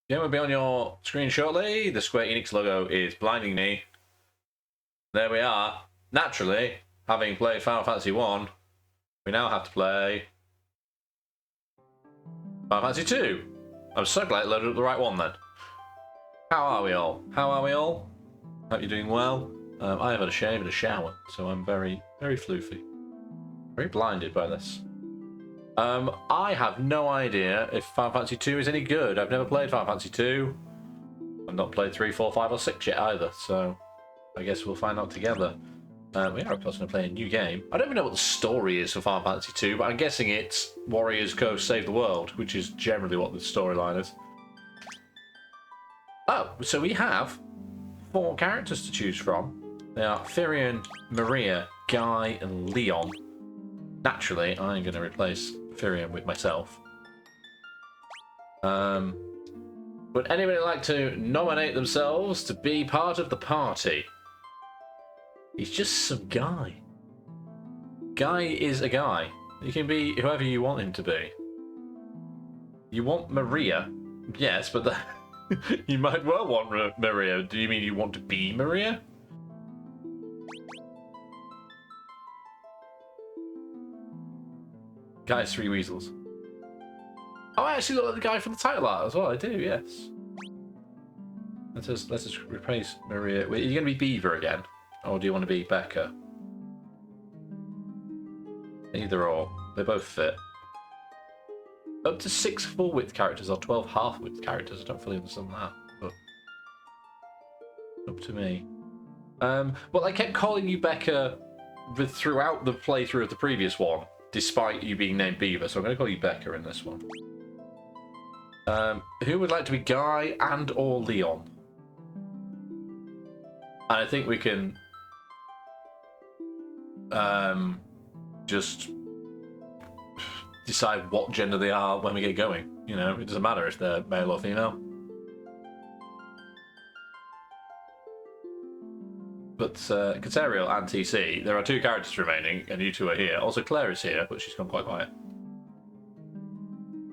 Game will be on your screen shortly. The Square Enix logo is blinding me. There we are. Naturally, having played Final Fantasy 1, we now have to play Final Fantasy 2. I'm so glad I loaded up the right one then. How are we all? Hope you're doing well. I have had a shave and a shower, so I'm very, very floofy. Very blinded by this. I have no idea if Final Fantasy 2 is any good. I've never played Final Fantasy 2. I've not played 3, 4, 5, or 6 yet either, so I guess we'll find out together. We are, of course, going to play a new game. I don't even know what the story is for Final Fantasy 2, but I'm guessing it's Warriors Go Save the World, which is generally what the storyline is. Oh, so we have 4 characters to choose from. They are Firion, Maria, Guy, and Leon. Naturally, I'm going to replace Firion with myself. Would anybody like to nominate themselves to be part of the party? He's just some guy. Guy is a guy. You can be whoever you want him to be. You want Maria? Yes, but you might well want Maria. Do you mean you want to be Maria? Guy's 3 weasels. Oh, I actually look like the guy from the title art as well. I do, yes. Let's just replace Maria. Wait, are you going to be Beaver again? Or do you want to be Becca? Either or. They both fit. Up to 6 full-width characters or 12 half-width characters. I don't fully understand that, but up to me. Well, I kept calling you Becca throughout the playthrough of the previous one, despite you being named Beaver, so I'm going to call you Becca in this one. Who would like to be Guy and or Leon? And I think we can just decide what gender they are when we get going. You know, it doesn't matter if they're male or female. But Cateriel and TC, there are 2 characters remaining, and you 2 are here. Also, Claire is here, but she's gone quite quiet.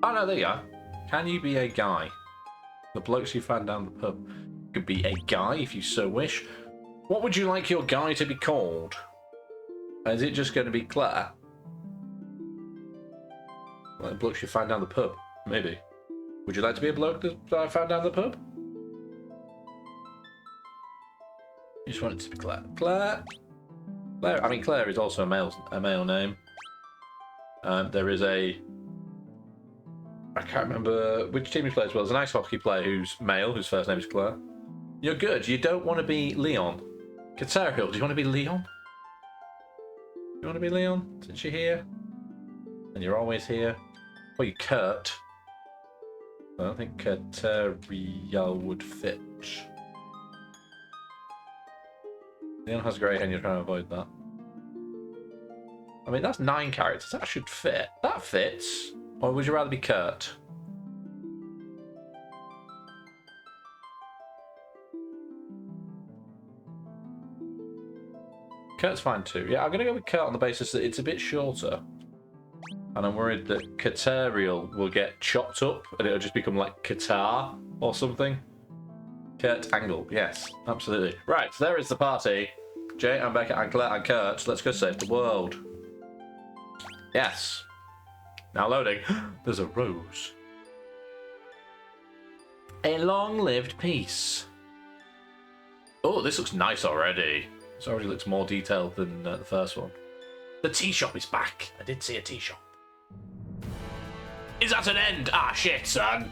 Oh no, there you are. Can you be a guy? The blokes you found down the pub could be a guy if you so wish. What would you like your guy to be called? Is it just going to be Claire? Like the blokes you found down the pub, maybe. Would you like to be a bloke that I found down the pub? You just want it to be Claire. Claire. I mean, Claire is also a male name. There is a... I can't remember which team he plays well. There's an ice hockey player who's male, whose first name is Claire. You're good. You don't want to be Leon. Cateriel, do you want to be Leon? You want to be Leon? Since you're here? And you're always here? Or you Kurt? I don't think Cateriel would fit. Leon has grey hair and you're trying to avoid that. I mean, that's 9 characters. That should fit. That fits. Or would you rather be Kurt? Kurt's fine too. Yeah, I'm going to go with Kurt on the basis that it's a bit shorter. And I'm worried that Cateriel will get chopped up and it'll just become like Qatar or something. Kurt Angle, yes, absolutely. Right, so there is the party. Jay and Becca and Claire and Kurt. Let's go save the world. Yes. Now loading. There's a rose. A long-lived peace. Oh, this looks nice already. This already looks more detailed than the first one. The tea shop is back. I did see a tea shop. Is that an end? Ah, shit, son.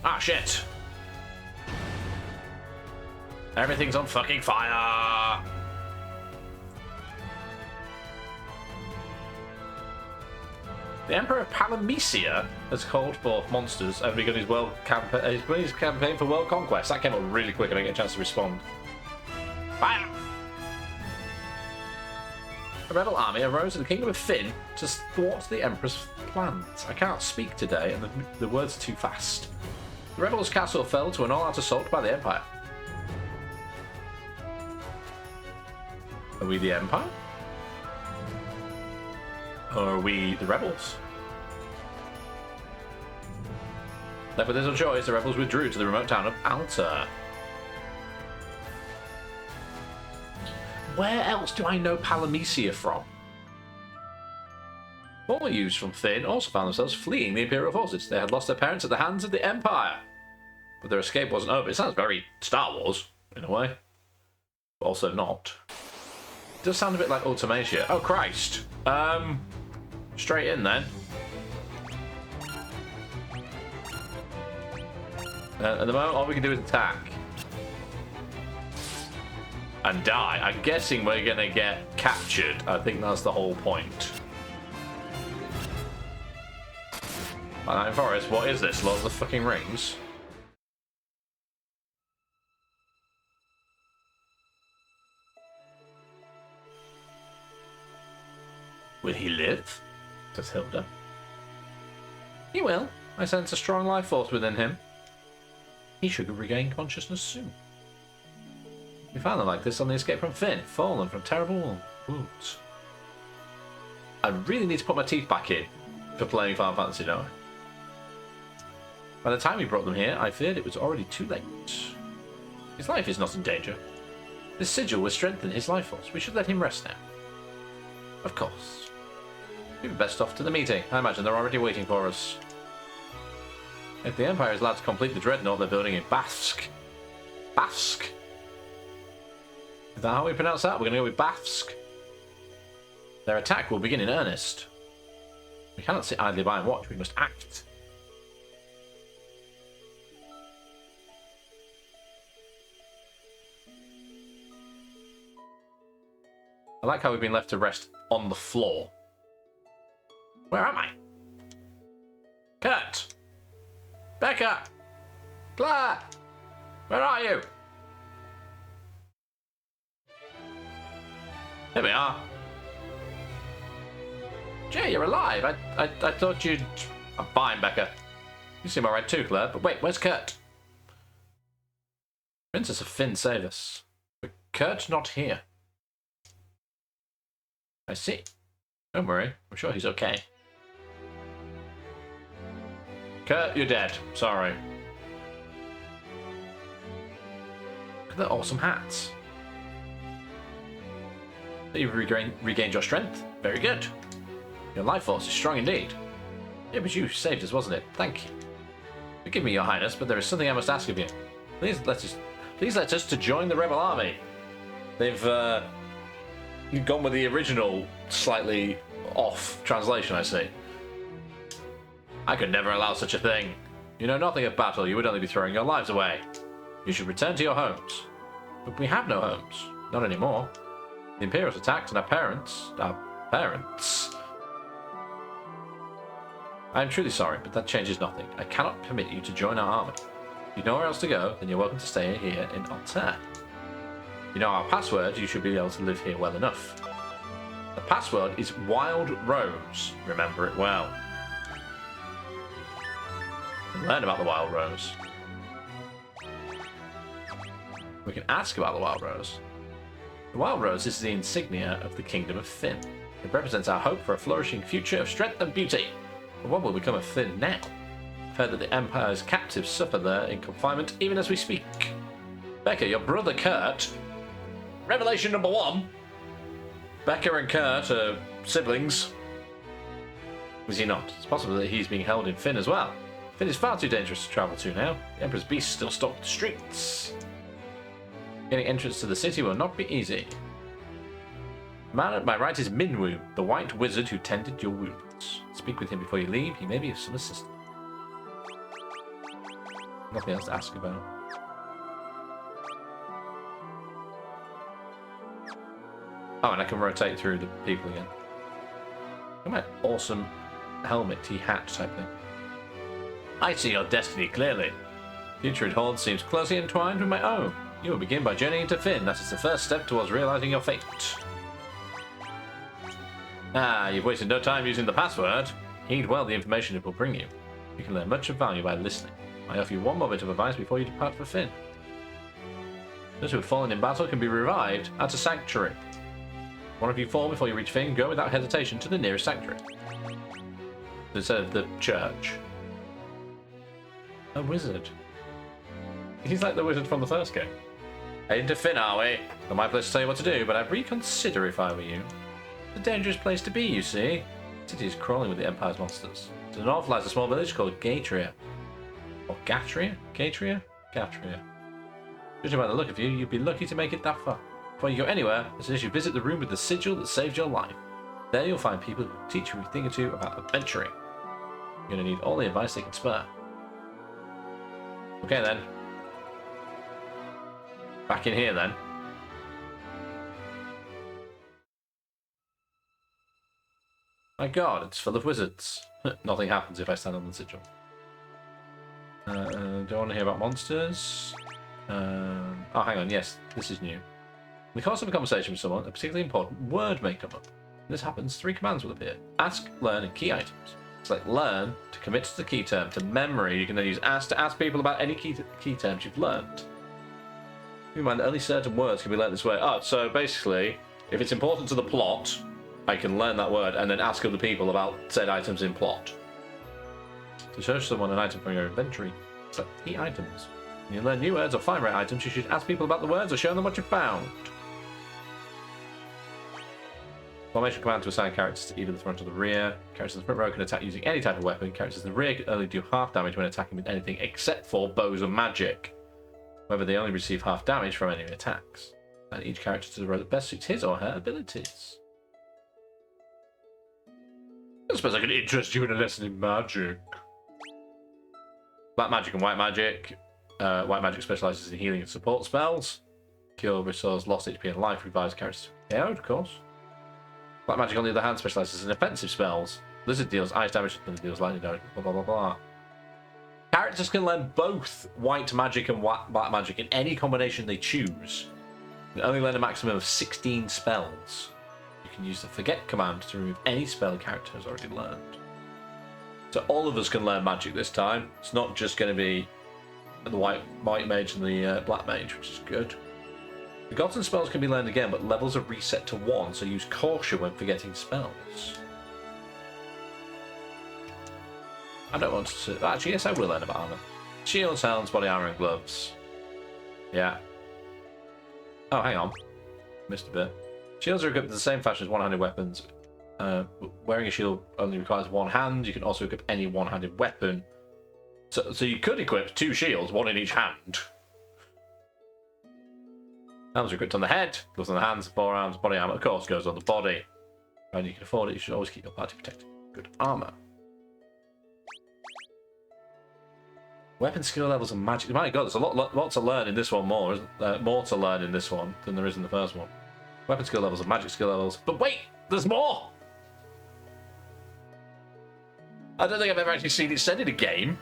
Ah, shit. Everything's on fucking fire. The Emperor Palamecia has called for monsters and begun his campaign for world conquest. That came up really quick and I didn't get a chance to respond. Fire! A rebel army arose in the kingdom of Finn to thwart the Emperor's plans. I can't speak today and the words are too fast. The rebels' castle fell to an all-out assault by the Empire. Are we the Empire? Or are we the rebels? Left with little choice, the rebels withdrew to the remote town of Alta. Where else do I know Palamecia from? Former youths from Fynn also found themselves fleeing the Imperial forces. They had lost their parents at the hands of the Empire. But their escape wasn't over. It sounds very Star Wars, in a way. But also not. It does sound a bit like Ultimacia. Oh, Christ. Straight in, then. At the moment, all we can do is attack. And die. I'm guessing we're going to get captured. I think that's the whole point. Mainline Forest, what is this? Lord of the fucking Rings? Will he live? Says Hilda. He will. I sense a strong life force within him. He should regain consciousness soon. We found them like this on the escape from Fynn, fallen from terrible wounds. I really need to put my teeth back in for playing Final Fantasy, don't I? By the time we brought them here, I feared it was already too late. His life is not in danger. This sigil will strengthen his life force. We should let him rest now. Of course. We'd be best off to the meeting. I imagine they're already waiting for us. If the Empire is allowed to complete the dreadnought they're building in Bafsk. Bafsk? Is that how we pronounce that? We're going to go with Bafsk. Their attack will begin in earnest. We cannot sit idly by and watch. We must act. I like how we've been left to rest on the floor. Where am I? Kurt! Becca! Blair! Where are you? Here we are. Jay, you're alive. I thought you'd... I'm fine, Becca. You seem alright too, Claire. But wait, where's Kurt? Princess of Fynn saved us. But Kurt's not here. I see. Don't worry. I'm sure he's okay. Kurt, you're dead. Sorry. Look at the awesome hats. You've regained your strength. Very good. Your life force is strong indeed. It was you who saved us, wasn't it? Thank you. Forgive me, Your Highness, but there is something I must ask of you. Please let us to join the rebel army. They've gone with the original, slightly off translation, I see. I could never allow such a thing. You know nothing of battle. You would only be throwing your lives away. You should return to your homes. But we have no homes. Not anymore. The Imperials attacked and our parents... I am truly sorry, but that changes nothing. I cannot permit you to join our army. If you know where else to go, then you're welcome to stay here in Altair. You know our password, you should be able to live here well enough. The password is Wild Rose. Remember it well. And learn about the Wild Rose. We can ask about the Wild Rose. The Wild Rose is the insignia of the Kingdom of Fynn. It represents our hope for a flourishing future of strength and beauty. But what will become of Fynn now? I've heard that the Empire's captives suffer there in confinement even as we speak. Becca, your brother Kurt... Revelation number 1. Becca and Kurt are siblings. Was he not? It's possible that he's being held in Fynn as well. Fynn is far too dangerous to travel to now. The Emperor's beasts still stalk the streets. Getting entrance to the city will not be easy. The man at my right is Minwu, the white wizard who tended your wounds. Speak with him before you leave. He may be of some assistance. Nothing else to ask about. Oh, and I can rotate through the people again. Look at my awesome helmet-y hat type thing. I see your destiny clearly. Future at Horde seems closely entwined with my own. You will begin by journeying to Fynn. That is the first step towards realizing your fate. Ah, you've wasted no time using the password. Heed well the information it will bring you. You can learn much of value by listening. I offer you one more bit of advice before you depart for Fynn. Those who have fallen in battle can be revived at a sanctuary. One of you fall before you reach Fynn, go without hesitation to the nearest sanctuary. Instead of the church. A wizard. He's like the wizard from the first game. Heading to Finn, are we? Not my place to tell you what to do, but I'd reconsider if I were you. It's a dangerous place to be, you see. The city is crawling with the Empire's monsters. To the north lies a small village called Gatria. Or Gatria? Gatria? Gatria. Judging by the look of you, you'd be lucky to make it that far. Before you go anywhere, as soon as you visit the room with the sigil that saved your life, there you'll find people who teach you a thing or two about adventuring. You're going to need all the advice they can spare. Okay then. Back in here then. My god, it's full of wizards. Nothing happens if I stand on the sigil. Do I want to hear about monsters? Oh, hang on, yes, this is new. In the course of a conversation with someone, a particularly important word may come up. When this happens, 3 commands will appear. Ask, learn, and key items. Select learn to commit to the key term. To memory, you can then use ask to ask people about any key terms you've learned. Keep in mind that only certain words can be learned this way. Oh, so basically, if it's important to the plot, I can learn that word and then ask other people about said items in plot. To show someone an item from your inventory, select key items. When you learn new words or find rare items, you should ask people about the words or show them what you found. Formation command to assign characters to either the front or the rear. Characters in the front row can attack using any type of weapon. Characters in the rear can only do half damage when attacking with anything except for bows and magic. However, they only receive half damage from enemy attacks. And each character to the row that best suits his or her abilities. I suppose I could interest you in a lesson in magic. Black magic and white magic. White magic specializes in healing and support spells. Cure restores lost HP and life, revives characters. Yeah, of course. Black magic, on the other hand, specializes in offensive spells. Blizzard deals ice damage, and deals lightning damage, blah blah blah blah. Characters can learn both white magic and black magic in any combination they choose. You can only learn a maximum of 16 spells. You can use the forget command to remove any spell a character has already learned. So all of us can learn magic this time. It's not just going to be the white mage and the black mage, which is good. The gods and spells can be learned again, but levels are reset to 1, so use caution when forgetting spells. I don't want to... Actually, yes, I will learn about armor. Shields, helms, body armor, and gloves. Yeah. Oh, hang on. Missed a bit. Shields are equipped in the same fashion as one-handed weapons. Wearing a shield only requires one hand. You can also equip any one-handed weapon. So you could equip 2 shields, 1 in each hand. Helms are equipped on the head, gloves on the hands, forearms, body armor, of course, goes on the body. And you can afford it, you should always keep your party protected. Good armor. Weapon skill levels and magic. My god, there's a lot to learn in this one more. More to learn in this one than there is in the first one. Weapon skill levels and magic skill levels. But wait, there's more! I don't think I've ever actually seen it said in a game.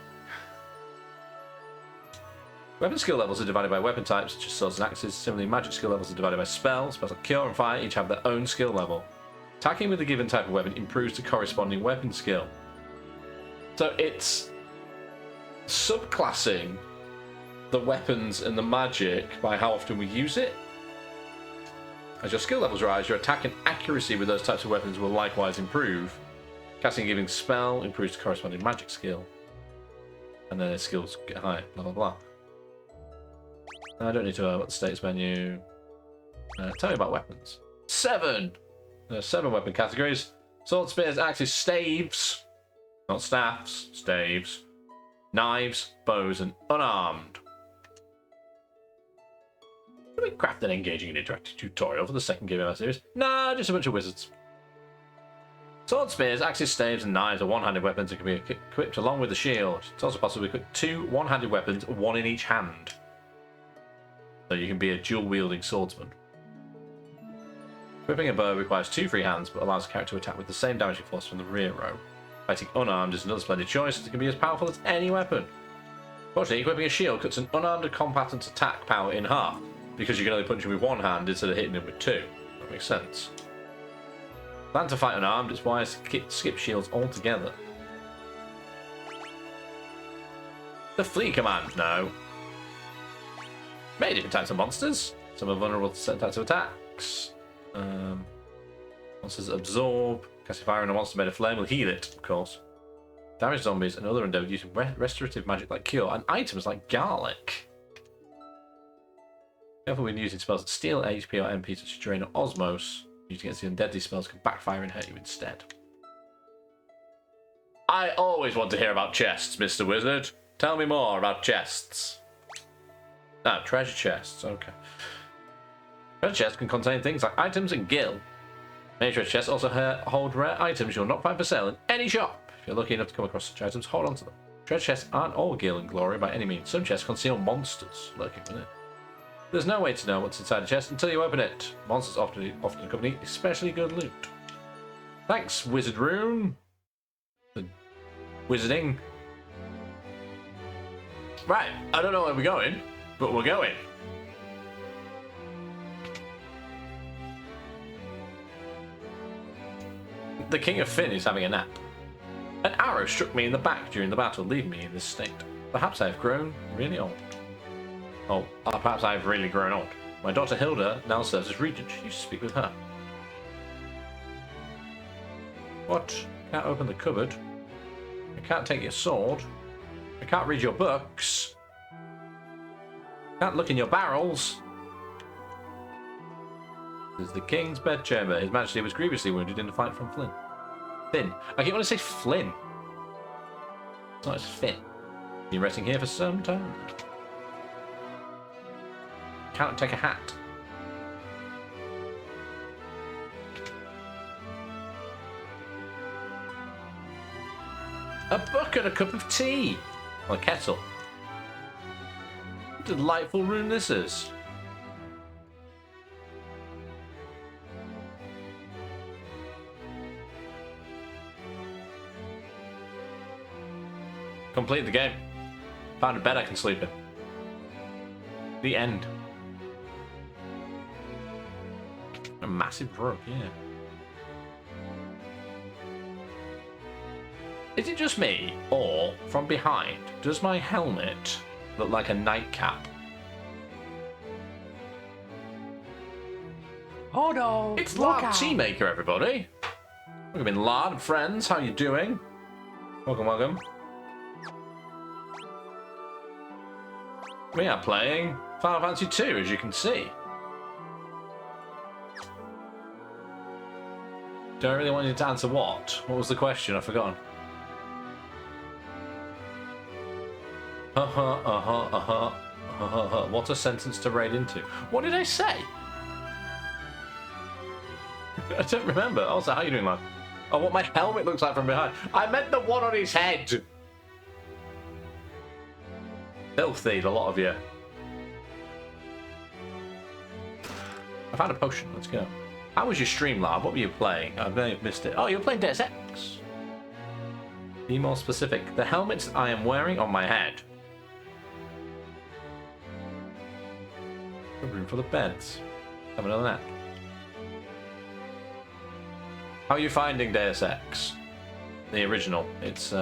Weapon skill levels are divided by weapon types, such as swords and axes. Similarly, magic skill levels are divided by spells. Spells like Cure and Fire each have their own skill level. Attacking with a given type of weapon improves the corresponding weapon skill. So it's subclassing the weapons and the magic by how often we use it. As your skill levels rise, your attack and accuracy with those types of weapons will likewise improve. Casting a given spell improves the corresponding magic skill. And then its skills get higher, blah blah blah. I don't need to know about the status menu. Tell me about weapons. 7! There are 7 weapon categories. Swords, spears, axes, staves. Not staffs, staves. Knives, bows, and unarmed. Can we craft an engaging and interactive tutorial for the second game of our series? Nah, just a bunch of wizards. Swords, spears, axes, staves, and knives are one-handed weapons and can be equipped along with the shield. It's also possible to equip 2 one-handed weapons, 1 in each hand. So you can be a dual-wielding swordsman. Equipping a bow requires 2 free hands, but allows the character to attack with the same damaging force from the rear row. Fighting unarmed is another splendid choice, as it can be as powerful as any weapon. Fortunately, equipping a shield cuts an unarmed combatant's attack power in half, because you can only punch him with 1 hand instead of hitting him with 2. That makes sense. Plan to fight unarmed, it's wise to skip shields altogether. The flee command, no. Many different types of monsters. Some are vulnerable to certain types of attacks. Monsters absorb. Casting fire on a monster made of flame will heal it, of course. damage zombies and other undead using restorative magic like cure and items like garlic. Careful when using spells that steal HP or MP such as drain or osmos. Using against the undead, these spells can backfire and hurt you instead. I always want to hear about chests, Mr. Wizard. Tell me more about chests. Ah, treasure chests, okay. Treasure chests can contain things like items and gil. Many treasure chests also hold rare items you'll not find for sale in any shop. If you're lucky enough to come across such items, hold on to them. Treasure chests aren't all gil and glory by any means. Some chests conceal monsters lurking within. There's no way to know what's inside a chest until you open it. Monsters often accompany especially good loot. Thanks, Wizard Rune. The wizarding. Right, I don't know where we're going, but we're going. The King of Finn is having a nap. An arrow struck me in the back during the battle, leaving me in this state. Perhaps I have grown really old. Oh, perhaps I have really grown old. My daughter Hilda now serves as regent. You should speak with her. What? Can't open the cupboard. I can't take your sword. I can't read your books. Can't look in your barrels. This is the king's bedchamber. His Majesty was grievously wounded in the fight from Flynn. Finn. I keep wanting to say Flynn. It's not, it's Finn. Been resting here for some time. Can't take a hat. A book and a cup of tea. Or a kettle. What a delightful room this is. Complete the game. Found a bed I can sleep in. The end. A massive rug, yeah. Is it just me, or from behind, does my helmet look like a nightcap? Oh no! It's Lard Teamaker, everybody. Welcome in, Lard and friends. How you doing? Welcome, welcome. We are playing Final Fantasy II, as you can see. Do I really want you to answer what? What was the question? I've forgotten. What a sentence to raid into. What did I say? I don't remember. Also, how are you doing, man? Oh, what my helmet looks like from behind. I meant the one on his head. Filthy, the lot of you. I found a potion. Let's go. How was your stream, Lab? What were you playing? I may have missed it. Oh, you were playing Deus Ex. Be more specific. The helmets I am wearing on my head. A room full of beds. Have another nap. How are you finding Deus Ex? The original. It's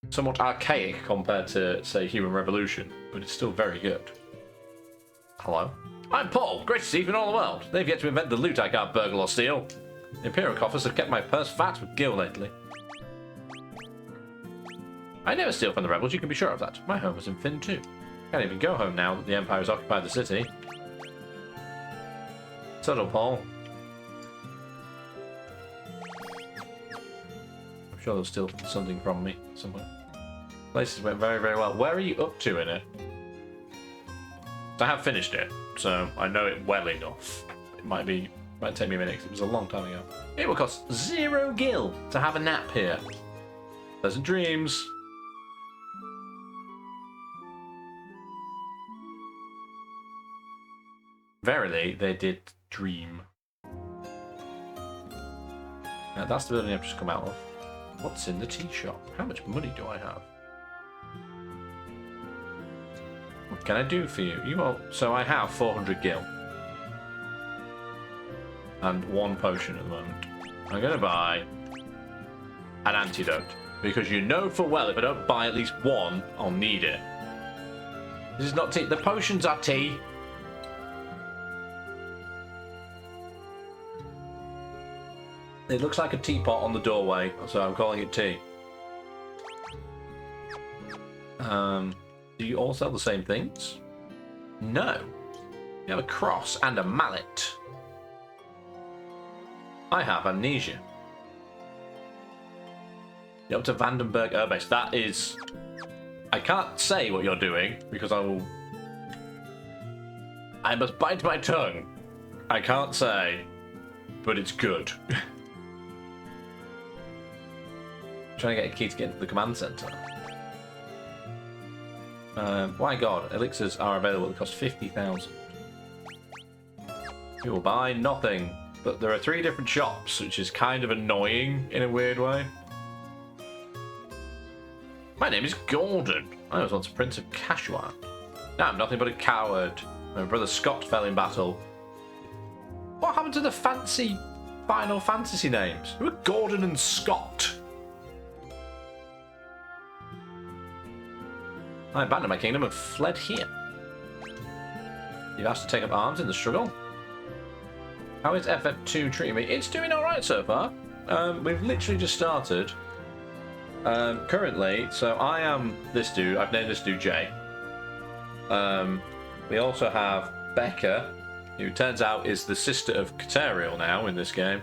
somewhat archaic compared to, say, Human Revolution, but it's still very good. Hello? I'm Paul. Great to see you in all the world. They've yet to invent the loot I can't burgle or steal. The Imperial coffers have kept my purse fat with gil lately. I never steal from the rebels, you can be sure of that. My home was in Finn too. Can't even go home now that the Empire has occupied the city. Subtle, Paul. I'm sure they'll steal something from me somewhere. Places went very, very well. Where are you up to in it? I have finished it, so I know it well enough. It might take me a minute, 'cause it was a long time ago. It will cost 0 gil to have a nap here. Pleasant dreams. Verily, they did dream. Now, that's the building I've just come out of. What's in the tea shop? How much money do I have? What can I do for you? So I have 400 gil. And 1 potion at the moment. I'm going to buy an antidote. Because you know for well, if I don't buy at least 1, I'll need it. This is not tea. The potions are tea. It looks like a teapot on the doorway, so I'm calling it tea. Do you all sell the same things? No. You have a cross and a mallet. I have amnesia. You're up to Vandenberg Airbase. That is... I can't say what you're doing, because I must bite my tongue. I can't say, but it's good. Trying to get a key to get into the command center. My god, elixirs are available that cost 50,000. You will buy nothing, but there are 3 different shops, which is kind of annoying in a weird way. My name is Gordon. I was once Prince of Cashwan. Now I'm nothing but a coward. My brother Scott fell in battle. What happened to the fancy Final Fantasy names? Who are Gordon and Scott? I abandoned my kingdom and fled here. You've asked to take up arms in the struggle? How is FF2 treating me? It's doing alright so far. We've literally just started. Currently, so I am this dude. I've named this dude Jay. We also have Becca, who turns out is the sister of Cateriel now in this game.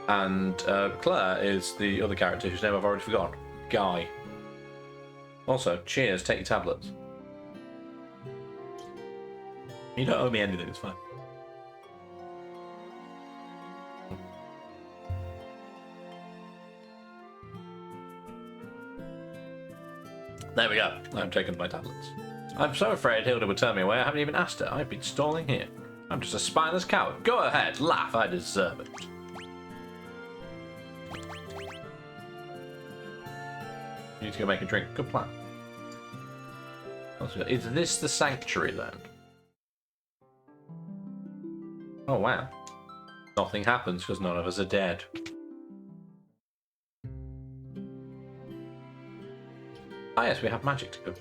And Claire is the other character whose name I've already forgotten. Guy. Also, cheers, take your tablets. You don't owe me anything, it's fine. There we go. I've taken my tablets. I'm so afraid Hilda would turn me away. I haven't even asked her. I've been stalling here. I'm just a spineless coward. Go ahead, laugh. I deserve it. You need to go make a drink. Good plan. Is this the sanctuary then? Oh wow. Nothing happens because none of us are dead. Ah yes, we have magic to cover.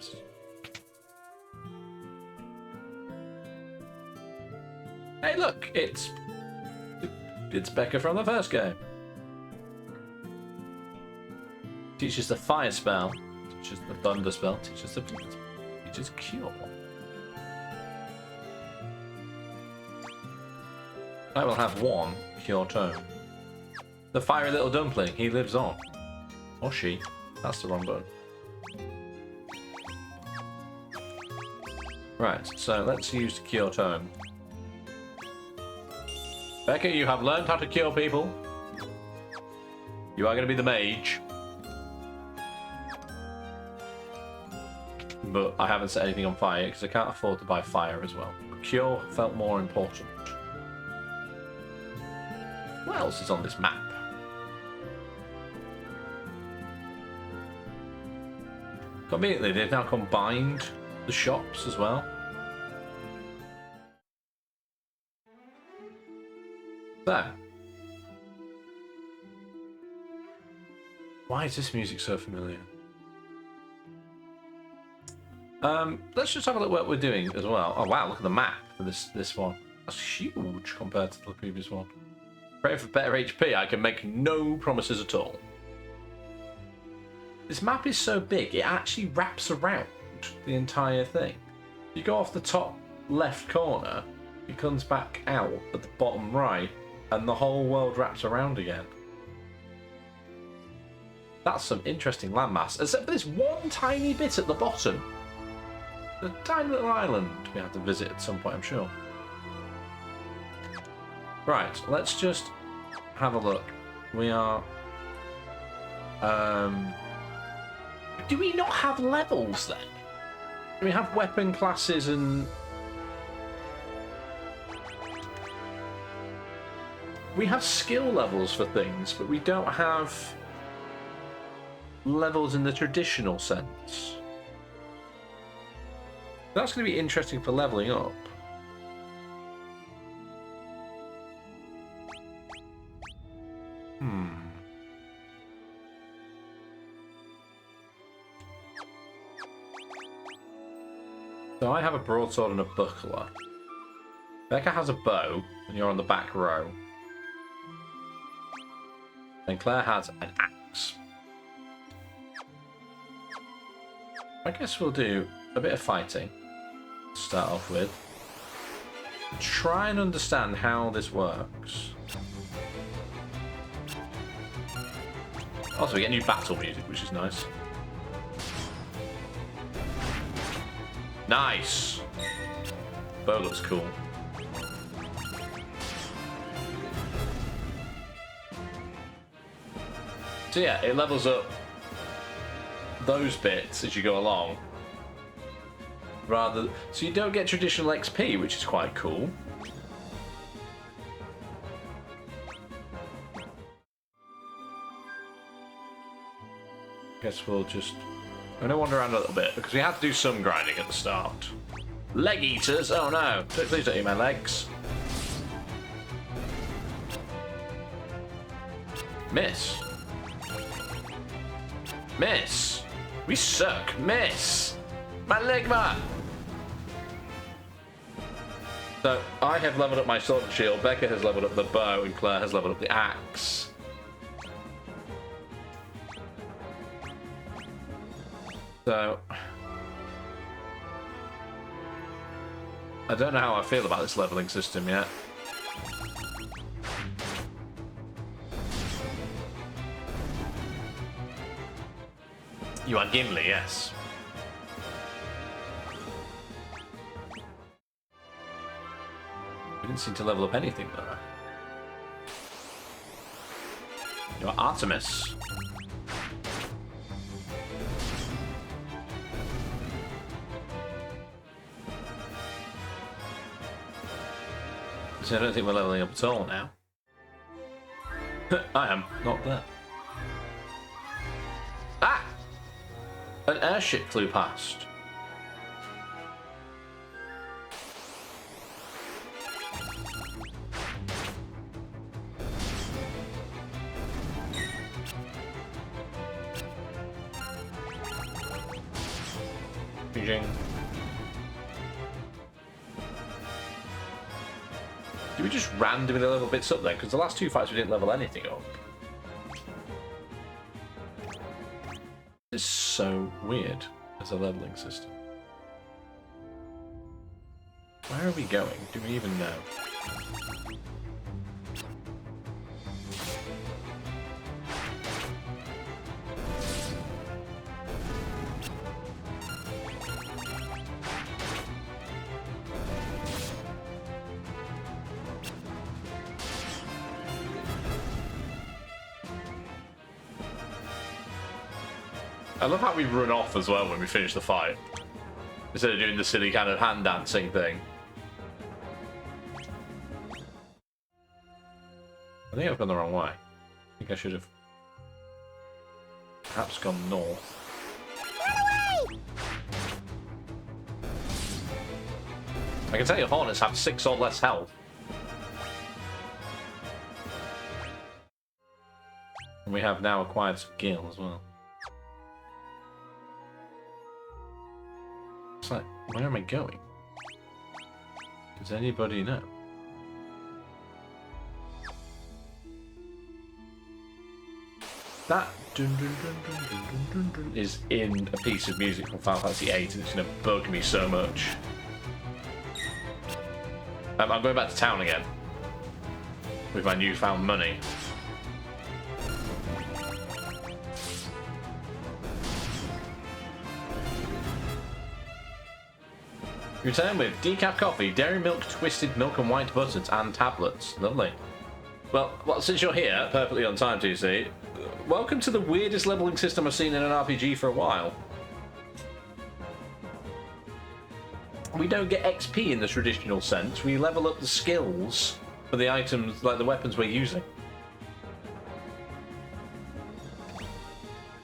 Hey look, it's Becca from the first game. Teaches the fire spell, teaches the thunder spell, teaches the teaches cure. I will have 1 cure tome. The fiery little dumpling, he lives on. Or she. That's the wrong button. Right, so let's use the cure tome. Becca, you have learned how to cure people. You are going to be the mage. But I haven't set anything on fire because I can't afford to buy fire as well. Cure felt more important. What else is on this map? Conveniently, they've now combined the shops as well. So, why is this music so familiar? Let's just have a look at what we're doing as well. Oh wow, look at the map for this one. That's huge compared to the previous one. Pray for better HP. I can make no promises at all. This map is so big, it actually wraps around the entire thing. You go off the top left corner, it comes back out at the bottom right, and the whole world wraps around again. That's some interesting landmass, except for this one tiny bit at the bottom. The tiny little island we have to visit at some point, I'm sure. Right, let's just have a look. We are... do we not have levels then? Do we have weapon classes and... We have skill levels for things, but we don't have levels in the traditional sense. That's going to be interesting for leveling up. So I have a broadsword and a buckler. Becca has a bow, and you're on the back row. And Claire has an axe. I guess we'll do a bit of fighting to start off with. Try and understand how this works. Also, we get new battle music, which is nice. Nice! Bow looks cool. So yeah, it levels up those bits as you go along. So you don't get traditional XP, which is quite cool. Guess we'll just... I'm gonna wander around a little bit because we had to do some grinding at the start. Leg eaters! Oh no! Please don't eat my legs. Miss. Miss. We suck. Miss. My leg man. So I have leveled up my sword and shield. Becca has leveled up the bow, and Claire has leveled up the axe. So I don't know how I feel about this leveling system yet. You are Gimli, yes. We didn't seem to level up anything though. You're Artemis. So I don't think we're leveling up at all now. I am not there. Ah! An airship flew past. Beijing. Do we just randomly level bits up then? Because the last two fights we didn't level anything up. It's so weird as a leveling system. Where are we going? Do we even know? I love how we run off as well when we finish the fight. Instead of doing the silly kind of hand dancing thing. I think I've gone the wrong way. I think I should have perhaps gone north. I can tell you Hornets have 6 or less health. And we have now acquired some gil as well. It's like, where am I going? Does anybody know? That dun, dun, dun, dun, dun, dun, dun, dun, is in a piece of music from Final Fantasy VIII, and it's going to bug me so much. I'm going back to town again with my newfound money. Return with decaf coffee, dairy milk, twisted milk and white buttons, and tablets. Lovely. Well, since you're here, perfectly on time, TC, welcome to the weirdest leveling system I've seen in an RPG for a while. We don't get XP in the traditional sense. We level up the skills for the items, like the weapons we're using.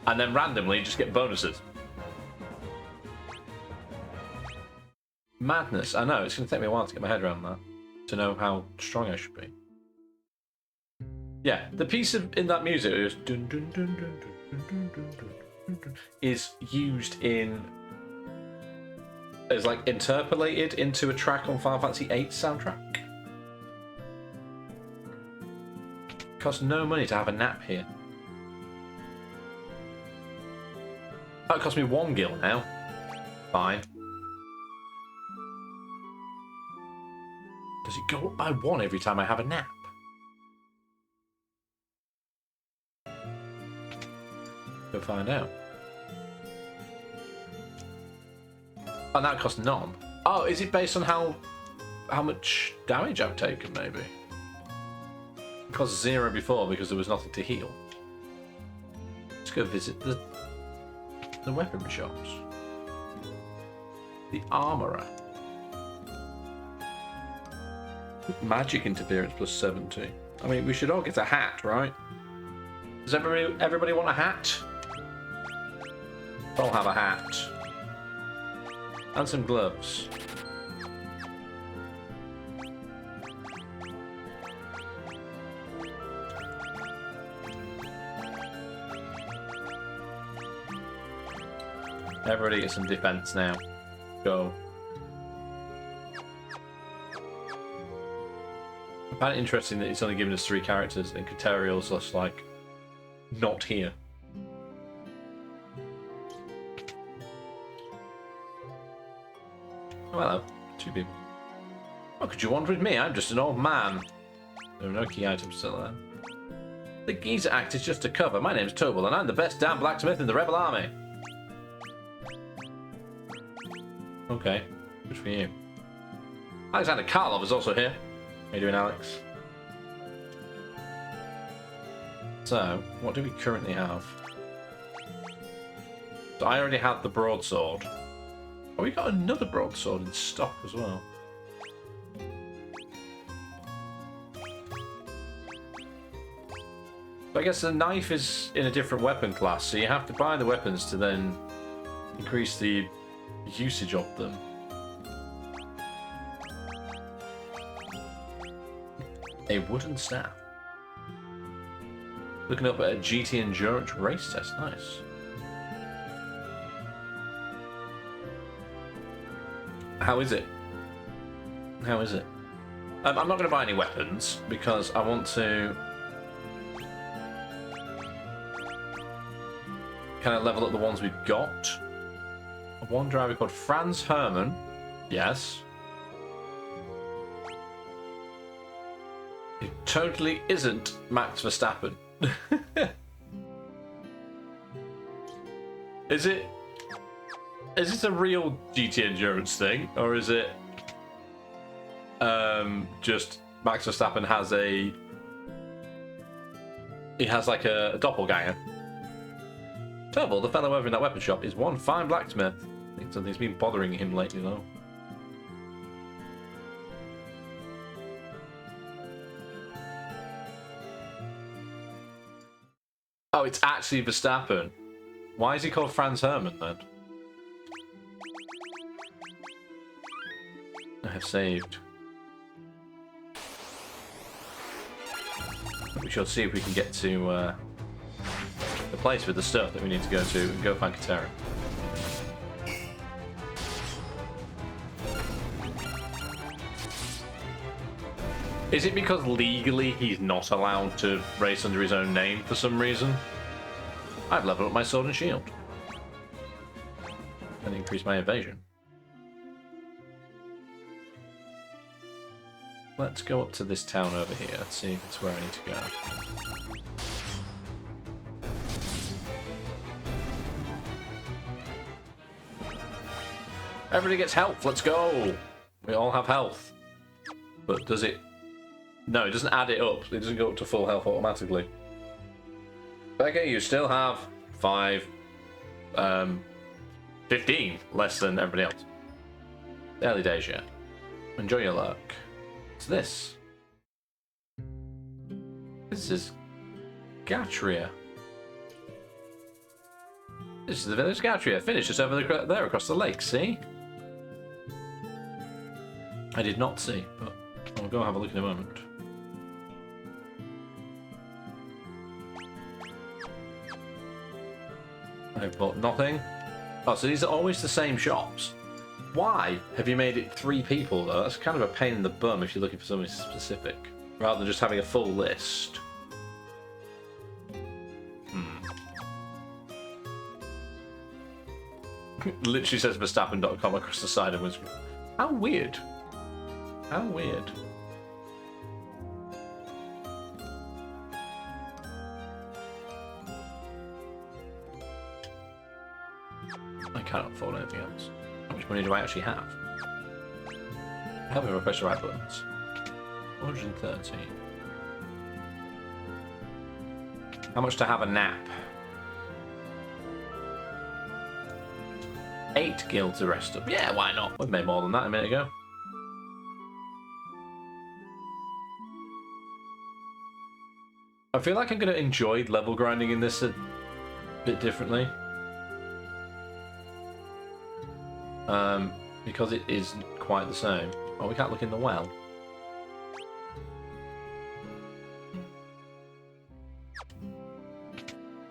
And then randomly just get bonuses. Madness. I know, it's going to take me a while to get my head around that. To know how strong I should be. Yeah, the piece in that music is dun, dun, dun, dun, dun, dun, dun, dun, dun, is used in... is like interpolated into a track on Final Fantasy VIII soundtrack. costs no money to have a nap here. Oh, it costs me 1 gil now. Fine. Does it go up by 1 every time I have a nap? Go find out. And that costs none. Oh, is it based on how much damage I've taken, maybe? It cost 0 before because there was nothing to heal. Let's go visit the weaponry shops. The armourer. Magic interference plus 70. I mean, we should all get a hat, right? Does everybody want a hat? I'll have a hat. And some gloves. Everybody get some defense now. Go. I find it interesting that it's only given us 3 characters and Kateriel's just like not here. Oh, hello. 2 people. Oh, could you wander with me? I'm just an old man. There are no key items still there. The geezer act is just a cover. My name's Tobal, and I'm the best damn blacksmith in the rebel army. Okay, good for you. Alexander Karlov is also here. How you doing, Alex? So, what do we currently have? So I already have the broadsword. Oh, we got another broadsword in stock as well. So I guess the knife is in a different weapon class, so you have to buy the weapons to then increase the usage of them. A wooden staff. Looking up at a GT Endurance race test, nice. How is it? How is it? I'm not going to buy any weapons because I want to kind of level up the ones we've got. One driver called Franz Hermann. Yes. It totally isn't Max Verstappen. Is it? Is this a real GT Endurance thing, or is it just Max Verstappen has he has like a doppelganger? Tobal, the fellow over in that weapon shop, is one fine blacksmith. I think something's been bothering him lately, though. Oh, it's actually Verstappen. Why is he called Franz Hermann, then? I have saved. We shall see if we can get to the place with the stuff that we need to go to and go find Katera. Is it because legally he's not allowed to race under his own name for some reason? I've leveled up my sword and shield. And increased my evasion. Let's go up to this town over here, see if it's where I need to go. Everybody gets health, let's go! We all have health. But does it... No, it doesn't add it up. It doesn't go up to full health automatically. Okay, you still have 15 less than everybody else. Early days yet. Enjoy your luck. What's this? This is Gatria. This is the village Gatria. Finished just over there across the lake, see? I did not see, but I'll go have a look in a moment. I've bought nothing. Oh, so these are always the same shops. Why have you made it 3 people, though? That's kind of a pain in the bum if you're looking for something specific, rather than just having a full list. Literally says Verstappen.com across the side of the screen. How weird. How weird. I cannot afford anything else. How much money do I actually have? Help me request the right buttons. 113. How much to have a nap? 8 guilds to rest up. Yeah, why not? We've made more than that a minute ago. I feel like I'm going to enjoy level grinding in this a bit differently. Because it isn't quite the same. Oh, we can't look in the well.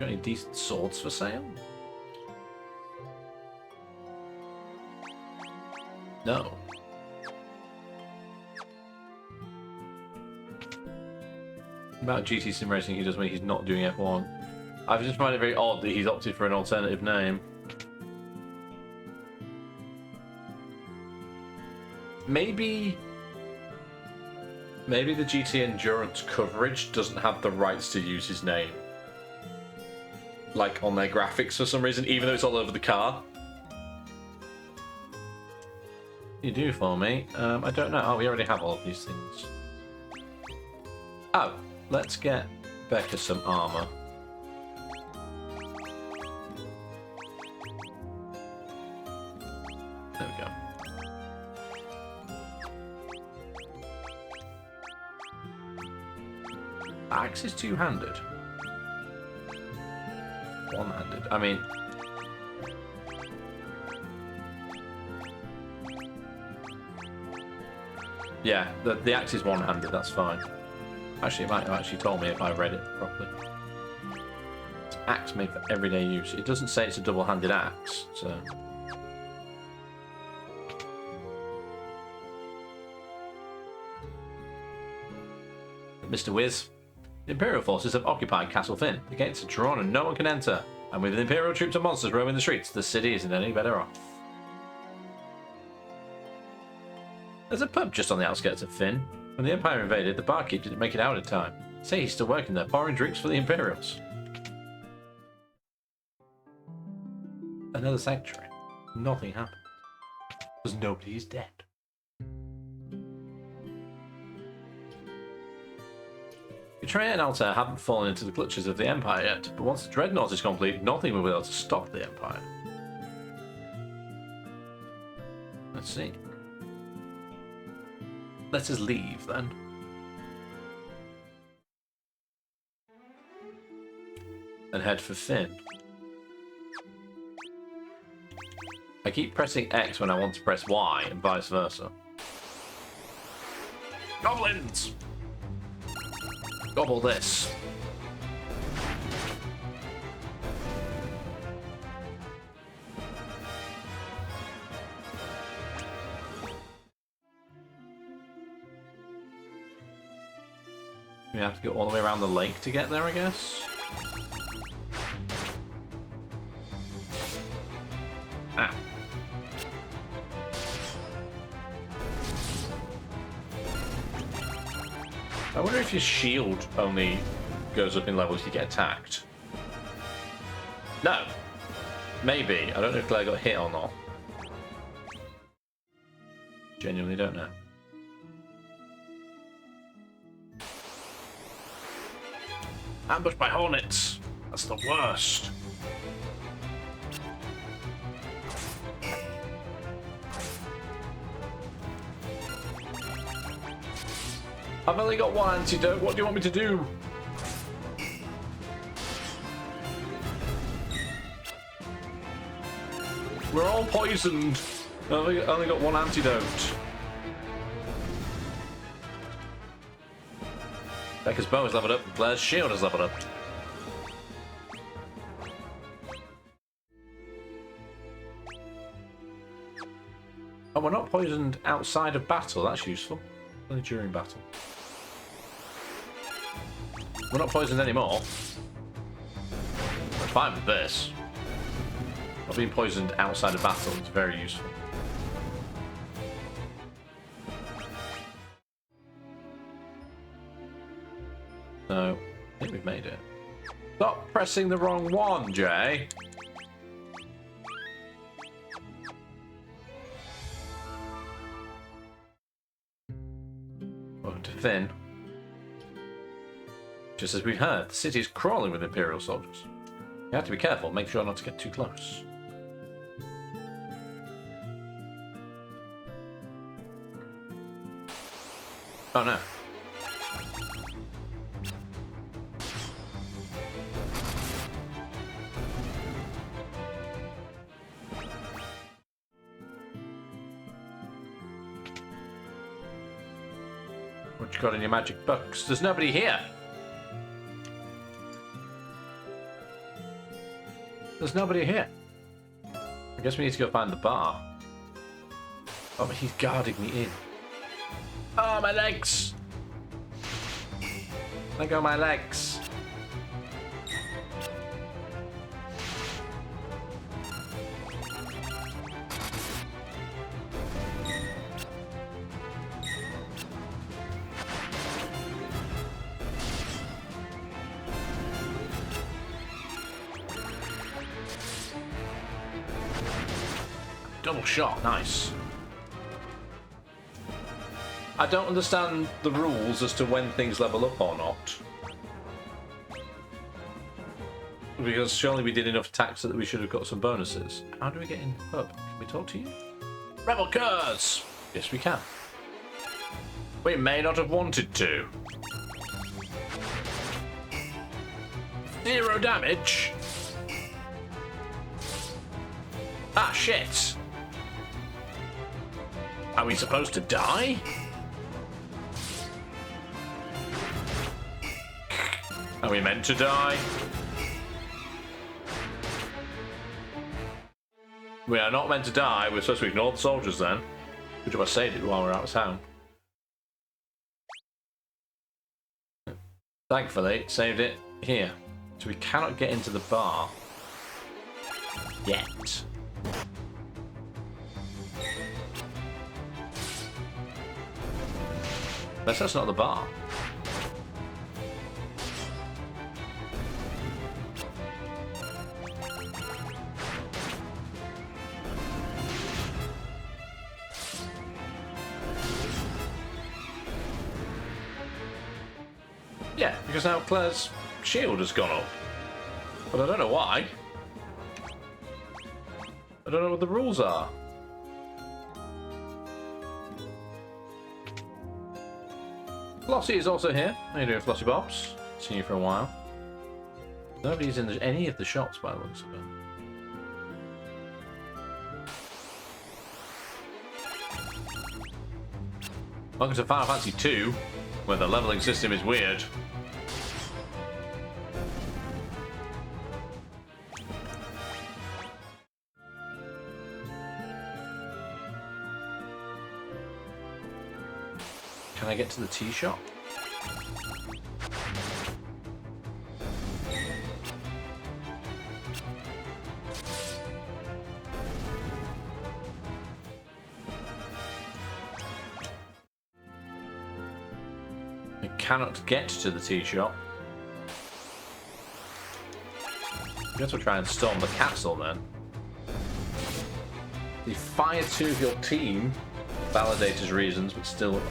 Got any decent swords for sale? No. About GT Sim Racing he does when he's not doing F1. I just find it very odd that he's opted for an alternative name. Maybe the GT Endurance coverage doesn't have the rights to use his name. Like on their graphics for some reason, even though it's all over the car. You do for me? I don't know. Oh, we already have all of these things. Oh, let's get Becca some armor. There we go. Axe is two-handed. One-handed. I mean... yeah, the axe is one-handed, that's fine. Actually, it might have actually told me if I read it properly. It's axe made for everyday use. It doesn't say it's a double-handed axe, so... Mr. Wiz. The Imperial forces have occupied Castle Finn. The gates are drawn and no one can enter. And with Imperial troops and monsters roaming the streets, the city isn't any better off. There's a pub just on the outskirts of Finn. When the Empire invaded, the barkeep didn't make it out in time. Say he's still working there, pouring drinks for the Imperials. Another sanctuary. Nothing happened. Because nobody is dead. Betrayer and Altair haven't fallen into the clutches of the Empire yet, but once the Dreadnought is complete, nothing will be able to stop the Empire. Let's see. Let us leave, then. And head for Finn. I keep pressing X when I want to press Y, and vice versa. Goblins! Gobble this. We have to go all the way around the lake to get there, I guess. Ah. I wonder if your shield only goes up in level if you get attacked. No. Maybe. I don't know if Claire got hit or not. Genuinely don't know. Ambushed by hornets. That's the worst. I've only got one antidote. What do you want me to do? We're all poisoned. I've only got one antidote. Becca's bow is leveled up. Blair's shield is leveled up. Oh, we're not poisoned outside of battle. That's useful. Only during battle. We're not poisoned anymore. We're fine with this. Not being poisoned outside of battle is very useful. So, I think we've made it. Stop pressing the wrong one, Jay. Welcome to Finn. Just as we've heard, the city is crawling with Imperial soldiers. You have to be careful, make sure not to get too close. Oh no. What you got in your magic books? There's nobody here. There's nobody here. I guess we need to go find the bar. Oh, but he's guarding me in. Oh, my legs! Let go of my legs. Double shot, nice. I don't understand the rules as to when things level up or not. Because surely we did enough attacks that we should have got some bonuses. How do we get in the pub? Can we talk to you? Rebel curs! Yes, we can. We may not have wanted to. 0 damage? Ah, shit! Are we supposed to die? Are we meant to die? We are not meant to die. We're supposed to ignore the soldiers then. Good job I saved it while we're out of town. Thankfully, saved it here. So we cannot get into the bar yet. That's not the bar. Yeah, because now Claire's shield has gone up. But I don't know why. I don't know what the rules are. Flossie is also here. How you doing, Flossie Bobs? Seen you for a while. Nobody's in any of the shops by the looks of it. Welcome to Final Fantasy 2, where the leveling system is weird. Can I get to the tea shop? I cannot get to the tea shop. I guess we'll try and storm the castle then. You fire 2 of your team, validator's reasons, but still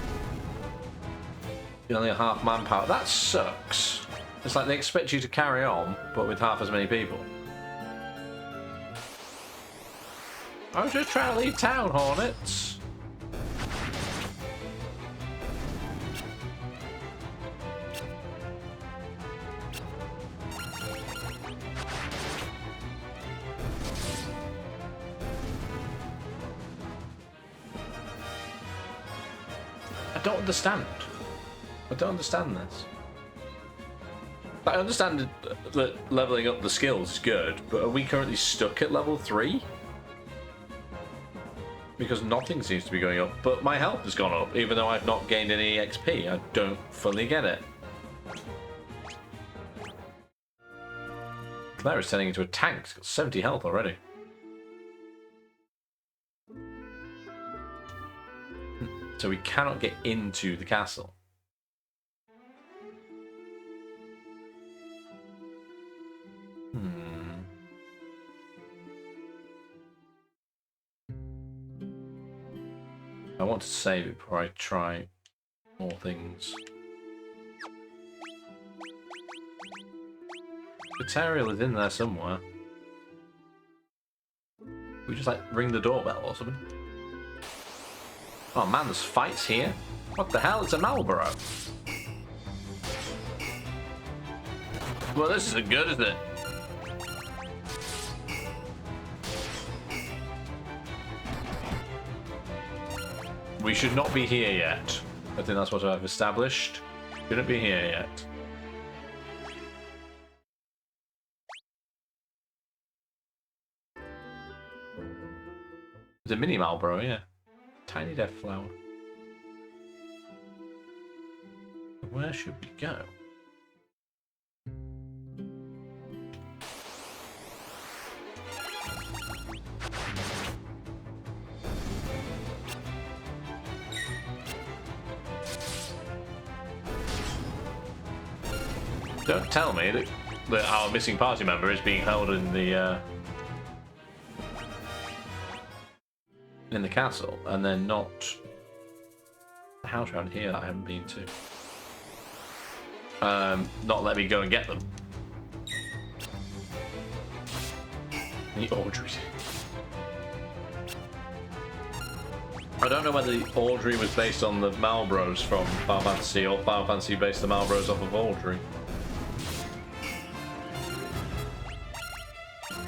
you're only a half manpower. That sucks. It's like they expect you to carry on, but with half as many people. I was just trying to leave town, Hornets. I don't understand. I don't understand this. I understand that leveling up the skills is good, but are we currently stuck at level 3? Because nothing seems to be going up, but my health has gone up, even though I've not gained any XP. I don't fully get it. Claire is turning into a tank. She's got 70 health already. So we cannot get into the castle. I want to save it before I try more things. Material is in there somewhere. We just like ring the doorbell or something. Oh man, there's fights here. What the hell? It's a Marlboro. Well, this isn't good, is it? We should not be here yet. I think that's what I've established. Shouldn't be here yet. It's a mini Marlboro, yeah. Tiny death flower. Where should we go? Don't tell me that our missing party member is being held in the castle, and then not the house around here that I haven't been to. Not let me go and get them. The Audrey. I don't know whether the Audrey was based on the Marlboros from Final Fantasy, or Final Fantasy based the Marlboros off of Audrey.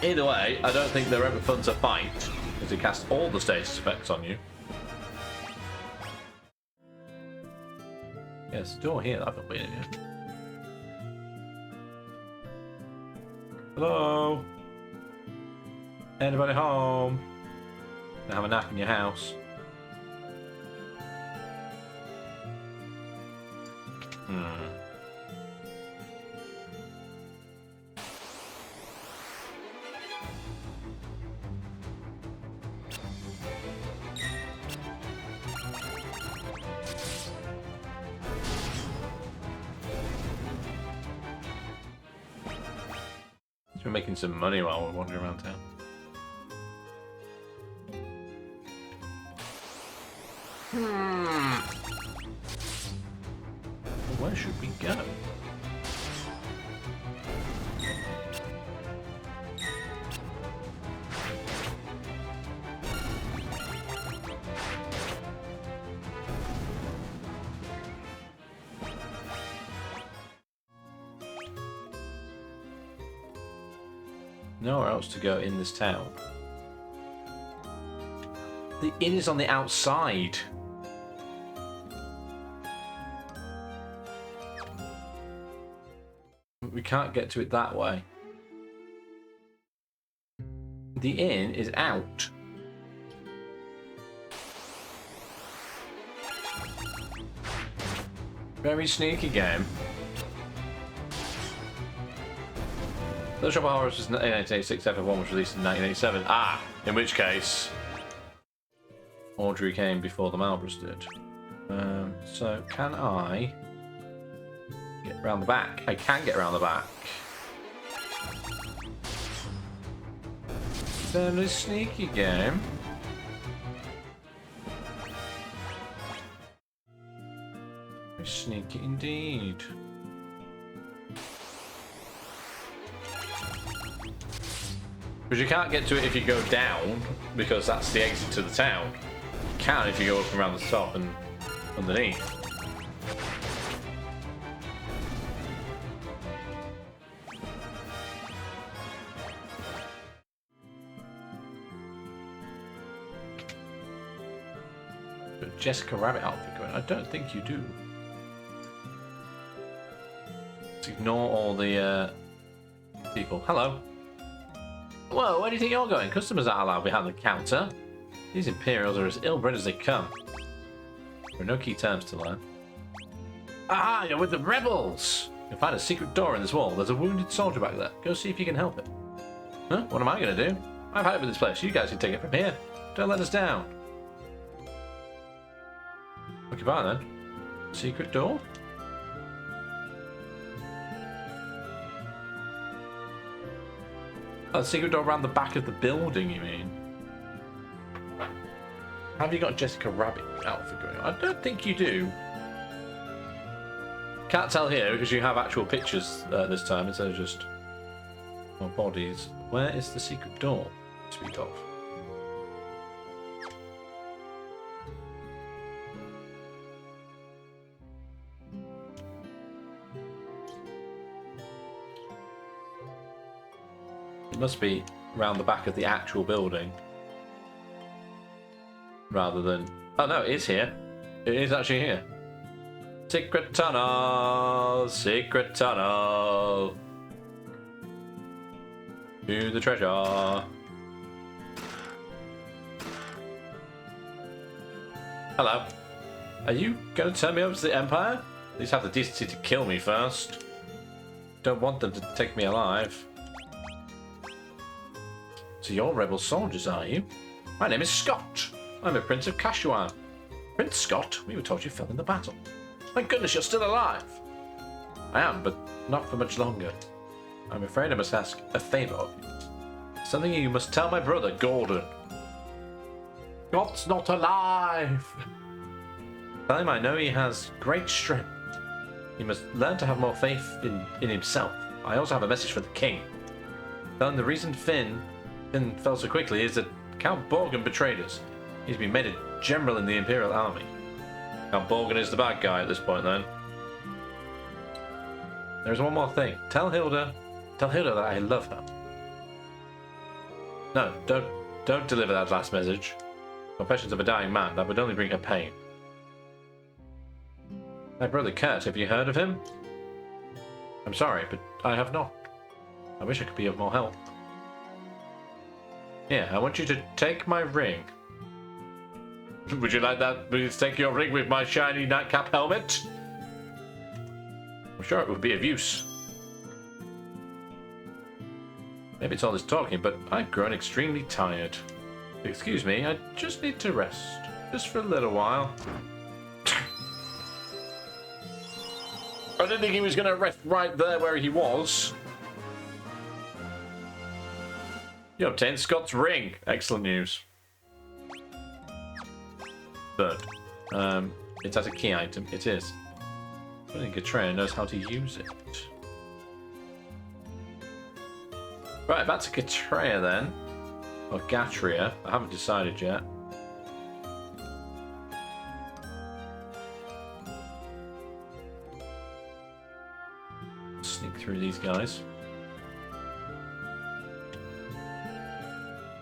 Either way, I don't think they're ever fun to fight, because they cast all the status effects on you. Yeah, there's a door here that I've not been in yet. Hello? Anybody home? Gonna have a nap in your house? We're making some money while we're wandering around town. Where should we go? Nowhere else to go in this town. The inn is on the outside. We can't get to it that way. The inn is out. Very sneaky game. The Shop of Horrors was 1986, FF1 was released in 1987. Ah! In which case, Audrey came before the Marlboros did. So, can I get round the back? I can get round the back. Very sneaky game. Very sneaky indeed. Because you can't get to it if you go down, because that's the exit to the town. You can if you go up and around the top and underneath. But Jessica Rabbit outfit going? I don't think you do. Let's ignore all the people. Hello. Whoa, where do you think you're going? Customers aren't allowed behind the counter. These Imperials are as ill-bred as they come. There are no key terms to learn. Ah, you're with the rebels! You'll find a secret door in this wall. There's a wounded soldier back there. Go see if you can help it. Huh? What am I going to do? I've had it with this place. You guys can take it from here. Don't let us down. Okay, bye then. Secret door? Oh, the secret door around the back of the building, you mean? Have you got Jessica Rabbit outfit going on? I don't think you do. Can't tell here because you have actual pictures this time instead of just more bodies. Where is the secret door? Speak of. It must be around the back of the actual building. Rather than... Oh no, it is here. It is actually here. Secret tunnel! Secret tunnel! To the treasure! Hello. Are you going to turn me over to the Empire? At least have the decency to kill me first. Don't want them to take me alive. So you're rebel soldiers, are you? My name is Scott. I'm a Prince of Kashuan. Prince Scott, we were told you fell in the battle. Thank goodness you're still alive. I am, but not for much longer. I'm afraid I must ask a favour of you. Something you must tell my brother, Gordon. Scott's not alive. Tell him I know he has great strength. He must learn to have more faith in himself. I also have a message for the king. Tell him the reason Finn fell so quickly is that Count Borgen betrayed us. He's been made a general in the Imperial Army. Count Borgen is the bad guy at this point, then. There's one more thing. Tell Hilda that I love her. No, don't deliver that last message. Confessions of a dying man. That would only bring her pain. My brother Kurt, have you heard of him? I'm sorry, but I have not. I wish I could be of more help. Yeah, I want you to take my ring. Would you like that? Please take your ring with my shiny nightcap helmet? I'm sure it would be of use. Maybe it's all this talking, but I've grown extremely tired. Excuse me, I just need to rest. Just for a little while. I didn't think he was going to rest right there where he was. You obtained Scott's ring. Excellent news. But, it's as a key item. It is. I think Gatreya knows how to use it. Right, back to Gatreya then. Or Gatreya. I haven't decided yet. Sneak through these guys.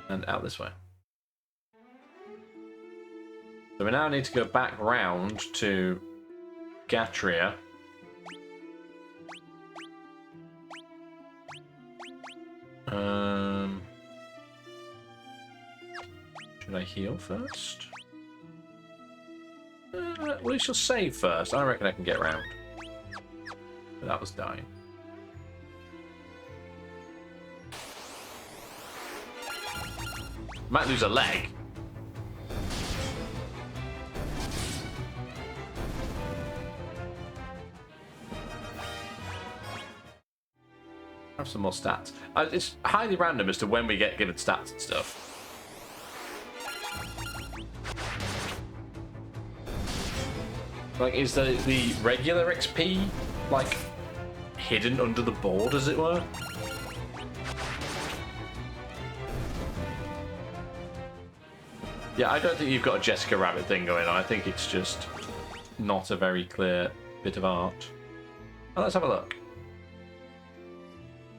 And out this way. So we now need to go back round to Gatreya. Should I heal first? Well, we shall save first. I reckon I can get round. But that was dying. Might lose a leg. Have some more stats. It's highly random as to when we get given stats and stuff. Like, is the regular XP, like, hidden under the board, as it were? Yeah, I don't think you've got a Jessica Rabbit thing going on. I think it's just not a very clear bit of art. Oh, let's have a look.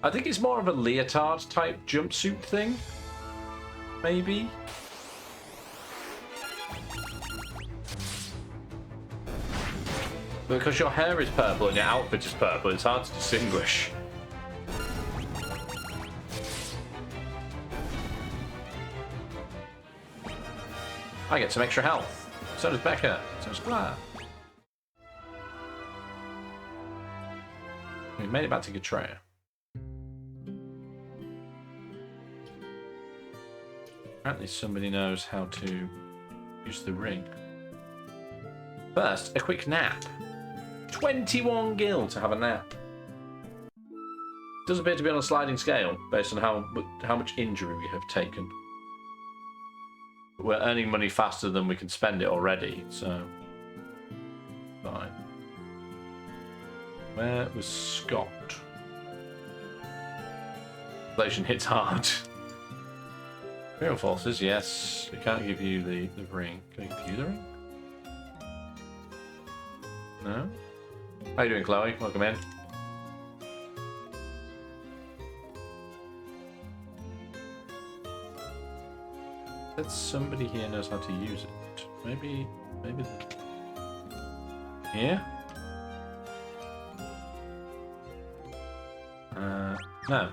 I think it's more of a leotard type jumpsuit thing. Maybe. Because your hair is purple and your outfit is purple, it's hard to distinguish. I get some extra health. So does Becca. So does Claire. We made it back to Gatreya. Apparently somebody knows how to use the ring. First, a quick nap. 21 gil to have a nap. Does appear to be on a sliding scale based on how much injury we have taken. But we're earning money faster than we can spend it already, so fine. Where was Scott? Inflation hits hard. Imperial forces, yes. We can't give you the ring. Can I give you the ring? No? How you doing, Chloe? Welcome in. That somebody here knows how to use it. Maybe here? No.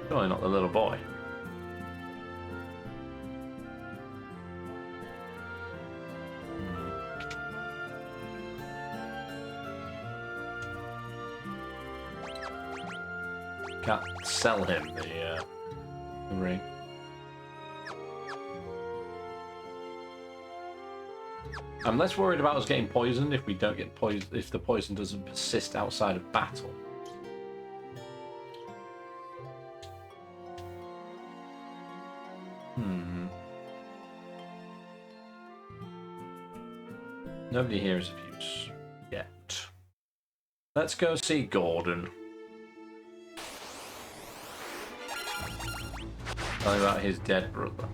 Surely not the little boy. Can't sell him the ring. I'm less worried about us getting poisoned if we don't get poisoned, if the poison doesn't persist outside of battle. Nobody here is of use yet. Let's go see Gordon. Tell me about his dead brother.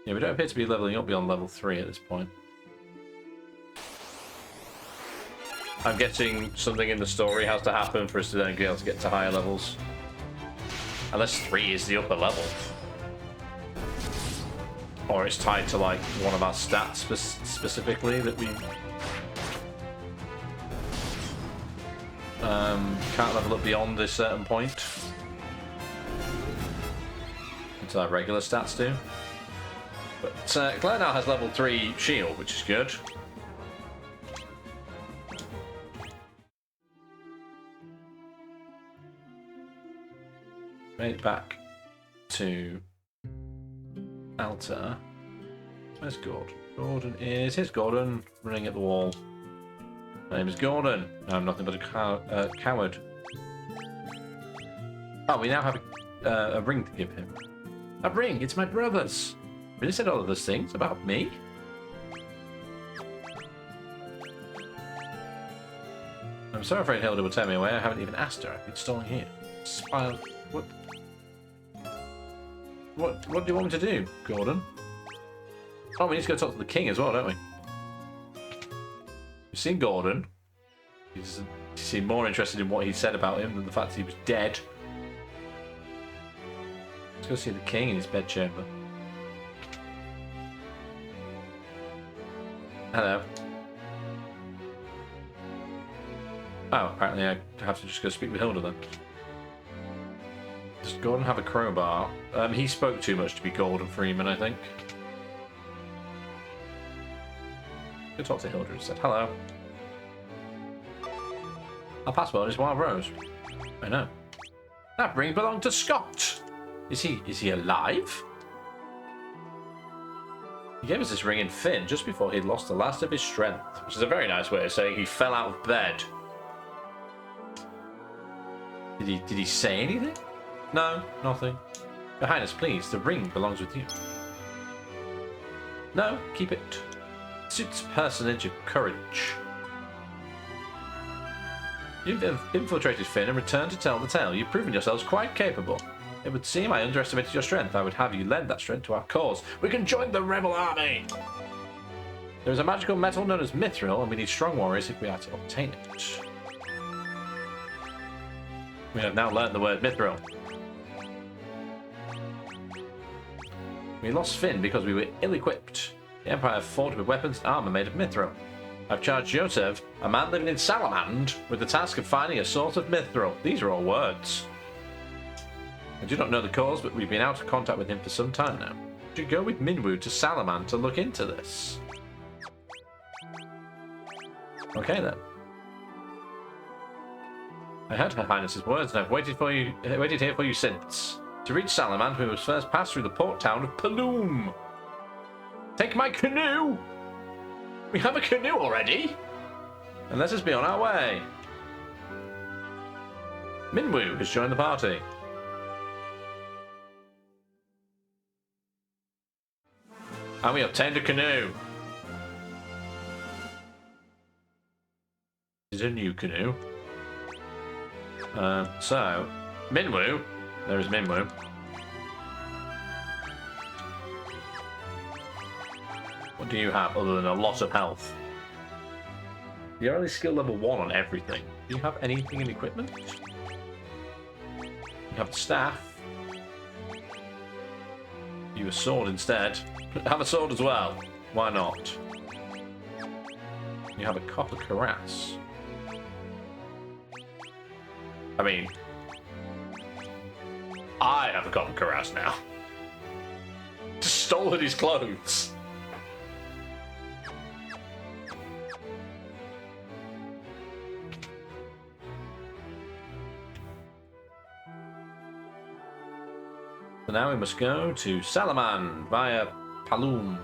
Yeah, we don't appear to be leveling up beyond level 3 at this point. I'm guessing something in the story has to happen for us to then be able to get to higher levels. Unless 3 is the upper level. Or it's tied to like one of our stats specifically that we can't level up beyond this certain point. Until our regular stats do. But Claire now has level 3 shield, which is good. Made it back to Alta. Where's Gordon? Gordon is... Here's Gordon, running at the wall. My name is Gordon. I'm nothing but a coward. Oh, we now have a ring to give him. A ring! It's my brother's! Really said all of those things about me? I'm so afraid Hilda will tear me away. I haven't even asked her. I've been stalling here. Smile. What do you want me to do, Gordon? Oh, we need to go talk to the king as well, don't we? You've seen Gordon. You seem more interested in what he said about him than the fact that he was dead. Let's go see the king in his bedchamber. Hello. Oh, apparently I have to just go speak with Hilda then. Does Gordon have a crowbar? He spoke too much to be Gordon Freeman, I think. Go talk to Hilda instead. Hello. Our password is Wild Rose. I know. That ring belonged to Scott. Is he alive? He gave us this ring in Finn just before he'd lost the last of his strength, which is a very nice way of saying he fell out of bed. Did he say anything? No, nothing. Your Highness, please, the ring belongs with you. No, keep it. It suits personage of courage. You've infiltrated Finn and returned to tell the tale. You've proven yourselves quite capable. It would seem I underestimated your strength. I would have you lend that strength to our cause. We can join the rebel army! There is a magical metal known as mithril, and we need strong warriors if we are to obtain it. We have now learned the word mithril. We lost Finn because we were ill-equipped. The Empire fought with weapons and armor made of mithril. I've charged Yosef, a man living in Salamand, with the task of finding a source of mithril. These are all words. I do not know the cause, but we've been out of contact with him for some time now. We should go with Minwu to Salamand to look into this. Okay then. I heard Her Highness's words, and I've waited here for you since. To reach Salamand, we must first pass through the port town of Paloom. Take my canoe! We have a canoe already? And let us be on our way. Minwoo has joined the party. And we obtained a canoe. This is a new canoe. So, Minwoo. There is Minwoo. What do you have other than a lot of health? You're only skill level 1 on everything. Do you have anything in equipment? You have the staff. You have a sword instead. Have a sword as well. Why not? You have a copper cuirass. I mean, I have a copper cuirass now. Just stolen his clothes. So now we must go to Salamand via Paloom.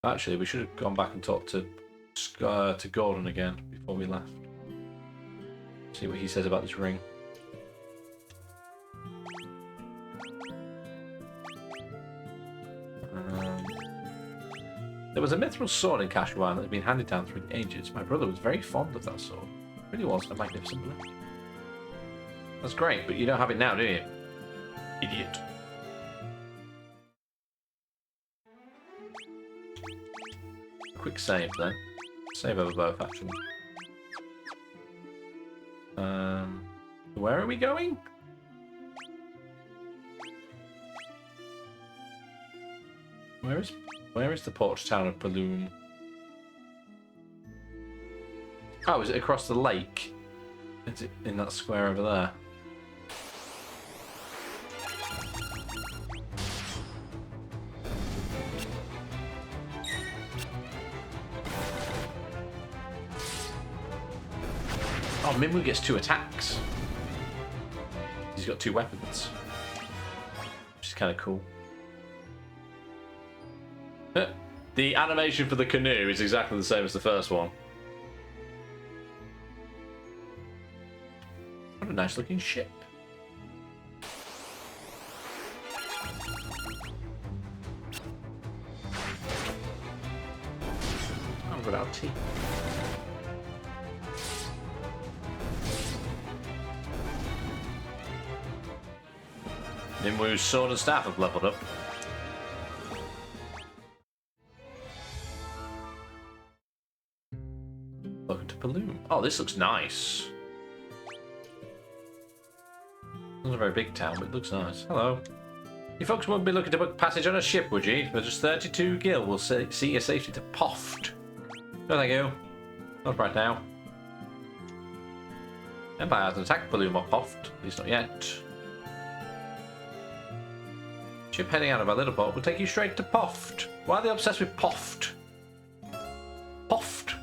Actually, we should have gone back and talked to Gordon again before we left. See what he says about this ring. There was a mithril sword in Kashwan that had been handed down through the ages. My brother was very fond of that sword. It really was a magnificent blade. That's great, but you don't have it now, do you? Idiot. Quick save then. Save over both, actually. Where are we going? Where is the port town of Paloom? Oh, is it across the lake? Is it in that square over there? Oh, Minwoo gets 2 attacks. He's got 2 weapons. Which is kind of cool. The animation for the canoe is exactly the same as the first one. What a nice looking ship. I'm without tea. Minwoo's sword and staff have leveled up. Welcome to Paloom. Oh, this looks nice. It's not a very big town, but it looks nice. Hello. You folks won't be looking to book passage on a ship, would you? For just 32 gil, we'll see your safety to Poft. No, thank you. Not right now. Empire hasn't attacked Paloom or Poft. At least not yet. Ship heading out of our little port will take you straight to Poft. Why are they obsessed with Poft? Poft.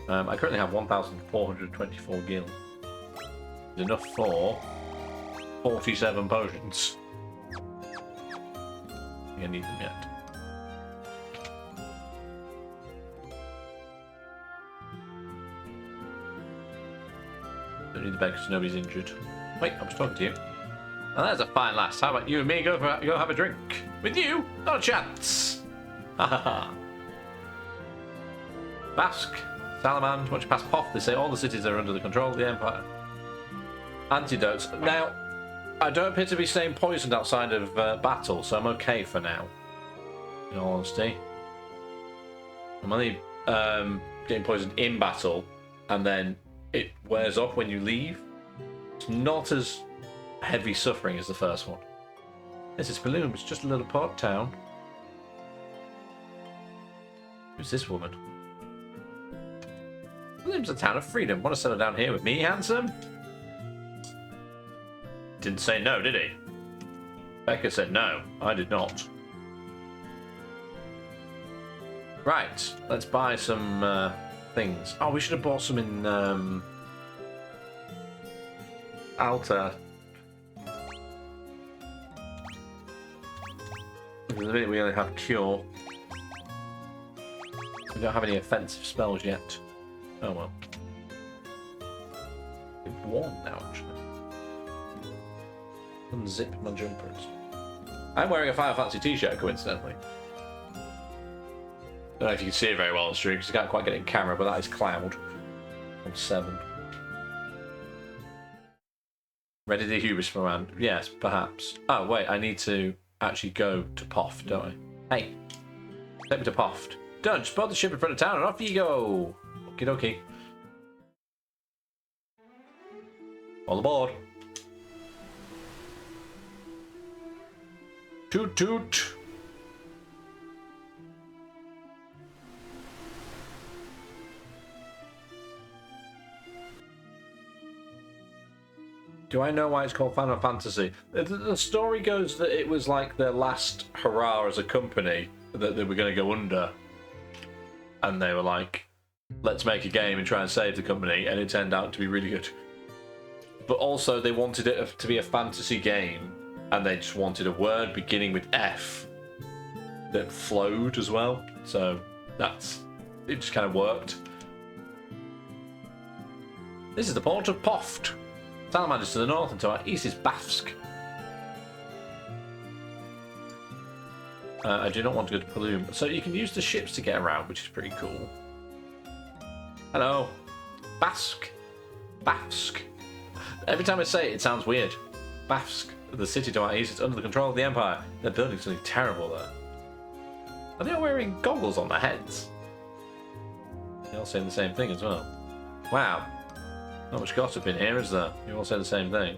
I currently have 1,424 gil. It's enough for 47 potions. I think I need them yet. Don't need the bed because nobody's injured. Wait, I was talking to you. Now there's a fine lass. How about you and me go have a drink? With you? Not a chance. Ha ha ha. Basque. Salamand, once you pass Poth, they say all the cities are under the control of the Empire. Antidotes. Now, I don't appear to be staying poisoned outside of battle, so I'm okay for now. In all honesty. I'm only getting poisoned in battle, and then it wears off when you leave. It's not as heavy suffering as the first one. This is Paloom, it's just a little port town. Who's this woman? Paloom's a town of freedom. Want to settle down here with me, handsome? didn't say no, did he? Becca said no. I did not. Right, let's buy some things. Oh, we should have bought some in Alta. Because at the minute we only have Cure. We don't have any offensive spells yet. Oh well. We've worn now, actually. Unzip my jumpers. I'm wearing a Final Fantasy t-shirt, coincidentally. Don't know if you can see it very well on stream because I can't quite get it in camera, but that is Cloud from 7. Ready to hubris from around? Yes, perhaps. Oh wait, I need to actually go to Poft, don't I? Hey, take me to Poft. Done. Just board the ship in front of town and off you go. Okie dokie. All aboard. Toot toot. Do I know why it's called Final Fantasy? The story goes that it was like their last hurrah as a company, that they were going to go under. And they were like, let's make a game and try and save the company, and it turned out to be really good. But also they wanted it to be a fantasy game, and they just wanted a word beginning with F that flowed as well. So it just kind of worked. This is the port of Poft. Salamander's to the north, and to our east is Bafsk. I do not want to go to Paloom. So you can use the ships to get around, which is pretty cool. Hello. Bafsk. Bafsk. Every time I say it, it sounds weird. Bafsk. The city to our east is under the control of the Empire. They're building something terrible there. Are they all wearing goggles on their heads? They're all saying the same thing as well. Wow. Not much gossip in here, is there? You all say the same thing.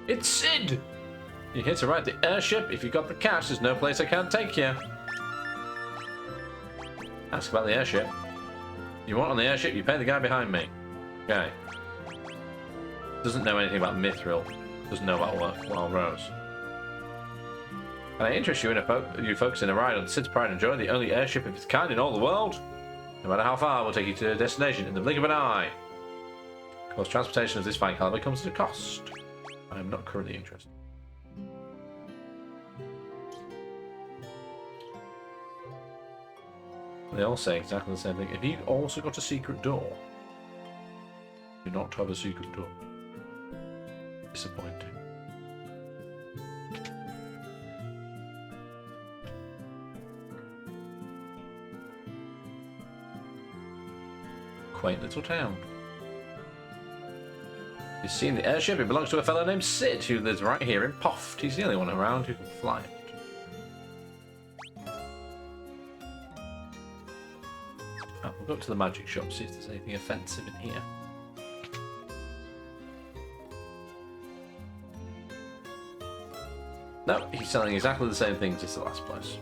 It's Sid! You're here to ride the airship. If you've got the cash, there's no place I can't take you. Ask about the airship. You want on the airship, you pay the guy behind me. Okay. Doesn't know anything about Mithril. Doesn't know about Wild Rose. Can I interest you in you folks in a ride on Sid's Pride and Joy, the only airship of its kind in all the world? No matter how far, we'll take you to a destination in the blink of an eye. Of course, transportation of this fine caliber comes at a cost. I am not currently interested. They all say exactly the same thing. Have you also got a secret door? Do not have a secret door. Disappointing. Quaint little town. You've seen the airship? It belongs to a fellow named Sid, who lives right here in Poft. He's the only one around who can fly it. Oh, we'll go up to the magic shop, see if there's anything offensive in here. No, he's selling exactly the same things as the last place.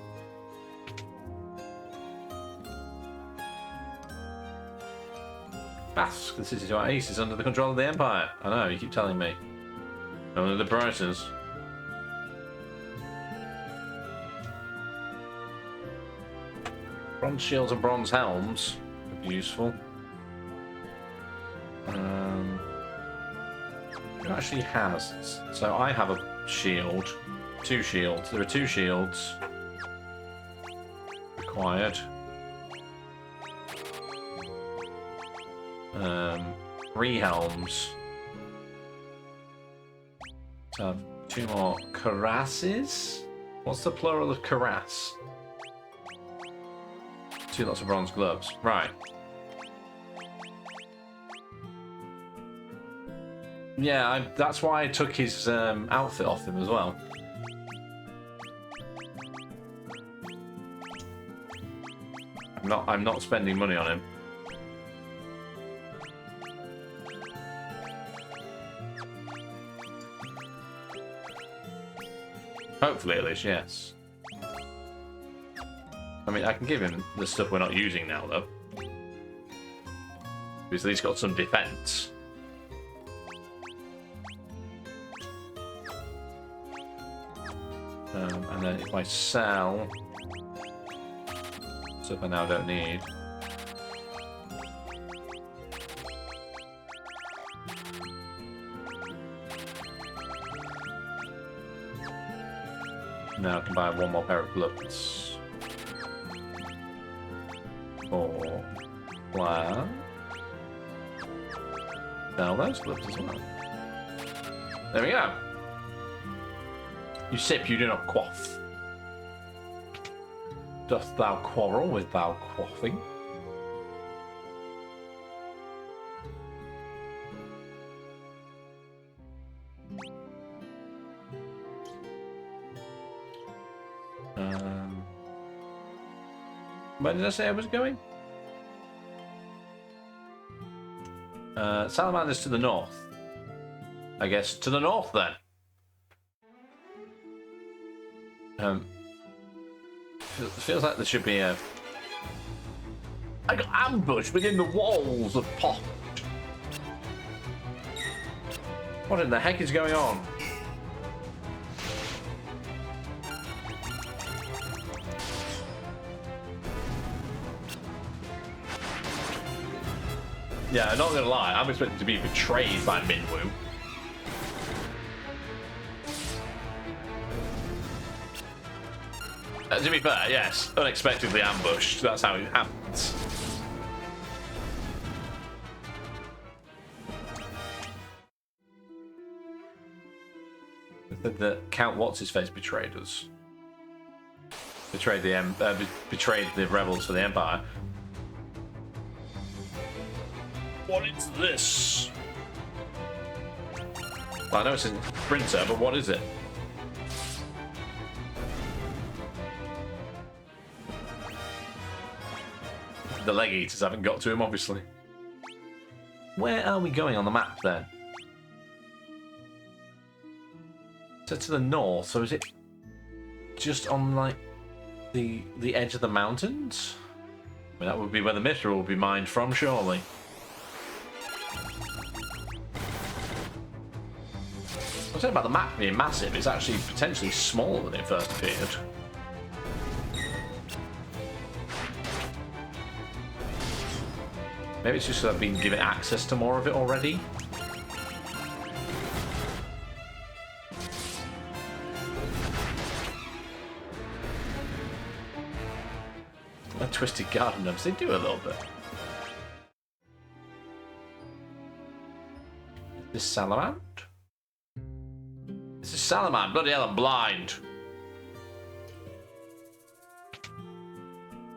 Bafsk, the city to our east, is under the control of the Empire. I know, you keep telling me. Only the prices. Bronze shields and bronze helms would be useful. Who actually has? So I have a shield. 2 shields. There are 2 shields required. 3 helms. So 2 more cuirasses. What's the plural of cuirass? 2 lots of bronze gloves. Right. Yeah, that's why I took his outfit off him as well. I'm not spending money on him. Hopefully, at least, yes. I mean, I can give him the stuff we're not using now, though. Because at least got some defense. And then if I sell stuff I now don't need. Now I can buy one more pair of gloves. For plan. Sell those gloves as well. There we go. You sip, you do not quaff. Dost thou quarrel with thou quaffing? Where did I say I was going? Salamander's to the north. I guess to the north then. Feels like there should be a... I got ambushed within the walls of Pot. What in the heck is going on? Yeah, I'm not gonna lie, I'm expecting to be betrayed by Minwoo. To be fair, yes, unexpectedly ambushed, that's how it happens. The Count What's-His-Face betrayed us. Betrayed the rebels for the Empire. What is this? Well, I know it's a printer, but what is it? The leg eaters haven't got to him, obviously. Where are we going on the map then? So to the north, so is it just on like the edge of the mountains? I mean, that would be where the mithril will be mined from, surely. I was saying about the map being massive, it's actually potentially smaller than it first appeared. Maybe it's just that I've been given access to more of it already. A twisted garden gnomes, they do a little bit. This Salamand? This is Salamand, bloody hell, I'm blind.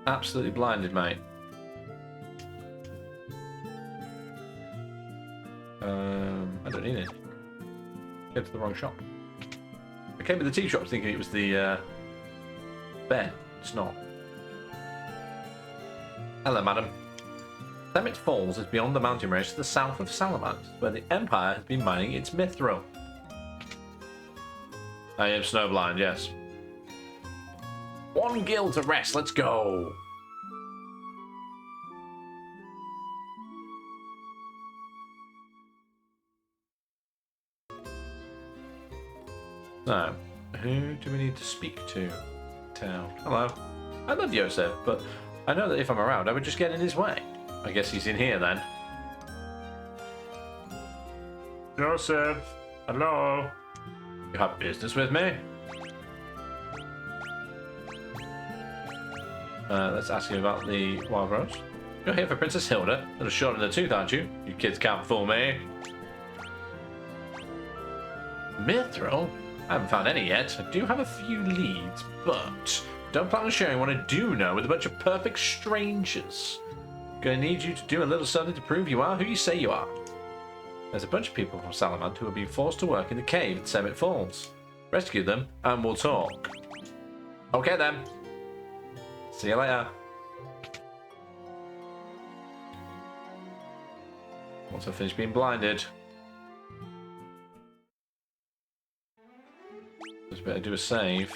Absolutely blinded, mate. I don't need it. Go to the wrong shop. I came to the tea shop thinking it was the bed. It's not. Hello, madam. Summit Falls is beyond the mountain range to the south of Salamand, where the Empire has been mining its mithril. I am snowblind, yes. One guild to rest, let's go! So, who do we need to speak to? Town. Hello. I love Yosef, but I know that if I'm around, I would just get in his way. I guess he's in here then. Joseph, hello. You have business with me? Let's ask you about the Wild Rose. You're here for Princess Hilda. Little short in the tooth, aren't you? You kids can't fool me. Mithril? I haven't found any yet. I do have a few leads, but don't plan on sharing what I do know with a bunch of perfect strangers. Gonna need you to do a little something to prove you are who you say you are. There's a bunch of people from Salamand who are being forced to work in the cave at Summit Falls. Rescue them, and we'll talk. Okay then. See you later. Once I finish being blinded. Just better do a save.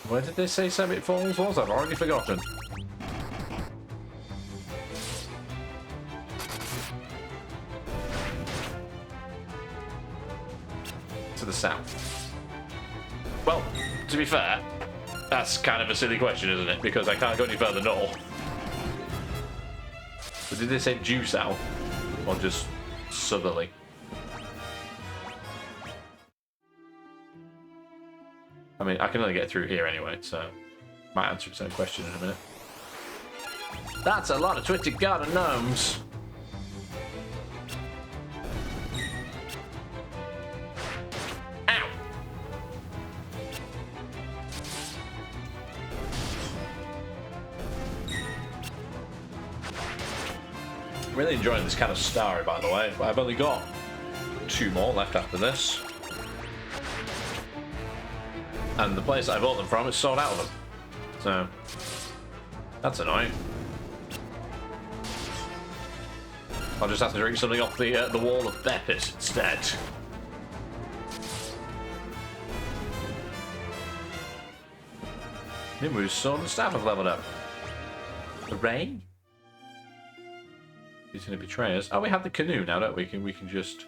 Where did they say Summit Falls was? I've already forgotten. south? Well, to be fair, that's kind of a silly question, isn't it? Because I can't go any further north. But did they say due south? Or just southerly? I mean, I can only get through here anyway, so might answer its own question in a minute. That's a lot of twisted garden gnomes. Ow! Really enjoying this kind of story, by the way. I've only got 2 more left after this. And the place I bought them from is sold out of them. So, that's annoying. I'll just have to drink something off the wall of Beppis instead. Nimru's sword and staff have leveled up. Hooray! He's going to betray us. Oh, we have the canoe now, don't we? We can just...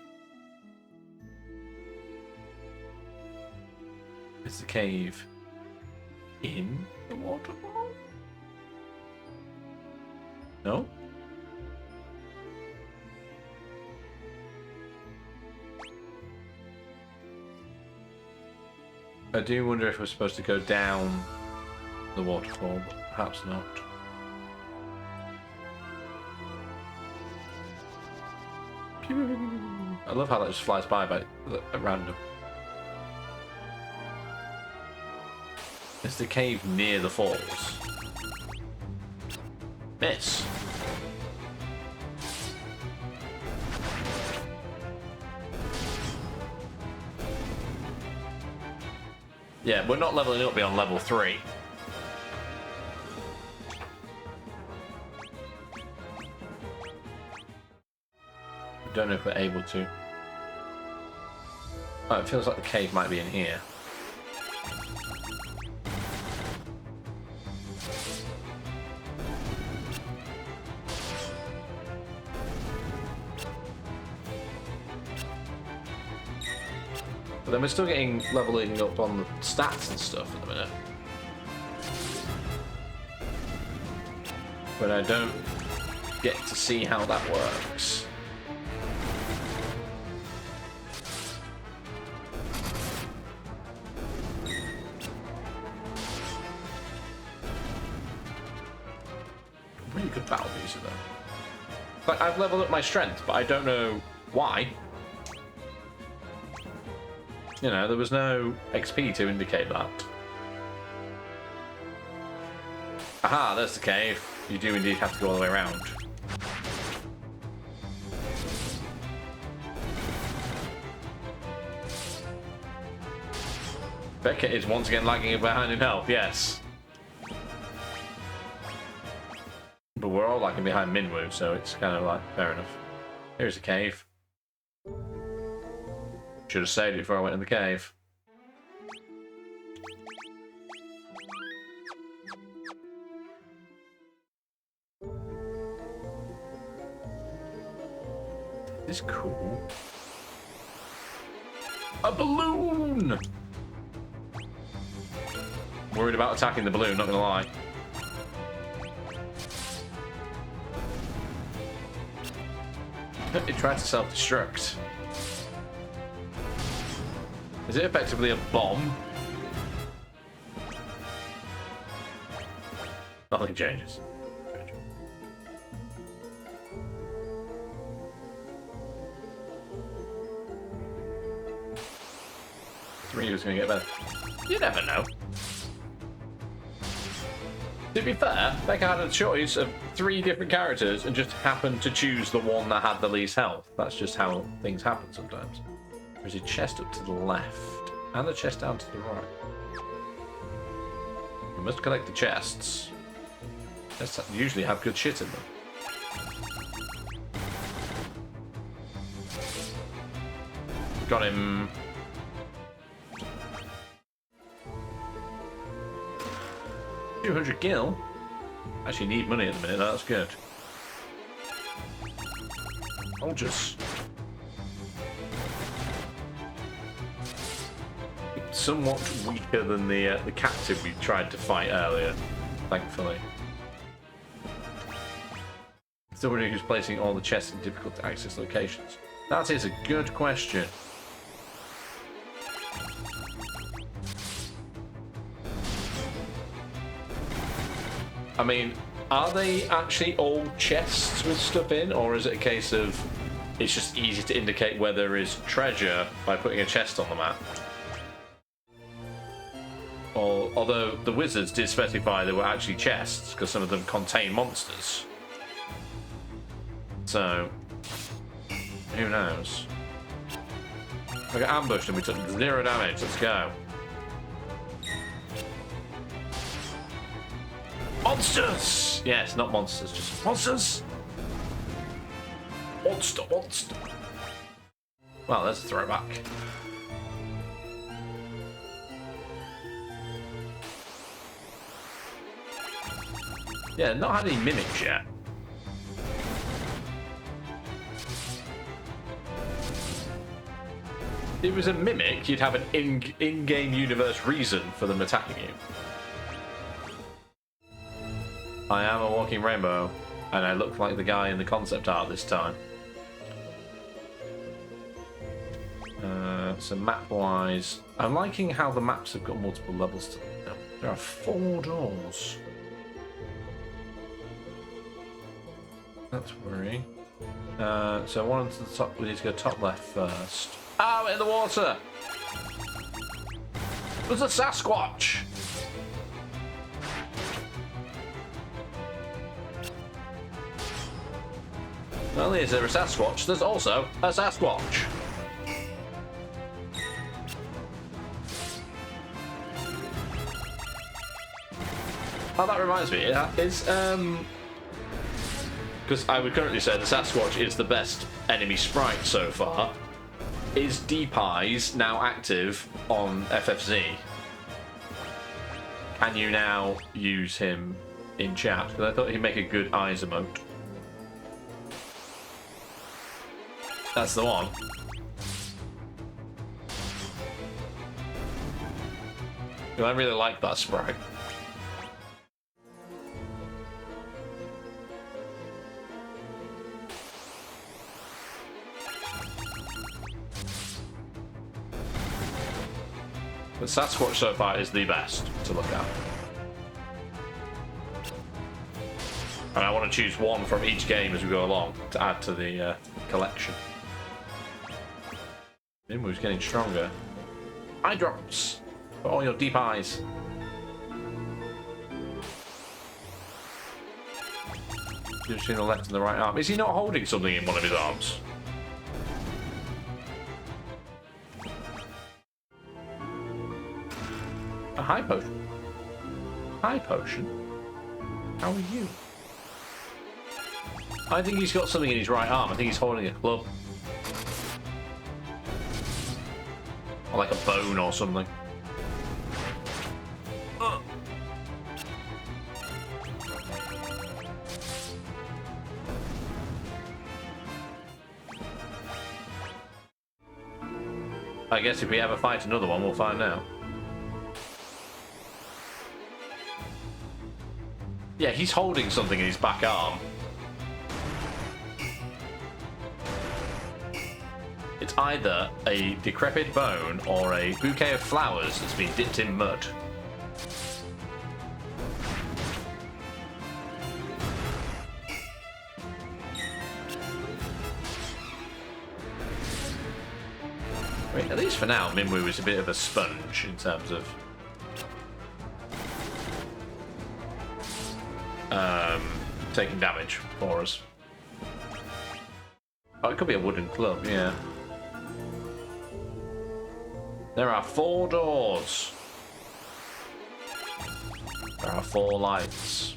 Is the cave in the waterfall? No? I do wonder if we're supposed to go down the waterfall, but perhaps not. I love how that just flies by at random. Is the cave near the falls? Miss. Yeah, we're not leveling up beyond level 3. I don't know if we're able to. Oh, it feels like the cave might be in here. But then we're still getting leveling up on the stats and stuff at the minute. But I don't get to see how that works. Really good battle music though. Like, I've leveled up my strength, but I don't know why. You know, there was no XP to indicate that. Aha, there's the cave. You do indeed have to go all the way around. Becca is once again lagging behind in health, yes. But we're all lagging behind Minwoo, so it's kind of like, fair enough. Here's a cave. Should have saved it before I went in the cave. This is cool. A balloon! Worried about attacking the balloon, not gonna lie. It tried to self-destruct. Is it effectively a bomb? Nothing changes. Three was going to get better. You never know. To be fair, Becca had a choice of 3 different characters and just happened to choose the one that had the least health. That's just how things happen sometimes. There's a chest up to the left and a chest down to the right. We must collect the chests. Chests usually have good shit in them. Got him. $200 gil. Actually need money at the minute, that's good. I'll just... somewhat weaker than the captive we tried to fight earlier, thankfully. Still wondering who's placing all the chests in difficult to access locations. That is a good question. I mean, are they actually all chests with stuff in, or is it a case of it's just easy to indicate where there is treasure by putting a chest on the map? Or, although the wizards did specify there were actually chests, because some of them contain monsters. So, who knows? I got ambushed and we took 0 damage. Let's go. Monsters! Yes, not monsters, just monsters! Monster, monster. Well, there's a throwback. Yeah, not had any mimics yet. If it was a mimic, you'd have an in-game universe reason for them attacking you. I am a walking rainbow, and I look like the guy in the concept art this time. So map-wise, I'm liking how the maps have got multiple levels to them. There are 4 doors. That's worrying. So one to the top. We need to go top left first. Oh, in the water! There's a Sasquatch! Not only is there a Sasquatch, there's also a Sasquatch. Oh, that reminds me, is because I would currently say the Sasquatch is the best enemy sprite so far. Is Deep Eyes now active on FFZ? Can you now use him in chat? Because I thought he'd make a good eyes emote. That's the one. I really like that sprite. The Sasquatch so far is the best to look at. And I want to choose one from each game as we go along to add to the collection. Minwoo's getting stronger. Eye drops for all your deep eyes. Between the left and the right arm. Is he not holding something in one of his arms? A high potion. High potion? How are you? I think he's got something in his right arm. I think he's holding a club. Or like a bone or something. I guess if we ever fight another one, we'll find out. Yeah, he's holding something in his back arm. It's either a decrepit bone or a bouquet of flowers that's been dipped in mud. Wait, at least for now, Minwoo is a bit of a sponge in terms of taking damage for us. Oh, it could be a wooden club, yeah. There are 4 doors. There are 4 lights.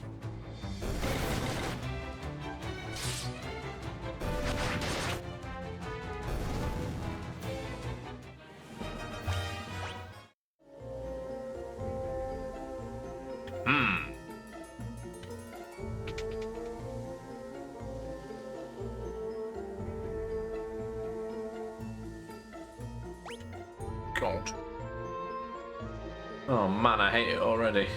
God. Oh man, I hate it already.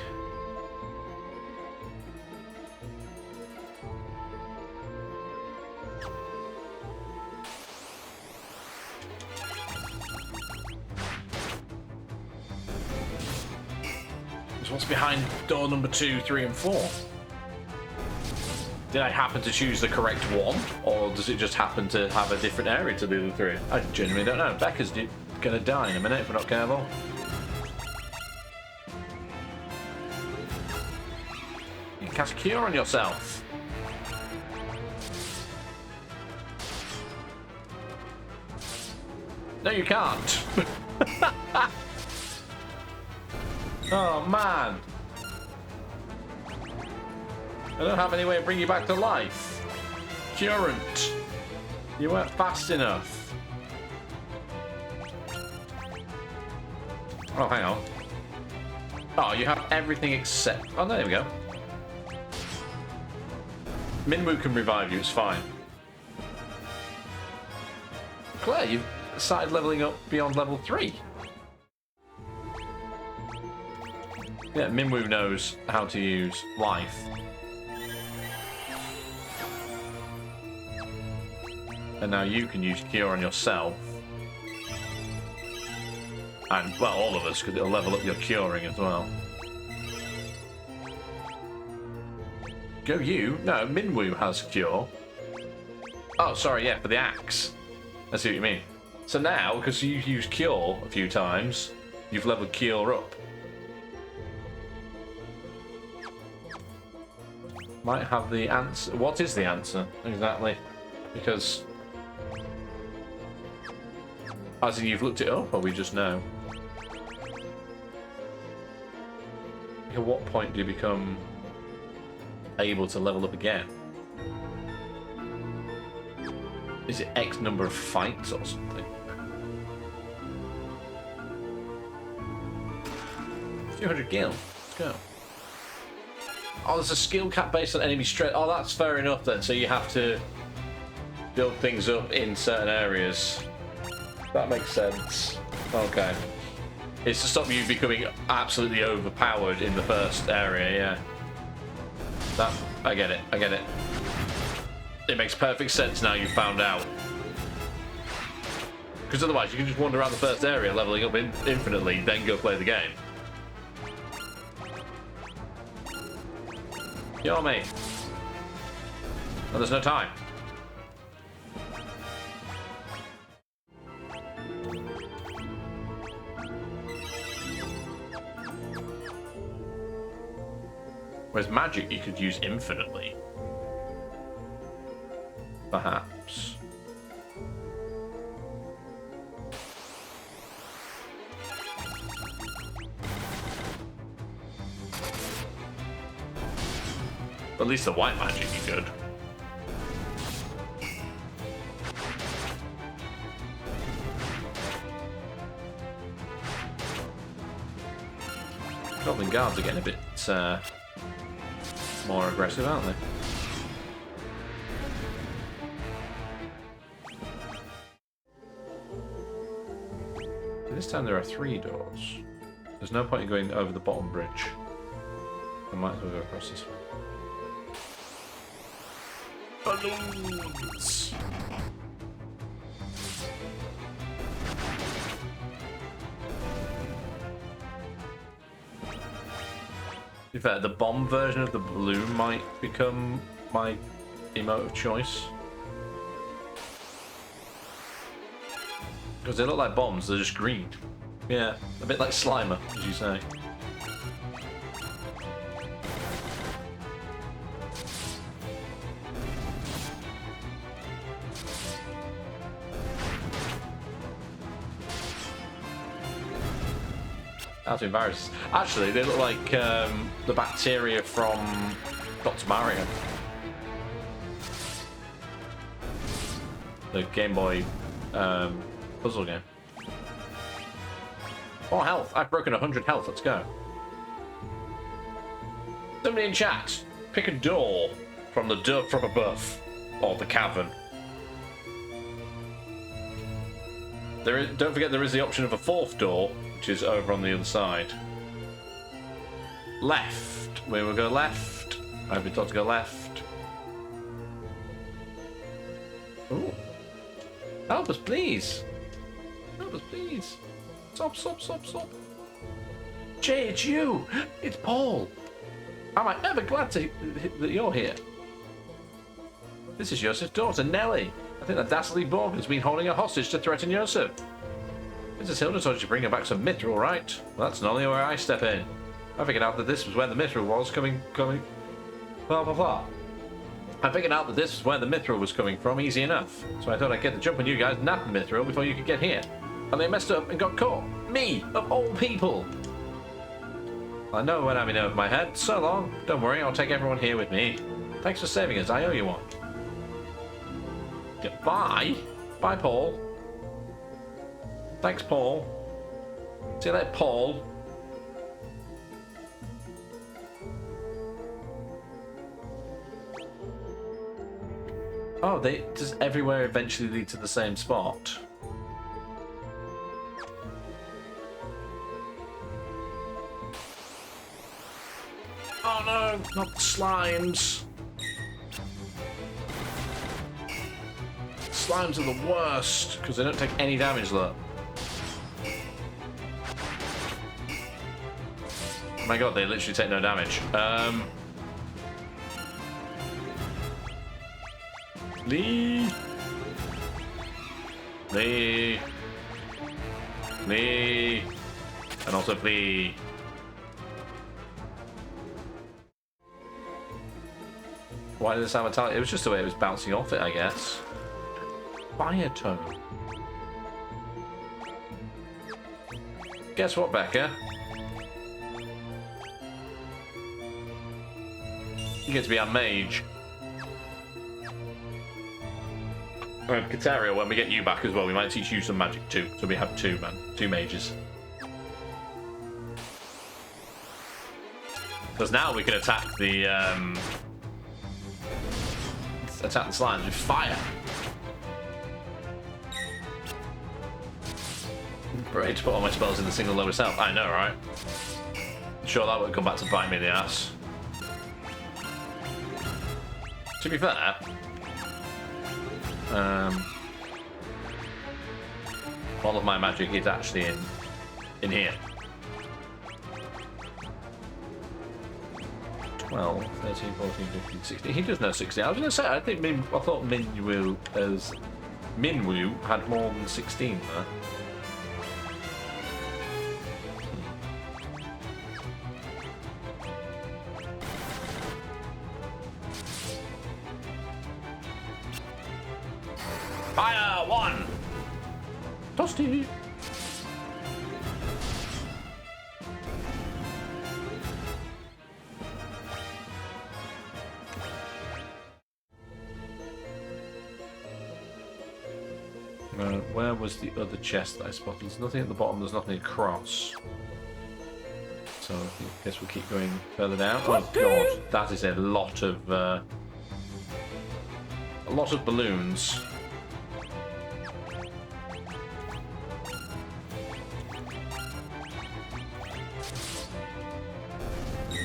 So what's behind door number 2, 3, and 4? Did I happen to choose the correct one, or does it just happen to have a different area to the other 3? I genuinely don't know. Becca's gonna die in a minute if we're not careful. You can cast Cure on yourself. No, you can't. Oh man. I don't have any way to bring you back to life. Current. You weren't fast enough. Oh, hang on. Oh, you have everything except... Oh, there we go. Minwoo can revive you, it's fine. Claire, you've started leveling up beyond level 3. Yeah, Minwoo knows how to use life. And now you can use Cure on yourself. And, well, all of us, because it'll level up your curing as well. Go you? No, Minwoo has Cure. Oh, sorry, yeah, for the axe. I see what you mean. So now, because you've used Cure a few times, you've leveled Cure up. Might have the answer. What is the answer, exactly? Because... As in you've looked it up, or we just know? At what point do you become able to level up again? Is it X number of fights or something? 200 gil. Let's go. Oh, there's a skill cap based on enemy strength. Oh, that's fair enough then. So you have to build things up in certain areas. That makes sense. Okay. It's to stop you becoming absolutely overpowered in the first area, yeah. That, I get it, I get it. It makes perfect sense now you've found out. Because otherwise you can just wander around the first area leveling up infinitely, then go play the game. You know what I mean? Well, there's no time. Whereas magic you could use infinitely. Perhaps. At least the white magic you could. Goblin guards are getting a bit more aggressive, aren't they? This time there are 3 doors. There's no point in going over the bottom bridge. I might as well go across this one. Balloons! In fact, the bomb version of the balloon might become my emote of choice. Because they look like bombs, they're just green. Yeah, a bit like Slimer, as you say. That's embarrassing. Actually, they look like the bacteria from Dr. Mario. The Game Boy puzzle game. Oh, health. I've broken 100 health. Let's go. Somebody in chat. Pick a door from above. Or the cavern. Don't forget there is the option of a 4th door, which is over on the other side. left. We will go left. I've been told to go left. Ooh. Help us, please. Help us, please. Stop, stop, stop, stop. Jay, it's you. It's Paul. Am I ever glad that you're here. This is Yosef's daughter, Nellie. I think that dastardly Borg has been holding her hostage to threaten Yosef. Mrs. Hilda told you to bring her back some mithril, right? Well, that's not only where I step in. I figured out that this was where the mithril was coming, blah, blah, blah. I figured out that this was where the mithril was coming from easy enough. So I thought I'd get the jump on you guys and nab the mithril before you could get here. And they messed up and got caught. Me, of all people. I know when I'm in over my head. So long. Don't worry, I'll take everyone here with me. Thanks for saving us. I owe you one. Bye. Bye, Paul. Thanks, Paul. See you later, Paul. Oh, does everywhere eventually lead to the same spot? Oh no, not the slimes. Slimes are the worst because they don't take any damage, look. Oh my god, they literally take no damage. Lee. And also Lee. Why did this have a talent? It was just the way it was bouncing off it, I guess. Fire tone. Guess what, Becca? You get to be our mage. And Kataria, when we get you back as well, we might teach you some magic too. So we have two mages. Because now we can attack the slimes with fire. Great to put all my spells in the single lowest health. I know, right? Sure, that would come back to bite me in the ass. To be fair, all of my magic is actually in here. 12, 13, 14, 15, 16. He does know 16. I was going to say, I thought Minwu had more than 16 there. Fire! One! Toasty! Where was the other chest that I spotted? There's nothing at the bottom, there's nothing across. So I guess we'll keep going further down. Oh god, that is a lot of balloons.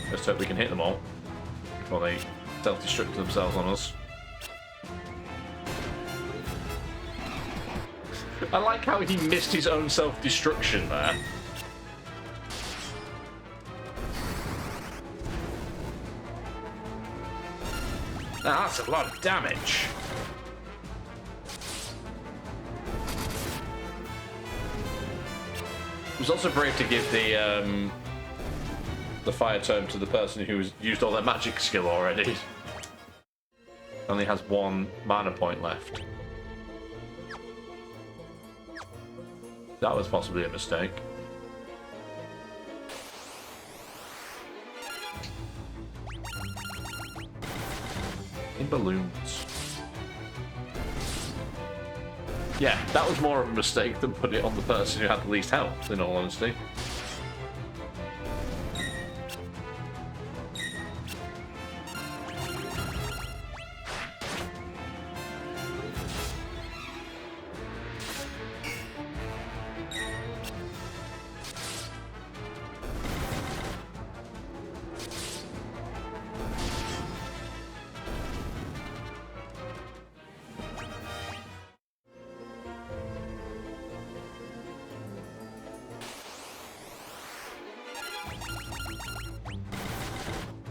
Let's hope we can hit them all before they self-destruct themselves on us. I like how he missed his own self-destruction there. Now that's a lot of damage. It was also brave to give the fire tome to the person who's used all their magic skill already. Only has one mana point left. That was possibly a mistake. In balloons. Yeah, that was more of a mistake than putting it on the person who had the least health, in all honesty.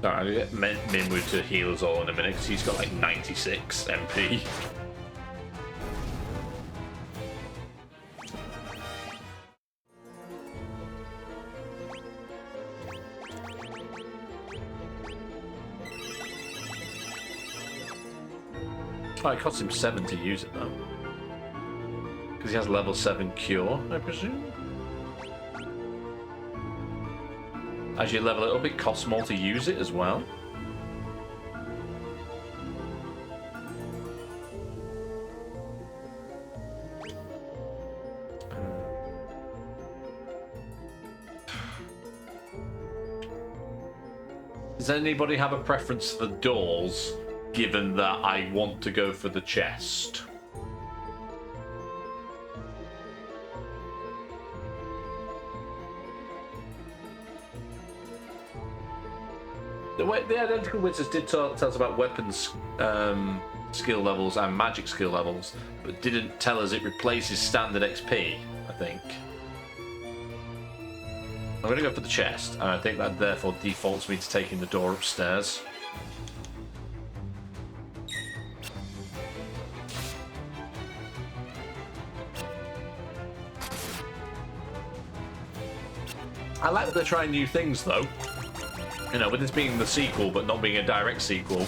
Alright, I'll get Minwoo to heal us all in a minute because he's got like 96 MP. Oh, it costs him 7 to use it though. Because he has level 7 cure, I presume? As you level it up, it costs more to use it as well. Does anybody have a preference for doors, given that I want to go for the chest? The Identical Wizards did tell us about weapons skill levels and magic skill levels, but didn't tell us it replaces standard XP, I think. I'm going to go for the chest, and I think that therefore defaults me to taking the door upstairs. I like that they're trying new things, though. You know, with this being the sequel, but not being a direct sequel,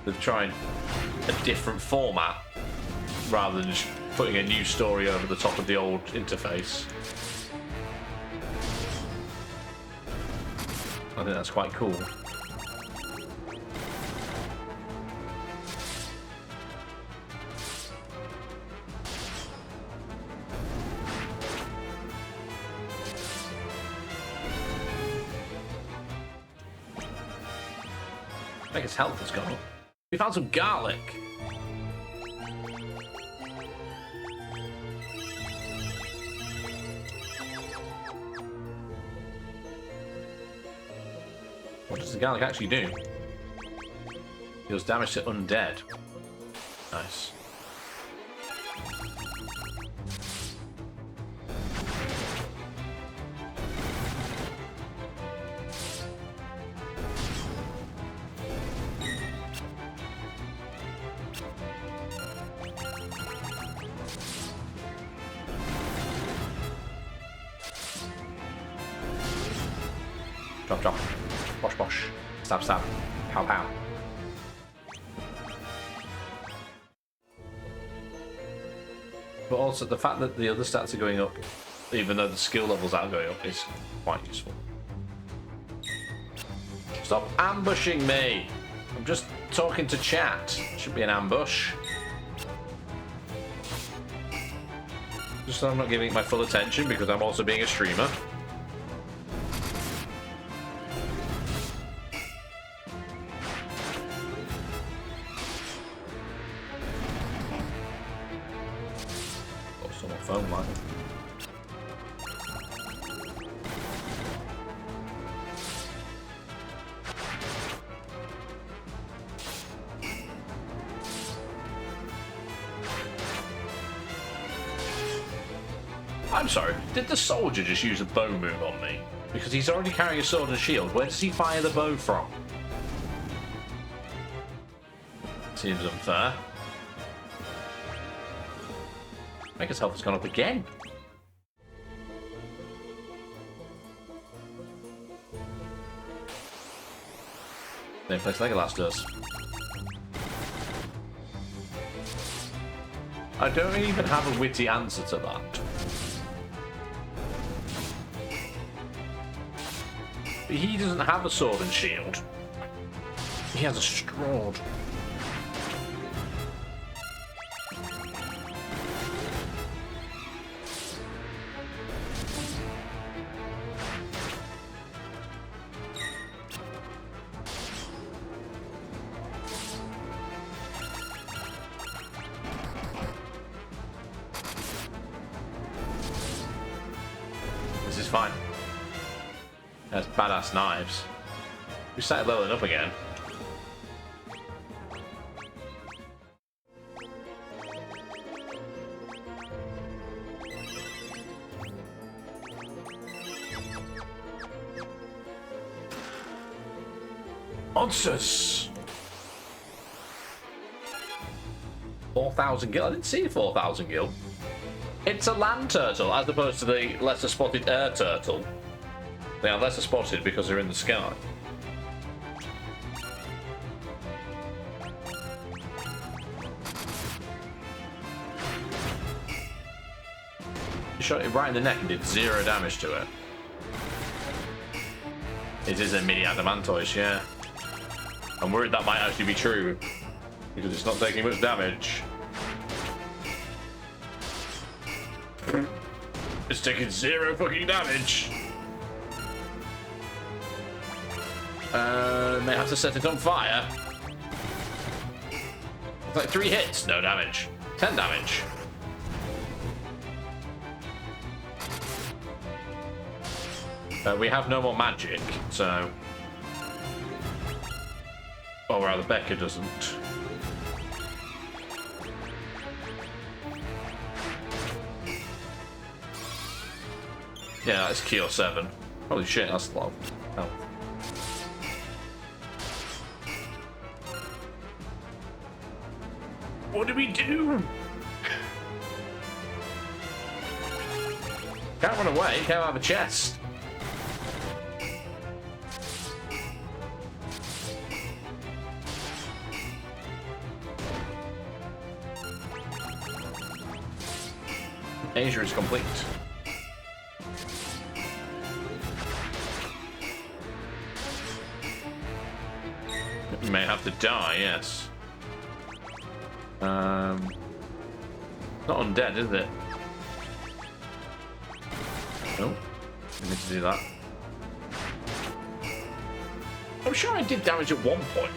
they've tried a different format rather than just putting a new story over the top of the old interface. I think that's quite cool. I think his health has gone up. We found some garlic. What does the garlic actually do? Deals damage to undead. Nice. Drop, drop. Bosh, bosh. Stab, stab. Pow, pow. But also the fact that the other stats are going up, even though the skill levels aren't going up, is quite useful. Stop ambushing me! I'm just talking to chat. Should be an ambush. Just so I'm not giving it my full attention because I'm also being a streamer. Phone line. I'm sorry, did the soldier just use a bow move on me? Because he's already carrying a sword and shield. Where does he fire the bow from? Seems unfair. Maker's health has gone up again. Same place Legolas does. I don't even have a witty answer to that. But he doesn't have a sword and shield. He has a sword. This is fine. That's badass knives. We started leveling up again. Monsters! 4,000 gil? I didn't see 4,000 gil. It's a land turtle as opposed to the lesser spotted air turtle. They are lesser spotted because they're in the sky. You shot it right in the neck and did 0 damage to it. It is a mini adamantoise, yeah. I'm worried that might actually be true because it's not taking much damage. It's taking 0 fucking damage. May have to set it on fire. It's like 3 hits, no damage. 10 damage. We have no more magic, so... Oh, rather, Becca doesn't. Yeah, that's Keel 7. Holy shit, that's a lot of health. What do we do? Can't run away, can't have a chest. Asia is complete. You may have to die, yes. Not undead, is it? No. I need to do that. I'm sure I did damage at one point.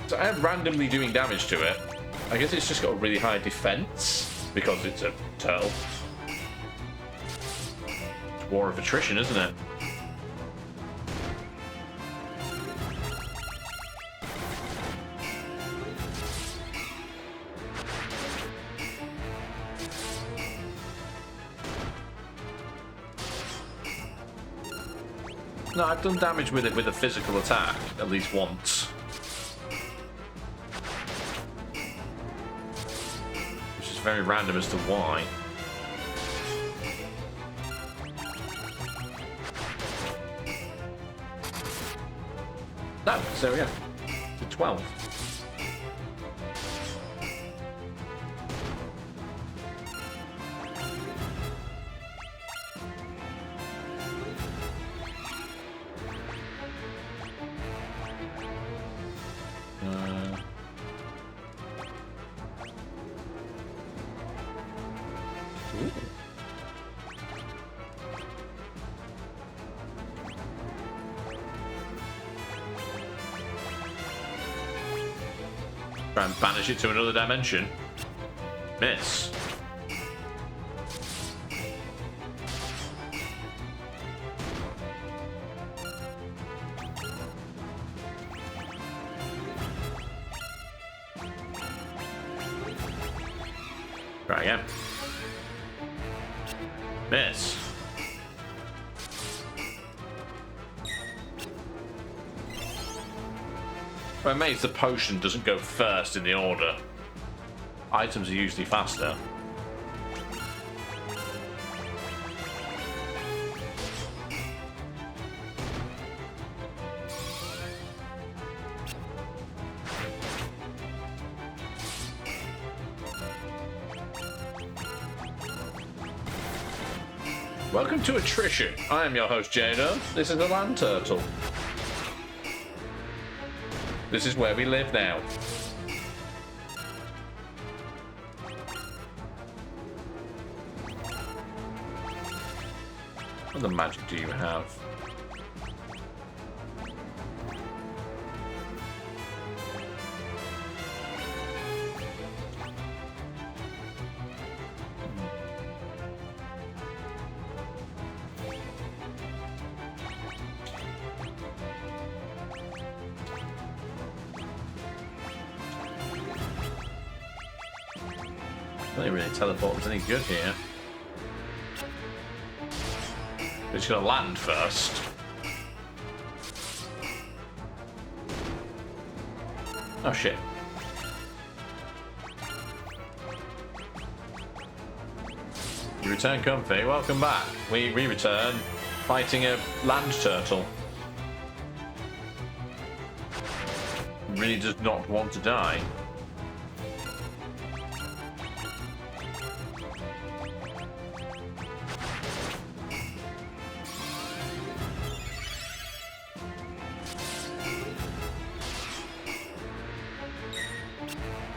So I am randomly doing damage to it. I guess it's just got a really high defense because it's a turtle. It's war of attrition, isn't it? No, I've done damage with it with a physical attack at least once. Very random as to why. No, so there we go. To 12. Try and banish it to another dimension. Miss. Try again. Miss. I'm amazed the potion doesn't go first in the order. Items are usually faster. Welcome to Attrition. I am your host, Jada. This is the land turtle. This is where we live now. What other magic do you have? I don't really teleport was any good here. We're just gonna land first. Oh shit. You return comfy. Welcome back. We return fighting a land turtle. Really does not want to die.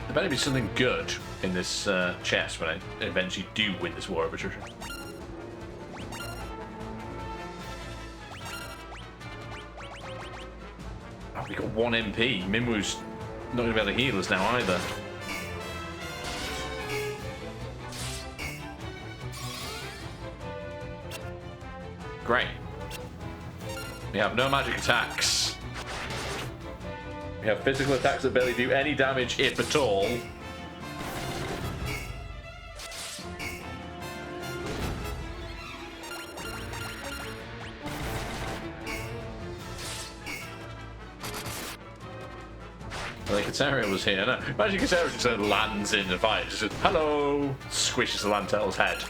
There better be something good in this chest when I eventually do win this war of attrition. Oh, we got 1 MP. Minwu's not going to be able to heal us now either. Great. We have no magic attacks. We have physical attacks that barely do any damage, if at all. I think Kateria was here. No, imagine Kateria just lands in the fight. Just says, hello! Squishes the land turtle's head.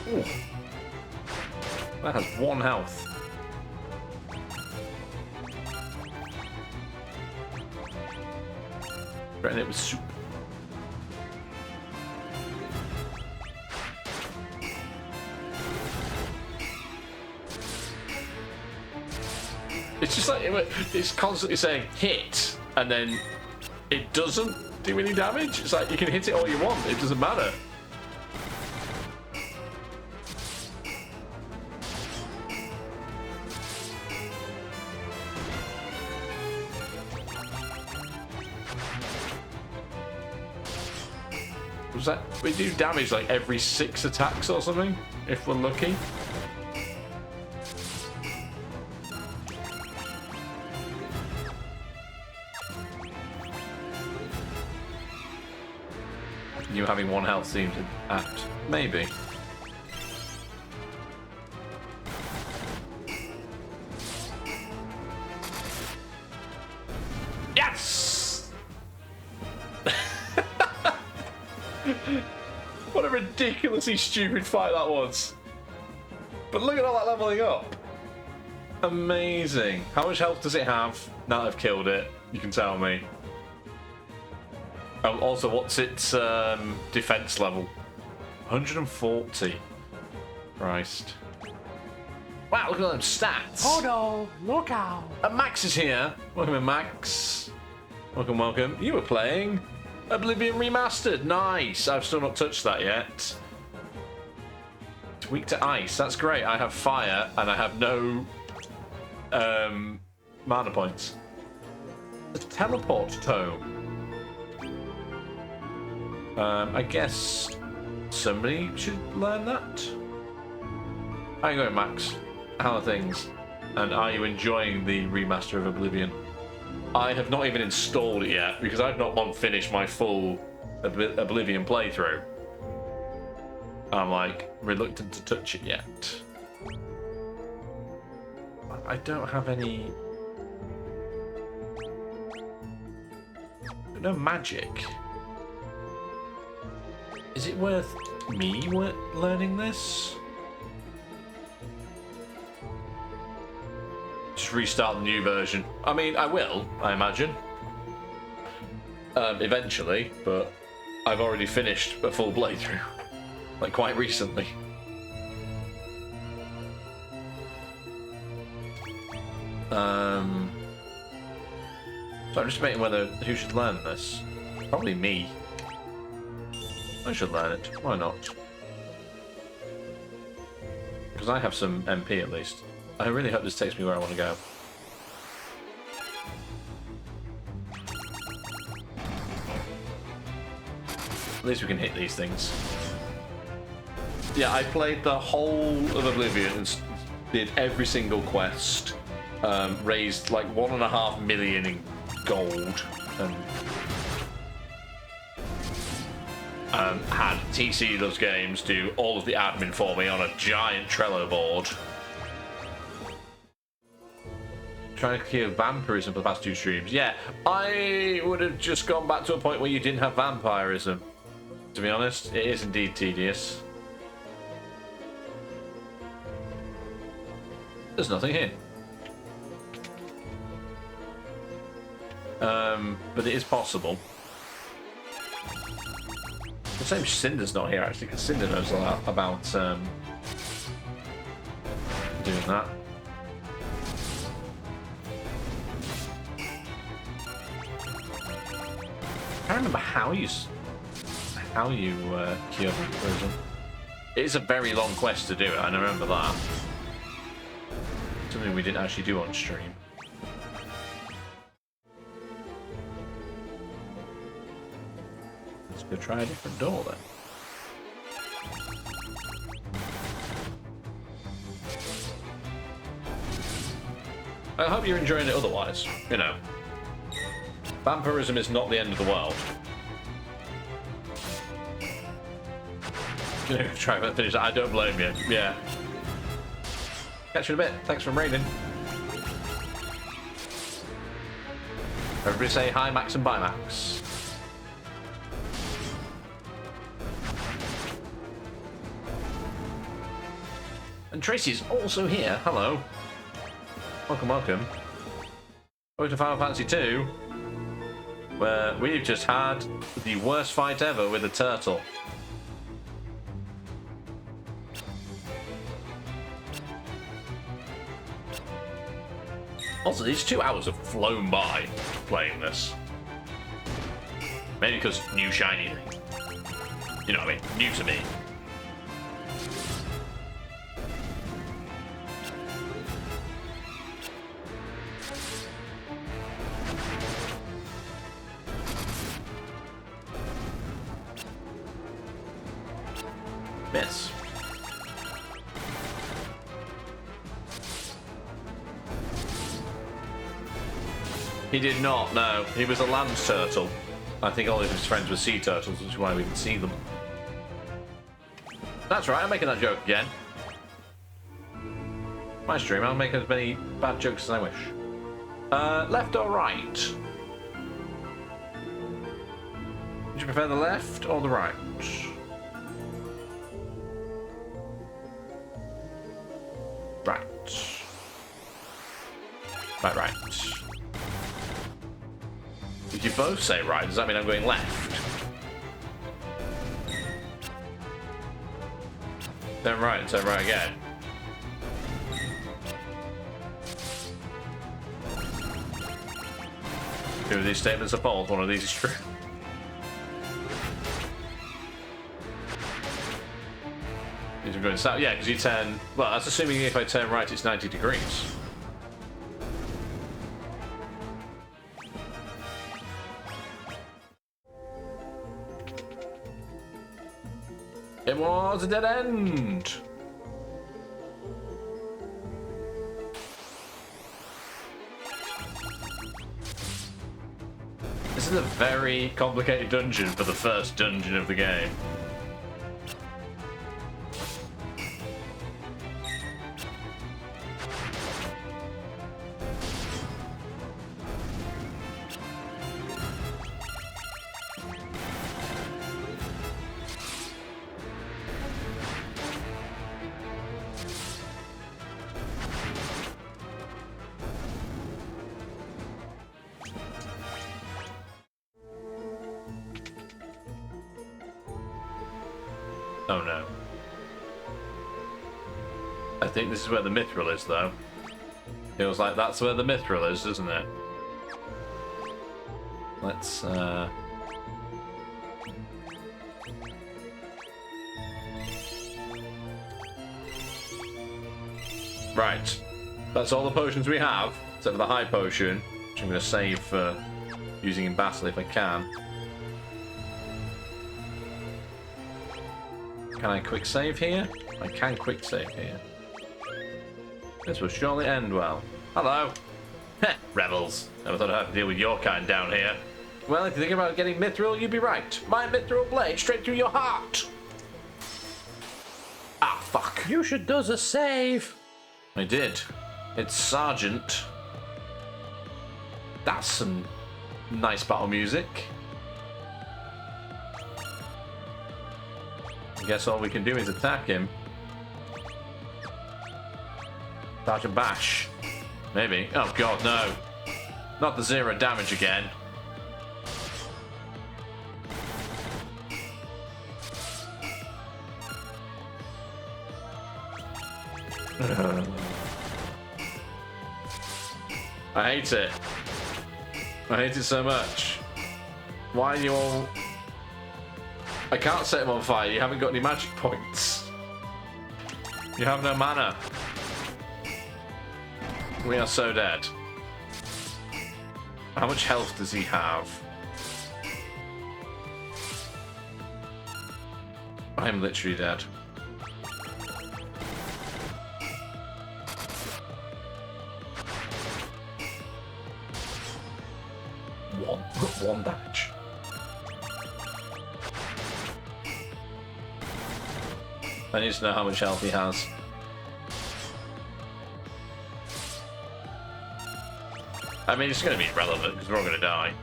Ooh. That has 1 health. Threaten it with soup. It's just like it's constantly saying hit, and then it doesn't do any damage. It's like you can hit it all you want, it doesn't matter. Was that we do damage like every 6 attacks or something, if we're lucky? You having 1 health seemed to act. Maybe. Yes! What a ridiculously stupid fight that was. But look at all that leveling up. Amazing. How much health does it have now that I've killed it? You can tell me. Also, what's its defense level? 140. Christ. Wow, look at them stats. Oh no, look out. And Max is here. Welcome in, Max. Welcome, welcome. You were playing Oblivion Remastered. Nice. I've still not touched that yet. It's weak to ice. That's great. I have fire and I have no mana points. The teleport tome. I guess somebody should learn that. How are you going, Max? How are things? And are you enjoying the remaster of Oblivion? I have not even installed it yet because I've not finished my full Oblivion playthrough. I'm like reluctant to touch it yet. I don't have any. No magic. Is it worth me learning this? Just restart the new version. I mean, I will, I imagine. Eventually, but I've already finished a full playthrough. Like, quite recently. So I'm just debating who should learn this. Probably me. I should learn it. Why not? Because I have some MP at least. I really hope this takes me where I want to go. At least we can hit these things. Yeah, I played the whole of Oblivion and did every single quest. Raised like 1.5 million in gold. And had TC Does Games do all of the admin for me on a giant Trello board. Trying to kill vampirism for the past 2 streams. Yeah, I would have just gone back to a point where you didn't have vampirism. To be honest, it is indeed tedious. There's nothing here. But it is possible. The same Cinder's not here actually, because Cinder knows a lot about doing that. I can't remember how you cure vampirism. It is a very long quest to do it, I remember that. Something we didn't actually do on stream. Let's go try a different door then. I hope you're enjoying it otherwise, you know. Vampirism is not the end of the world. You know, try and finish that. I don't blame you. Yeah. Catch you in a bit. Thanks for raiding. Everybody say hi, Max and bye, Max. And Tracy's also here. Hello. Welcome, welcome. Welcome to Final Fantasy 2, where we've just had the worst fight ever with a turtle. Also, these 2 hours have flown by playing this. Maybe because new shiny thing. You know what I mean? New to me. Miss. He did not, no. He was a land turtle. I think all of his friends were sea turtles, which is why we can see them. That's right, I'm making that joke again. My stream, I'll make as many bad jokes as I wish. Left or right? Would you prefer the left or the right? Right. Right. If you both say right, does that mean I'm going left? Then right and turn right again. Two of these statements are false, one of these is true. These are going south. Yeah, because you turn... Well, that's assuming if I turn right, it's 90 degrees. It was a dead end! This is a very complicated dungeon for the first dungeon of the game. Oh no. I think this is where the mithril is, though. Feels like that's where the mithril is, doesn't it? Let's, Right. That's all the potions we have, except for the high potion, which I'm going to save for using in battle if I can. Can I quick save here? I can quick save here. This will surely end well. Hello! Heh, rebels. Never thought I'd have to deal with your kind down here. Well, if you think about getting mithril, you'd be right. My mithril blade straight through your heart. Ah, fuck. You should do the save. I did. It's Sergeant. That's some nice battle music. I guess all we can do is attack him. Sergeant Bash. Maybe. Oh god, no. Not the 0 damage again. I hate it. I hate it so much. Why are you all... I can't set him on fire. You haven't got any magic points. You have no mana. We are so dead. How much health does he have? I'm literally dead. One damage. I need to know how much health he has. I mean, it's going to be irrelevant because we're all going to die.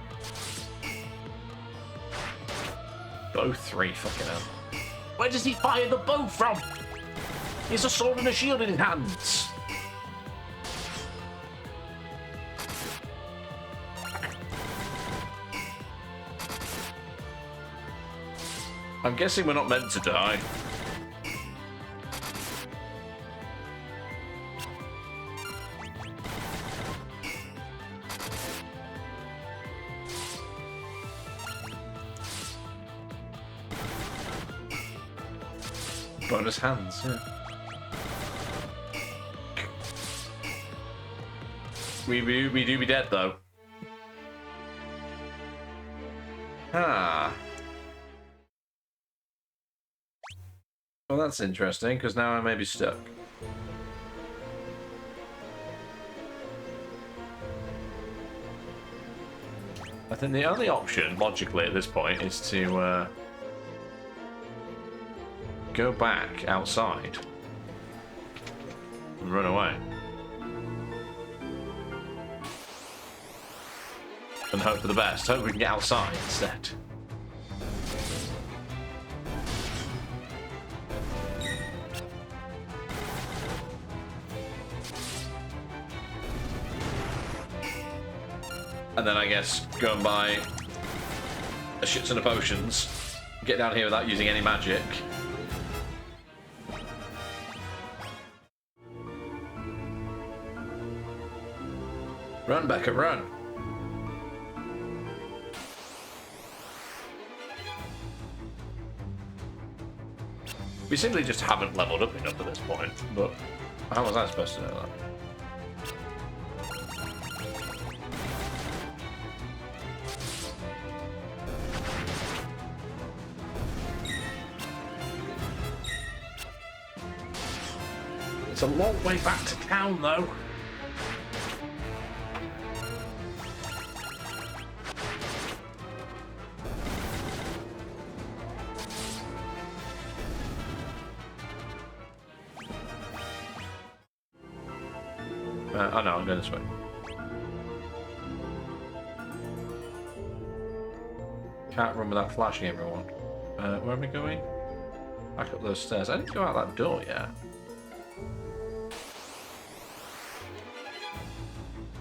Bow 3, fucking hell. Where does he fire the bow from? He has a sword and a shield in his hands. I'm guessing we're not meant to die. Bonus hands, yeah. We do be dead though. Ah. Well, that's interesting, because now I may be stuck. I think the only option, logically, at this point, is to go back outside and run away. And hope for the best. Hope we can get outside instead. And then I guess go and buy a shit ton of potions. Get down here without using any magic. Run, Becca, run. We simply just haven't leveled up enough at this point, but how was I supposed to know that? It's a long way back to town, though. Oh no, I'm going this way. Can't run without flashing everyone. Where am I going? Back up those stairs. I didn't go out that door yet.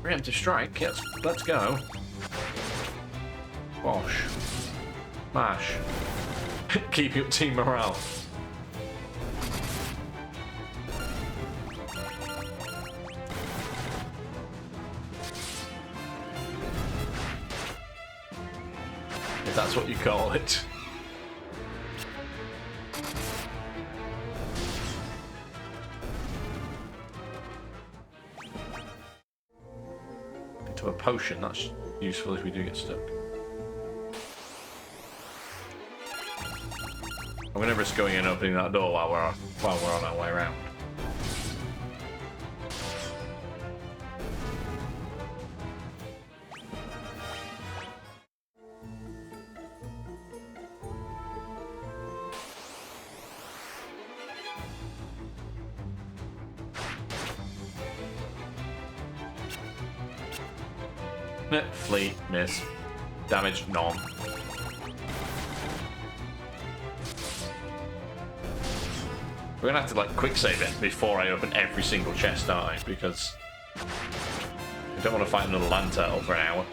Preemptive strike. Yes, let's go. Bosh. Mash. Keeping up team morale. If that's what you call it. Into a potion, that's useful if we do get stuck. I'm gonna risk going and opening that door while we're on our way around. Fleet, miss. Damage, none. We're gonna have to like quick save it before I open every single chest, aren't I? Because I don't want to fight another land turtle for an hour.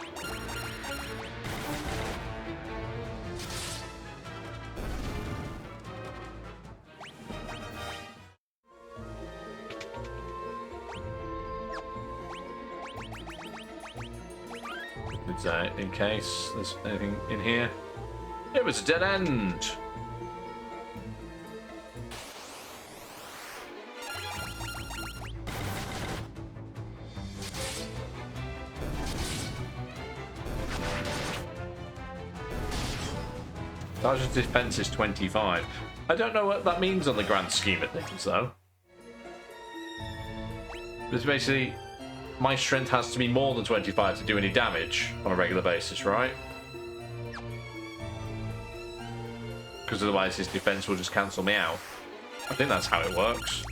In case there's anything in here. It was a dead end. Sergeant's defense is 25. I don't know what that means on the grand scheme of things, though. It's basically my strength has to be more than 25 to do any damage on a regular basis, right? Because otherwise his defense will just cancel me out. I think that's how it works.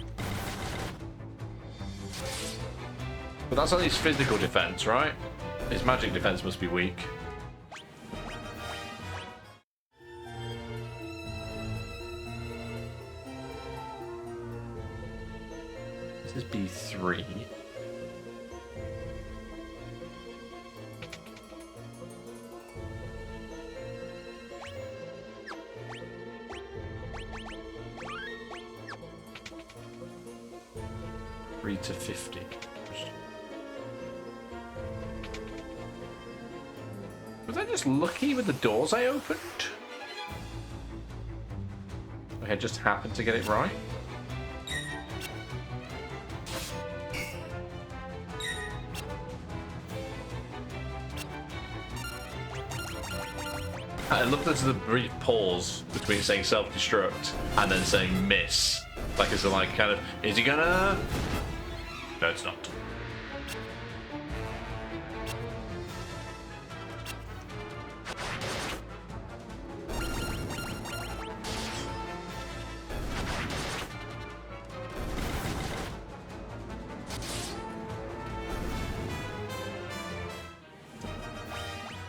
But that's only his physical defense, right? His magic defense must be weak. This is B3. To 50. Was I just lucky with the doors I opened? I just happened to get it right. I love there's the brief pause between saying self-destruct and then saying miss. Like it's like kind of, is he gonna? No, it's not.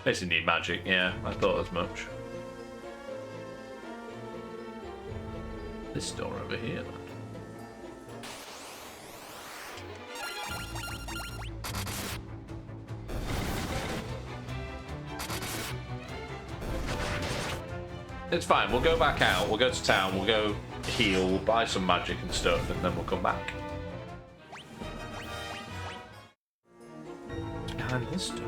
Basically need magic, yeah, I thought as much. This door over here, then. It's fine, we'll go back out, we'll go to town, we'll go heal, we'll buy some magic and stuff, and then we'll come back. Behind this door?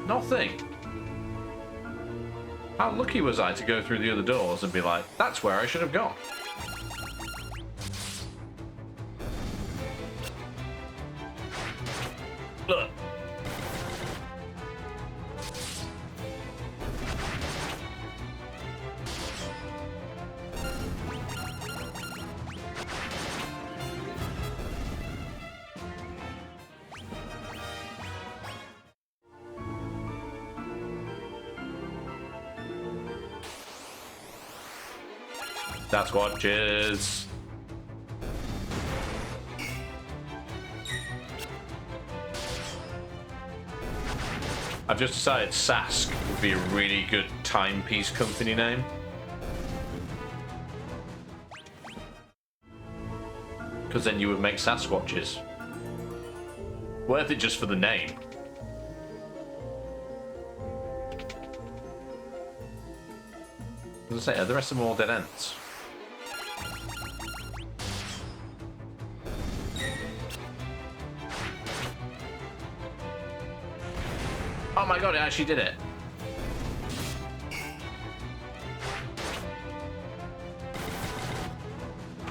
Nothing! How lucky was I to go through the other doors and be like, that's where I should have gone. Look. Sasquatches. I've just decided Sask would be a really good timepiece company name. Because then you would make Sasquatches. Worth it just for the name. As I say, are the rest of them all dead ends? Oh my god, it actually did it.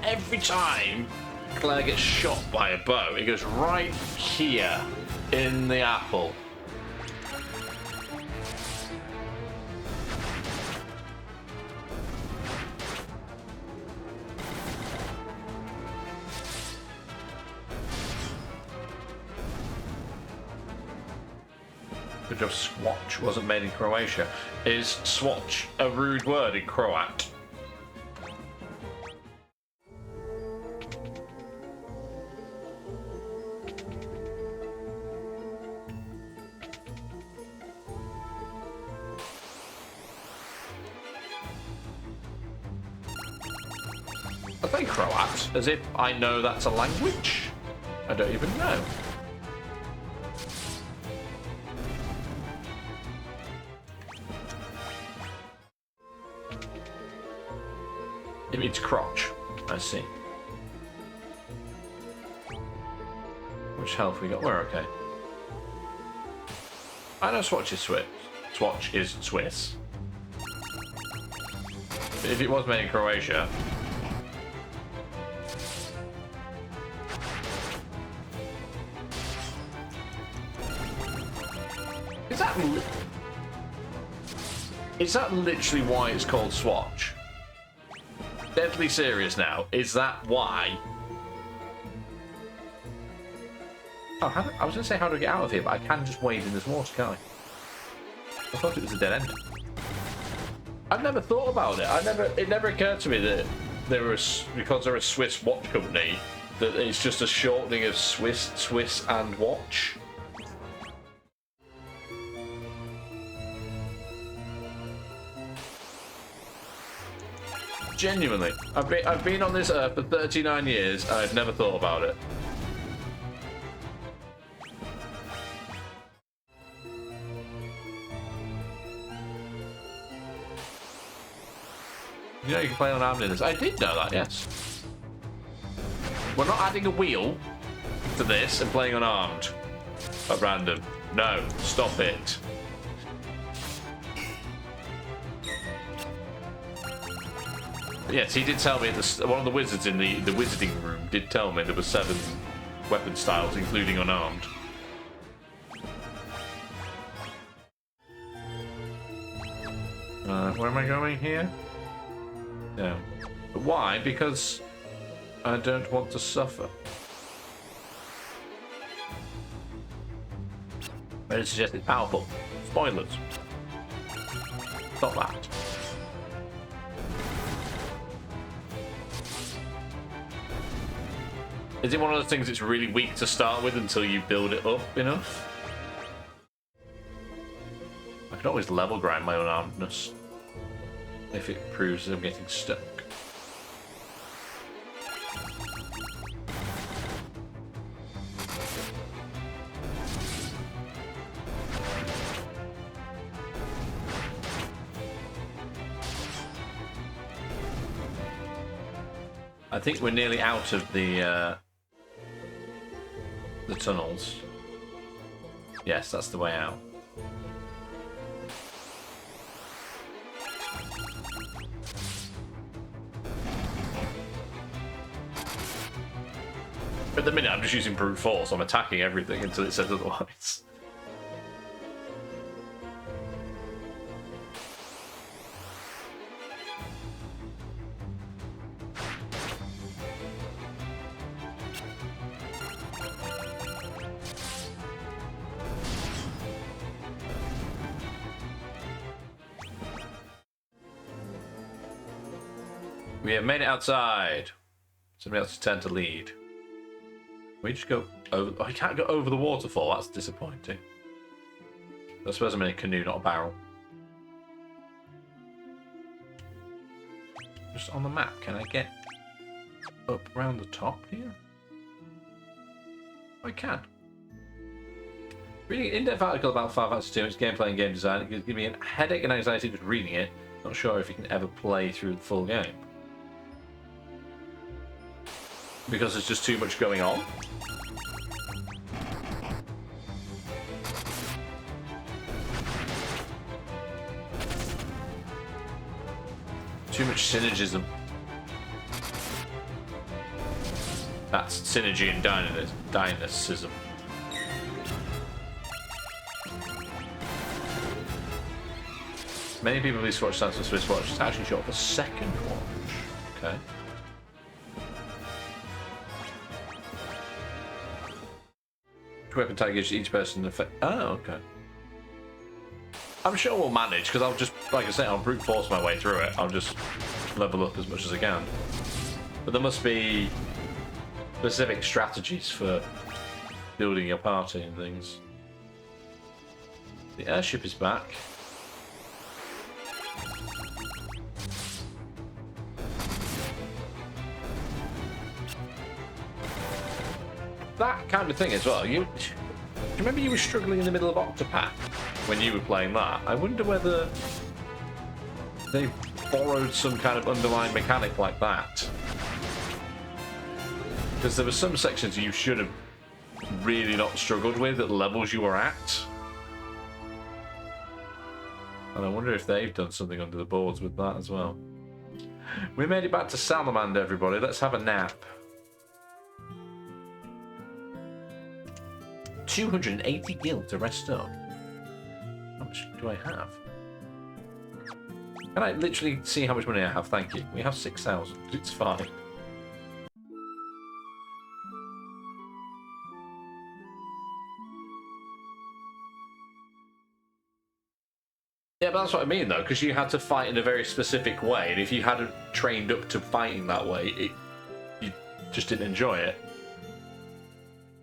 Every time Claire gets shot by a bow, it goes right here in the apple. Good job Swatch wasn't made in Croatia. Is Swatch a rude word in Croat? I say Croat, as if I know that's a language. I don't even know. It means crotch. I see. Which health we got? We're okay. I know Swatch is Swiss. Swatch is Swiss. If it was made in Croatia... Is that literally why it's called Swatch? Deadly serious now. Is that why? Oh, I was going to say how do I get out of here, but I can just wade in this water, can't I? I thought it was a dead end. I've never thought about it. It never occurred to me that because they're a Swiss watch company, that it's just a shortening of Swiss and watch. Genuinely, I've been on this earth for 39 years and I've never thought about it. You know you can play on armed in this. I did know that, yes. We're not adding a wheel to this and playing unarmed at random. No, stop it. Yes, he did tell me, one of the wizards in the wizarding room did tell me there were 7 weapon styles, including unarmed. Where am I going here? Yeah. But why? Because I don't want to suffer. I suggest it's powerful. Spoilers. Stop that. Is it one of those things that's really weak to start with until you build it up enough? I can always level grind my unarmedness if it proves I'm getting stuck. I think we're nearly out of the tunnels. Yes, that's the way out. At the minute, I'm just using brute force. I'm attacking everything until it says otherwise. We have made it outside. Somebody else is turn to lead. We just go over. Oh, I can't go over the waterfall. That's disappointing. I suppose I'm in a canoe, not a barrel. Just on the map, can I get up around the top here? I can. Reading an in-depth article about Final Fantasy II, its gameplay and game design, it gives me a headache and anxiety just reading it. Not sure if you can ever play through the full game. Because there's just too much going on. Too much synergism. That's synergy and dynamism. Many people who Swatch stands for Swiss watch. It's actually short for second watch. Okay. Weapon tag gives each person an effect. Oh, okay. I'm sure we'll manage, because I'll just, like I say, I'll brute force my way through it. I'll just level up as much as I can. But there must be specific strategies for building your party and things. The airship is back. that kind of thing as well. You remember you were struggling in the middle of Octopath when you were playing that? I wonder whether they borrowed some kind of underlying mechanic like that. Because there were some sections you should have really not struggled with at the levels you were at. And I wonder if they've done something under the boards with that as well. We made it back to Salamander, everybody. Let's have a nap. 280 gil to rest up. How much do I have? Can I literally see how much money I have? Thank you. We have 6,000. It's fine. Yeah, but that's what I mean, though, because you had to fight in a very specific way, and if you hadn't trained up to fighting that way, you just didn't enjoy it.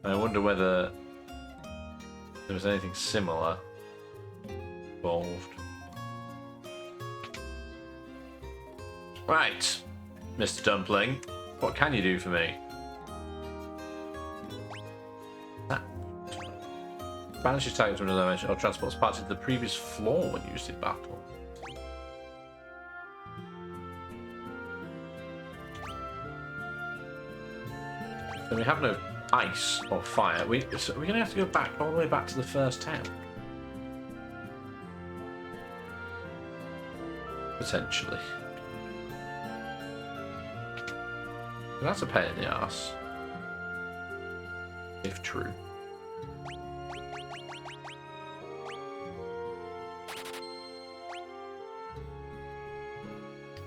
I wonder whether there was anything similar involved. Right, Mr. Dumpling, what can you do for me? Banishes targets from another dimension or transports parts of the previous floor when used in battle. So we have no ice or fire. So we're going to have to go back all the way back to the first town. Potentially. That's a pain in the arse. If true.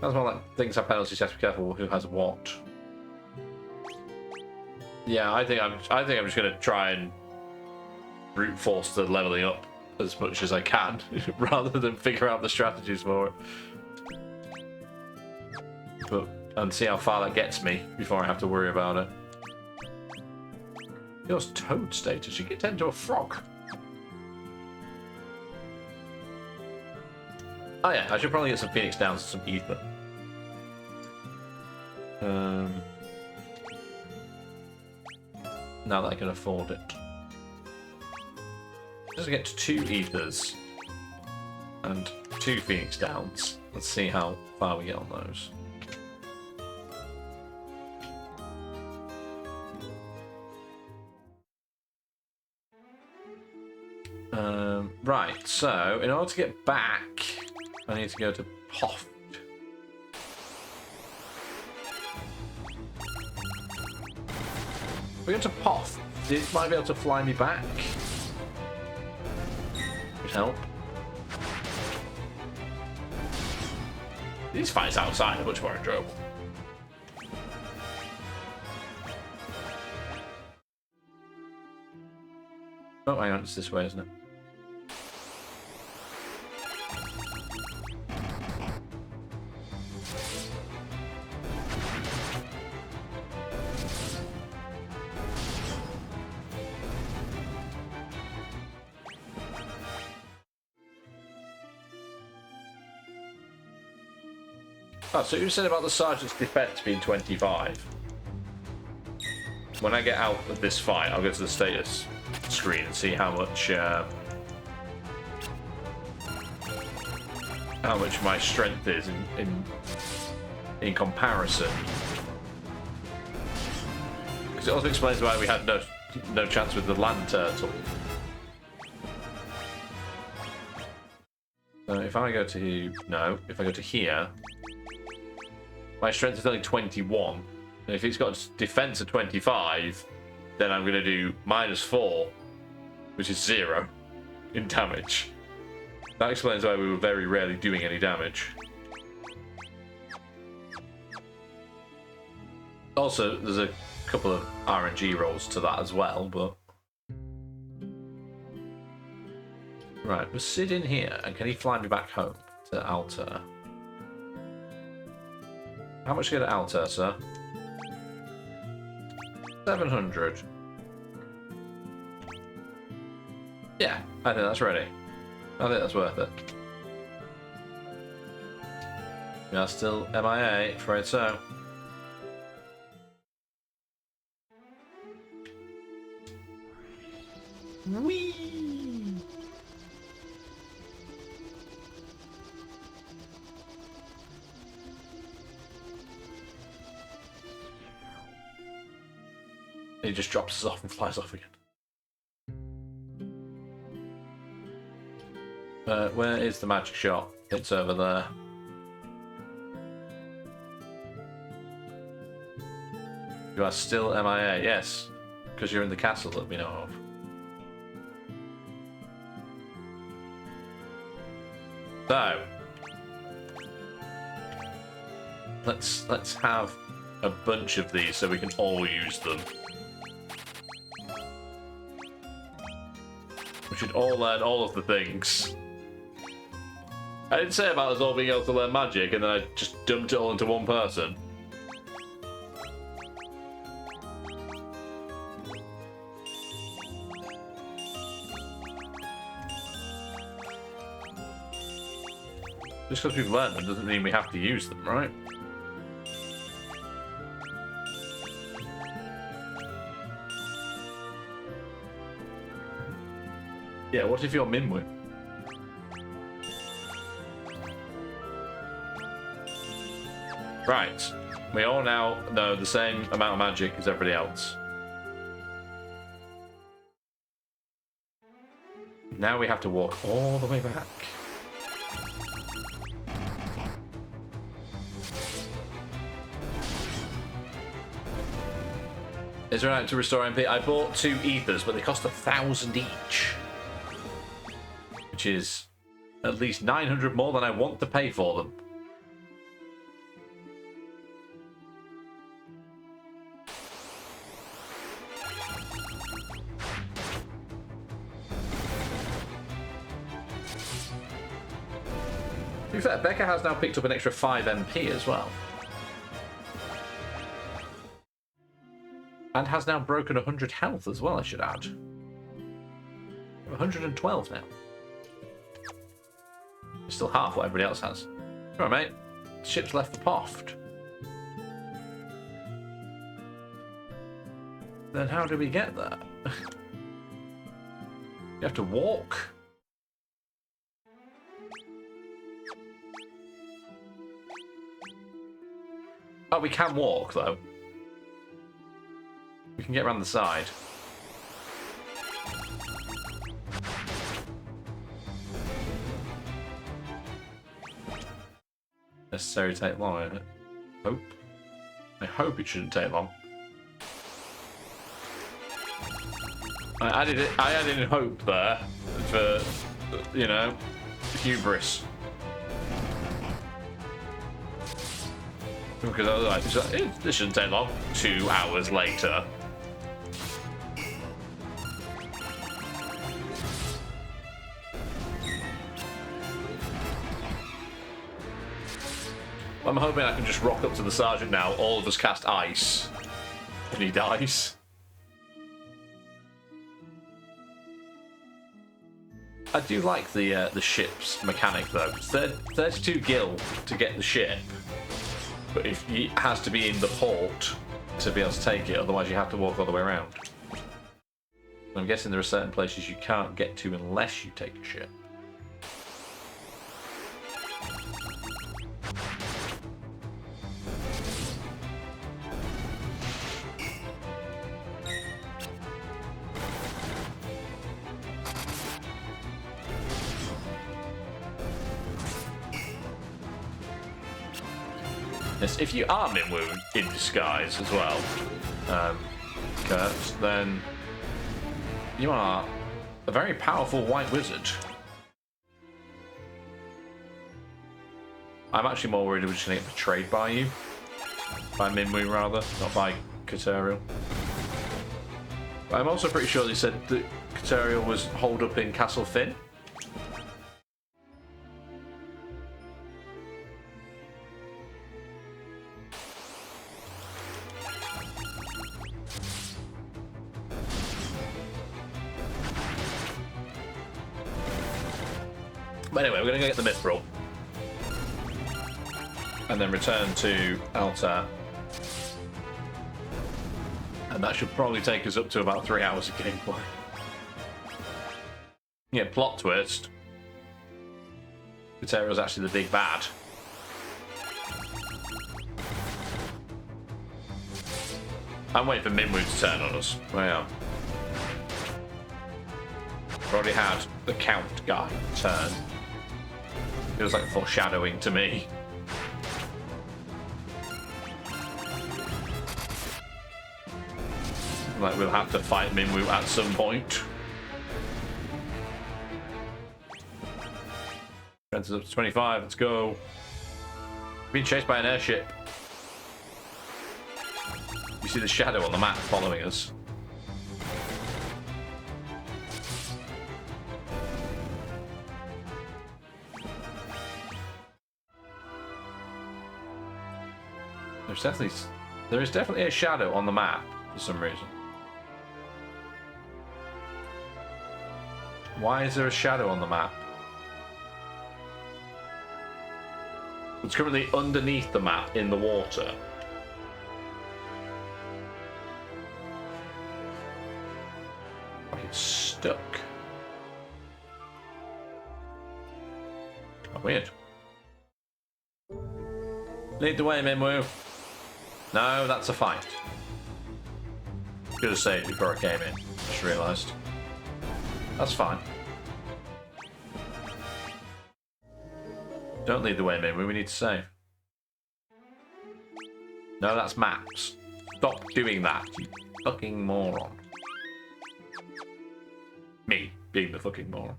That's more like things have penalties. You have to be careful who has what. Yeah, I think I'm just gonna try and brute force the leveling up as much as I can, rather than figure out the strategies for it. And see how far that gets me before I have to worry about it. Yours toad status. You get turned into a frog. Oh yeah, I should probably get some Phoenix Downs and some ether. Now that I can afford it. Just get to 2 ethers and 2 Phoenix Downs. Let's see how far we get on those. Right, so in order to get back, I need to go to Poft. If we go to Poft, it might be able to fly me back. Would help. These fights outside are much more enjoyable. Oh, hang on, it's this way, isn't it? Oh, so you said about the Sergeant's defense being 25. When I get out of this fight, I'll go to the status screen and see how much my strength is in comparison. Because it also explains why we had no chance with the land turtle. So if I go to if I go to here, my strength is only 21. And if it's got a defense of 25, then I'm going to do -4, which is 0 in damage. That explains why we were very rarely doing any damage. Also, there's a couple of RNG rolls to that as well, but... Right, we'll sit in here, and can he fly me back home to Alter? How much to get to Alter, sir? 700. Yeah, I think that's ready. I think that's worth it. We are still MIA, afraid so. he just drops us off and flies off again. Where is the magic shop? It's over there. You are still MIA, yes. Because you're in the castle that we know of. So let's have a bunch of these so we can all use them. We should all learn all of the things. I didn't say about us all being able to learn magic and then I just dumped it all into one person. Just because we've learned them doesn't mean we have to use them, right? Yeah, what if you're Minwu? Right. We all now know the same amount of magic as everybody else. Now we have to walk all the way back. Is there an item to restore MP? I bought 2 ethers, but they cost 1,000 each. Which is at least 900 more than I want to pay for them. To be fair, Becca has now picked up an extra 5 MP as well. And has now broken 100 health as well, I should add. 112 now. It's still half what everybody else has. Alright, mate. The ship's left the Poft. Then how do we get there? You have to walk? Oh, we can walk, though. We can get around the side. Necessary to take long, isn't it? Hope. I hope it shouldn't take long. I added in hope there for, you know, hubris. Because otherwise, this shouldn't take long. 2 hours later. I'm hoping I can just rock up to the sergeant now, all of us cast ice, and he dies. I do like the ship's mechanic though. It's 32 gil to get the ship, but it has to be in the port to be able to take it, otherwise you have to walk all the way around. I'm guessing there are certain places you can't get to unless you take a ship. Yes, if you are Minwu in disguise as well, Kurt, then you are a very powerful white wizard. I'm actually more worried we're just going to get betrayed by you. By Minwu, rather, not by Caterial. But I'm also pretty sure they said that Caterial was holed up in Castle Finn. But anyway, we're going to go get the Mithril. And then return to Altar. And that should probably take us up to about 3 hours of gameplay. Yeah, plot twist. Caterial's actually the big bad. I'm waiting for Minwoo to turn on us. I am. We've already had the Count guy turn. Feels like foreshadowing to me. Like we'll have to fight Minwoo at some point. Strength is up to 25, let's go. Being chased by an airship. You see the shadow on the map following us. There is definitely a shadow on the map for some reason. Why is there a shadow on the map? It's currently underneath the map in the water. Like it's stuck. Oh, weird. Lead the way, Minwoo. No, that's a fight. Should have saved before I came in. Just realised. That's fine. Don't lead the way, Minwoo. We need to save. No, that's maps. Stop doing that, you fucking moron. Me being the fucking moron.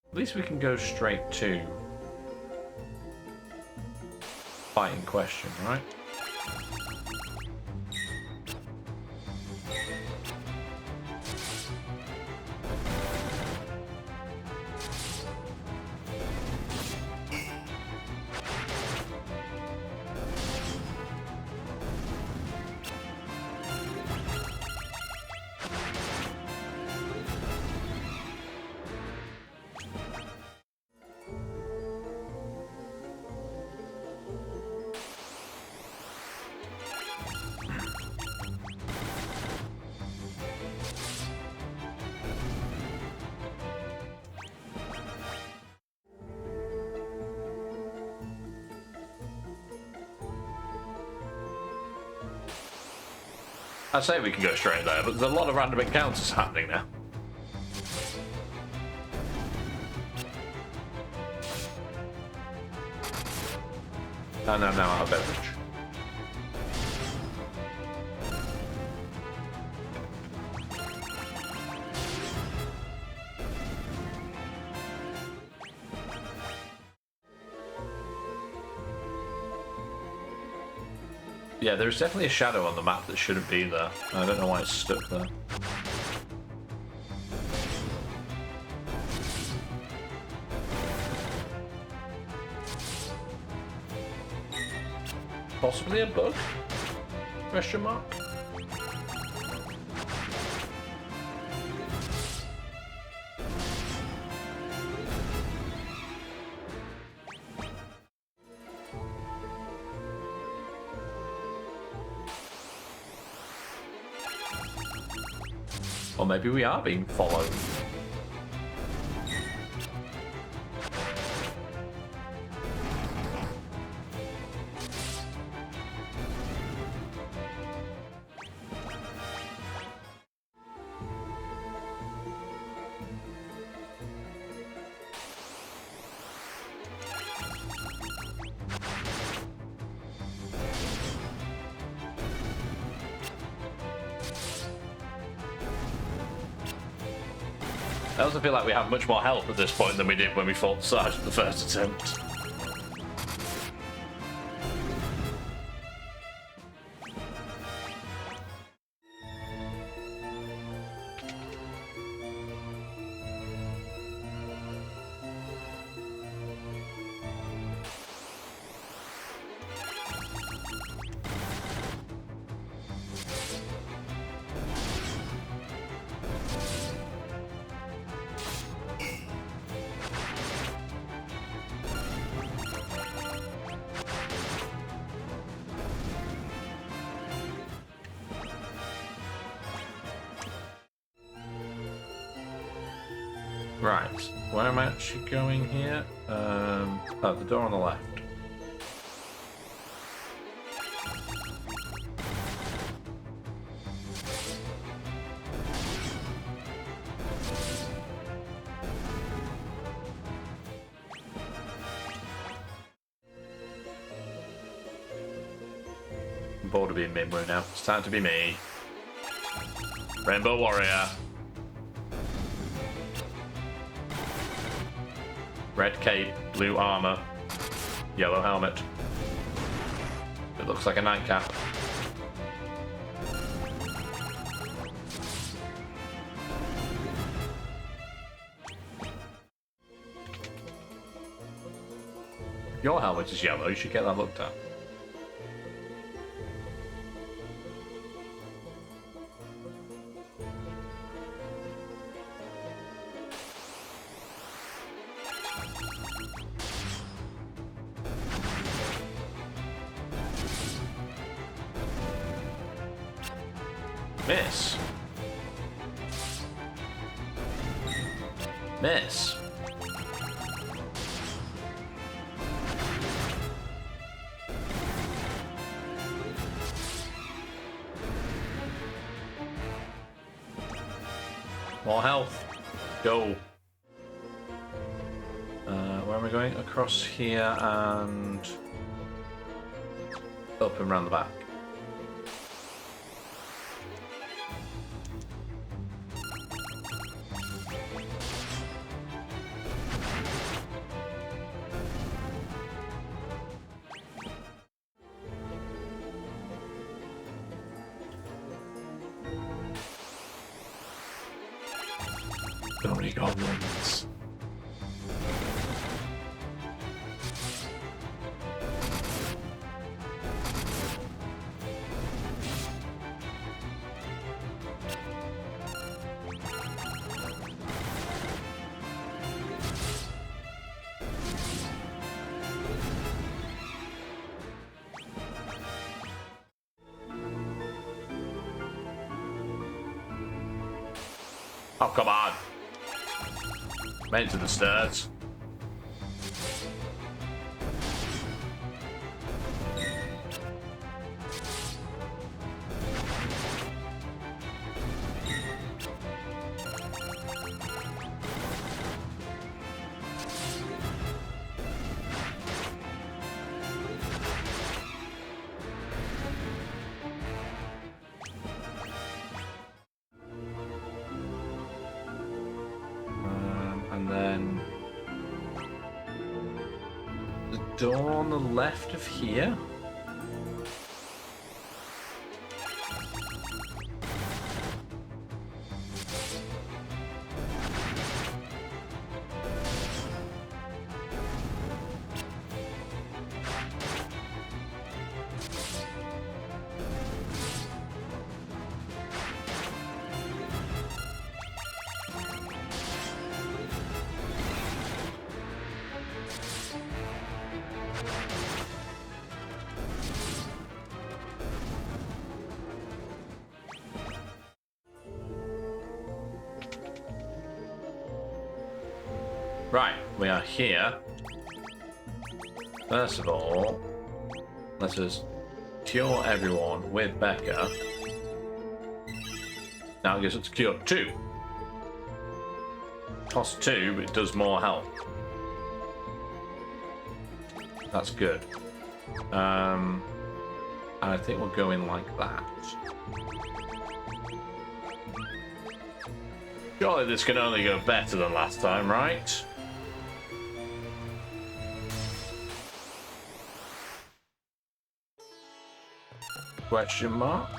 At least we can go straight to fight in question, right? I'd say we can go straight there, but there's a lot of random encounters happening now. And I'm now out of beverage. Yeah, there's definitely a shadow on the map that shouldn't be there. I don't know why it's stuck there. Possibly a bug? Question mark? Or maybe we are being followed. I also feel like we have much more health at this point than we did when we fought the Sergeant the first attempt. Right, where am I actually going here? Oh, the door on the left. I'm bored of being Minwoo now. It's time to be me. Rainbow Warrior. Red cape, blue armor, yellow helmet. It looks like a nightcap. If your helmet is yellow, you should get that looked at. Miss. Miss. More health. Go. Where am I going? Across here and up and round the back. So many goblins. Oh, come on. Meant to the stairs. And then the door on the left of here. Right, we are here. First of all, let's just cure everyone with Becca. Now it gives us to cure 2. Costs 2, but it does more health. That's good. And I think we'll go in like that. Surely this can only go better than last time, right? Question mark?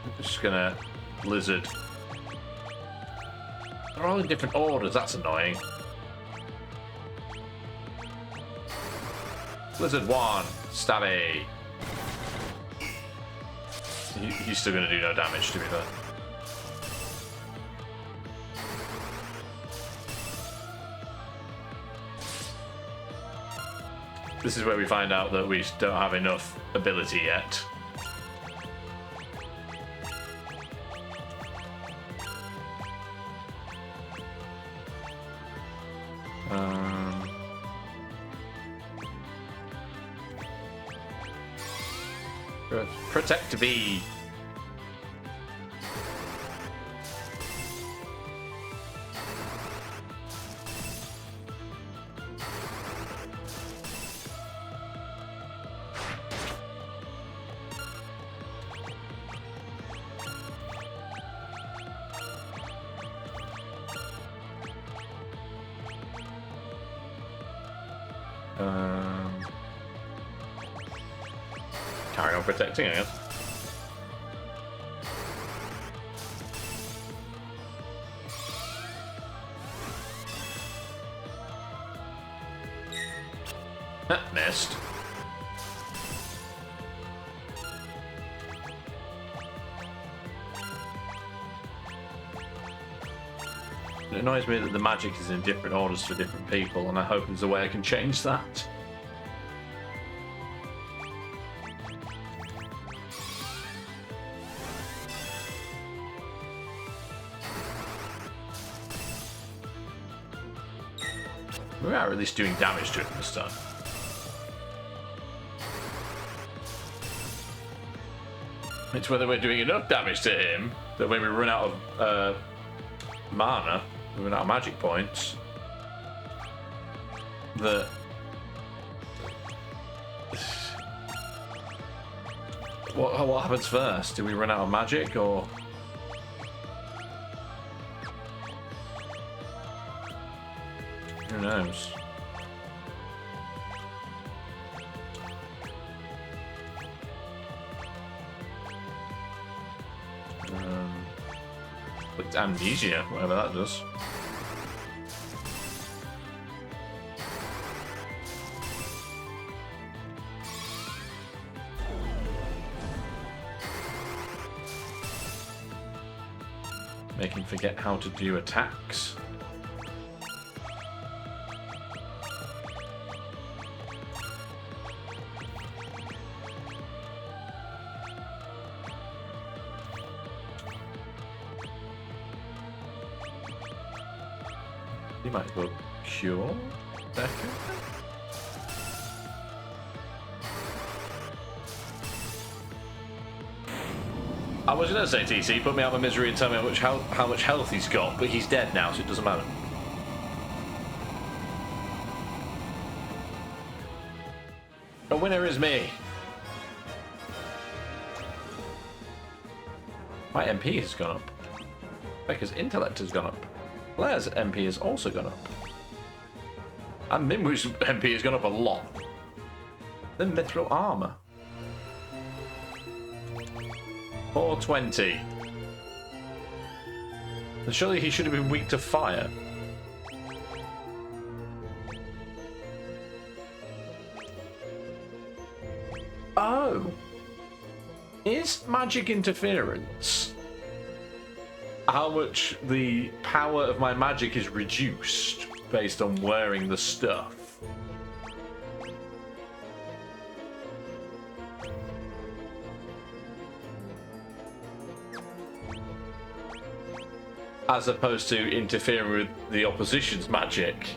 I'm just gonna blizzard. They're all in different orders, that's annoying. Blizzard 1, stabby. He's still gonna do no damage, to be fair. This is where we find out that we don't have enough ability yet. Protect me. Carry on protecting, I guess. Missed. It annoys me that the magic is in different orders for different people, and I hope there's a way I can change that. We are at least doing damage to it this time. It's whether we're doing enough damage to him that when we run out of mana, we run out of magic points, that what happens first? Do we run out of magic, or who knows? With amnesia, whatever that does. Make him forget how to do attacks. You might go cure Becca. I was gonna say TC, put me out of my misery and tell me how much health he's got, but he's dead now, so it doesn't matter. The winner is me. My MP has gone up. Becca's intellect has gone up. Blair's MP has also gone up. And Minwoo's MP has gone up a lot. Then mithril armor. 420. And surely he should have been weak to fire. Oh. Is magic interference how much the power of my magic is reduced based on wearing the stuff? As opposed to interfering with the opposition's magic.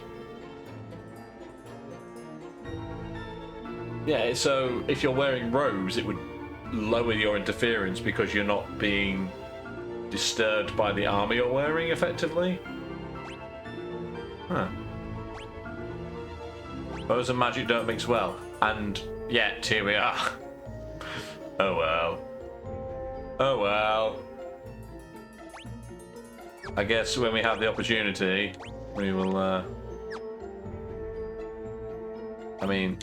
Yeah, so if you're wearing robes, it would lower your interference because you're not being disturbed by the armor you're wearing, effectively. Huh. Bows and magic don't mix well. And yet, here we are. Oh well. Oh well. I guess when we have the opportunity, we will, I mean,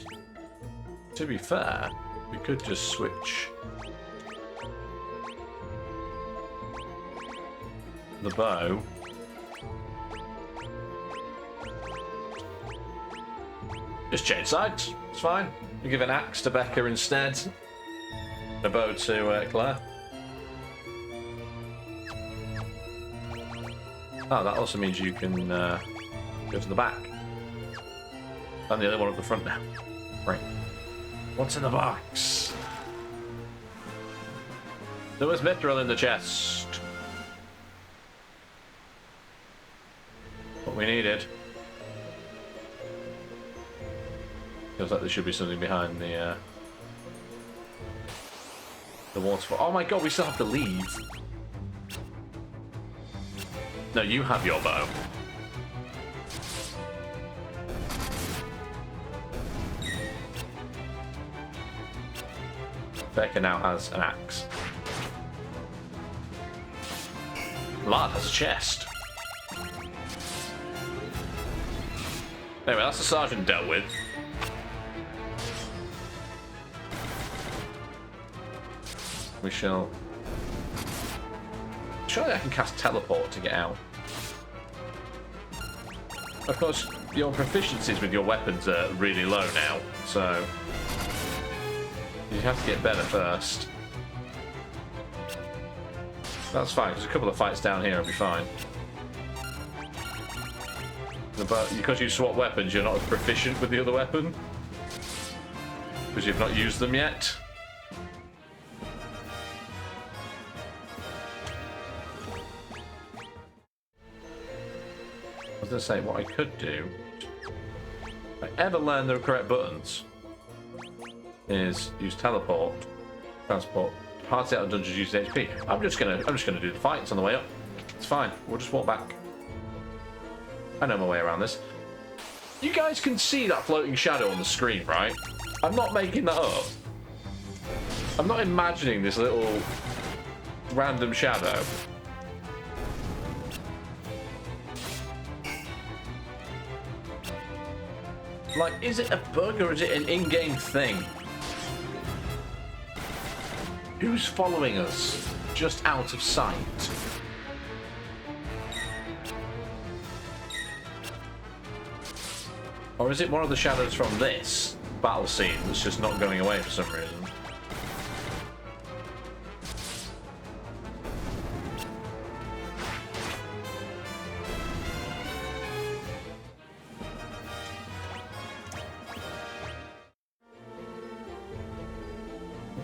to be fair, we could just switch the bow. Just change sides, it's fine. We give an axe to Becca instead. A bow to Claire. Oh, that also means you can go to the back. And the other one at the front now. Right. What's in the box? There was mithril in the chest. What we needed. Feels like there should be something behind the... The waterfall. Oh my god, we still have to leave. No, you have your bow. Becca now has an axe. Lard has a chest. Anyway, that's the sergeant dealt with. We shall... Surely I can cast teleport to get out. Of course, your proficiencies with your weapons are really low now, so... You have to get better first. That's fine, because a couple of fights down here will be fine. But because you swap weapons, you're not as proficient with the other weapon. Because you've not used them yet. I was going to say, what I could do, if I ever learn the correct buttons, is use teleport, transport, party out of dungeons, use HP. I'm just gonna do the fights on the way up. It's fine. We'll just walk back. I know my way around this. You guys can see that floating shadow on the screen, right? I'm not making that up. I'm not imagining this little random shadow. Like, is it a bug or is it an in-game thing? Who's following us just out of sight? Or is it one of the shadows from this battle scene that's just not going away for some reason?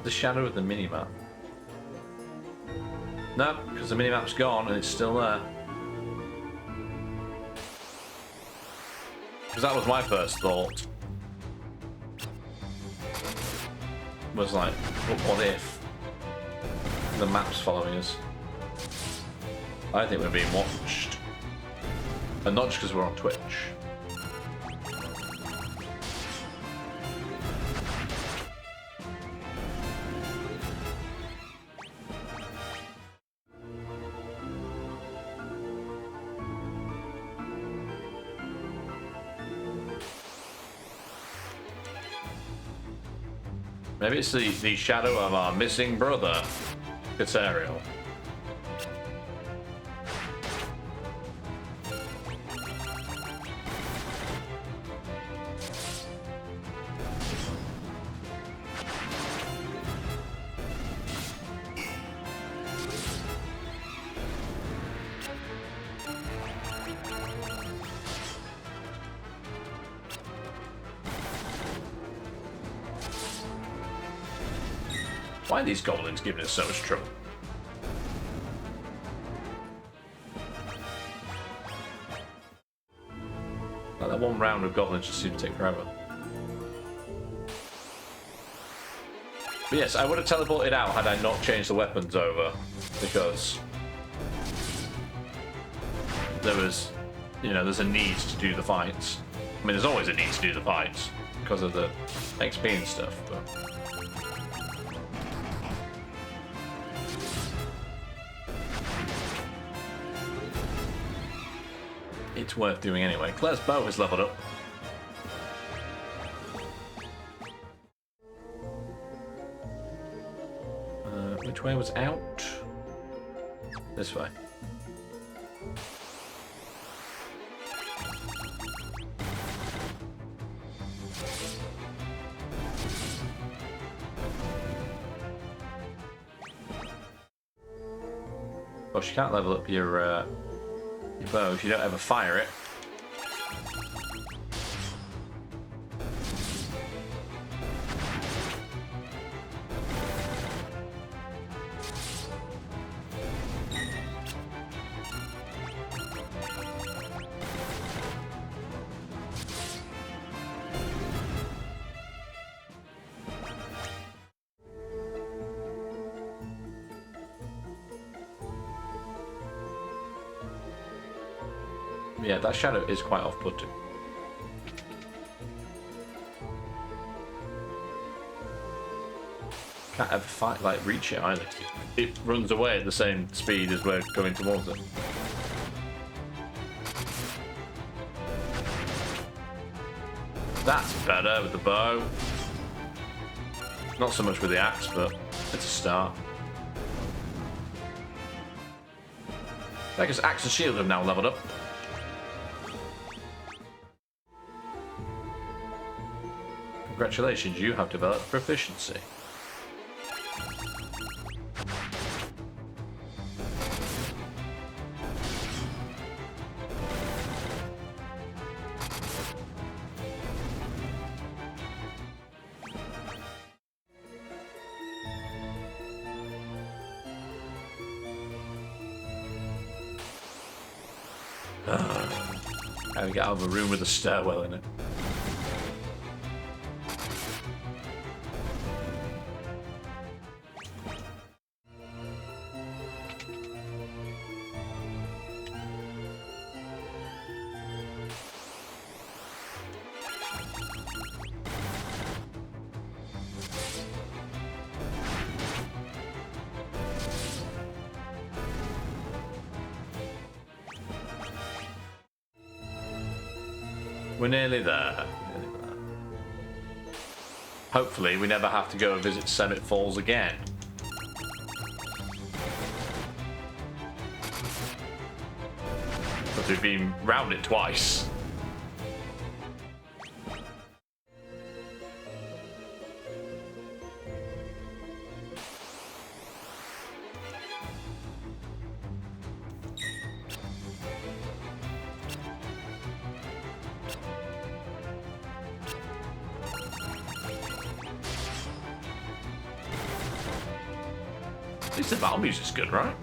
The shadow of the minimap. No, because the minimap's gone and it's still there. Because that was my first thought. Was like, what if the map's following us? I think we're being watched. And not just because we're on Twitch. Maybe it's the shadow of our missing brother, Caterial. Why are these goblins giving us so much trouble? Like that one round of goblins just seemed to take forever. But yes, I would have teleported out had I not changed the weapons over, because there was, you know, there's a need to do the fights. I mean, there's always a need to do the fights because of the XP and stuff, but... It's worth doing anyway. Claire's bow is leveled up. Which way was out? This way. Of course, you can't level up your bow if you don't ever fire it. Yeah, that shadow is quite off-putting. Can't ever fight, like, reach it either. It runs away at the same speed as we're going towards it. That's better with the bow. Not so much with the axe, but it's a start. I guess axe and shield have now leveled up. Congratulations, you have developed proficiency. How do we get out of a room with a stairwell in it? We're nearly there. Hopefully, we never have to go and visit Summit Falls again. Because we've been round it twice. At least the battle music's good, right?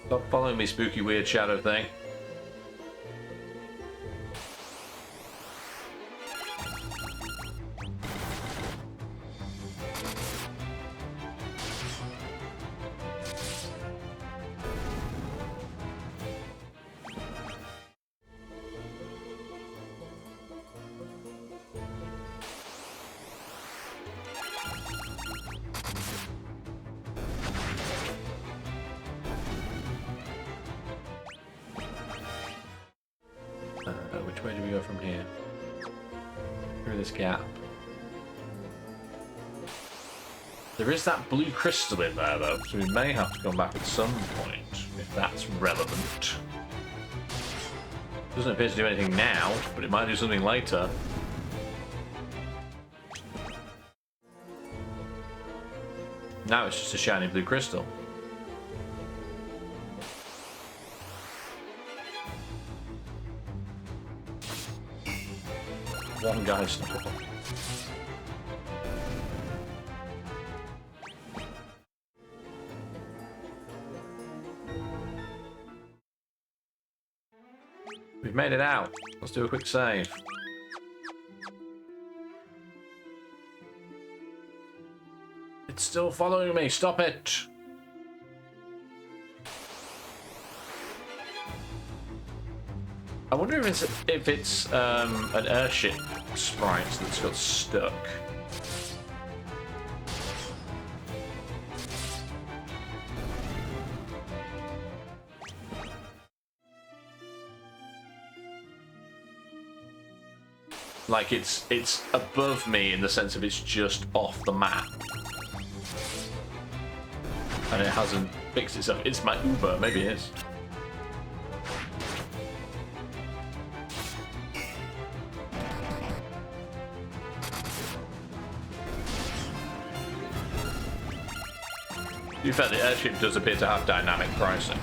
Stop following me, spooky weird shadow thing. Which way do we go from here? Through this gap. There is that blue crystal in there, though, so we may have to come back at some point, if that's relevant. Doesn't appear to do anything now, but it might do something later. Now it's just a shiny blue crystal. One guy's snowball. We've made it out. Let's do a quick save. It's still following me. Stop it. I wonder if it's an airship sprite that's got stuck. Like it's above me in the sense of it's just off the map. And it hasn't fixed itself. It's my Uber, maybe it is. To be fair, the airship does appear to have dynamic pricing.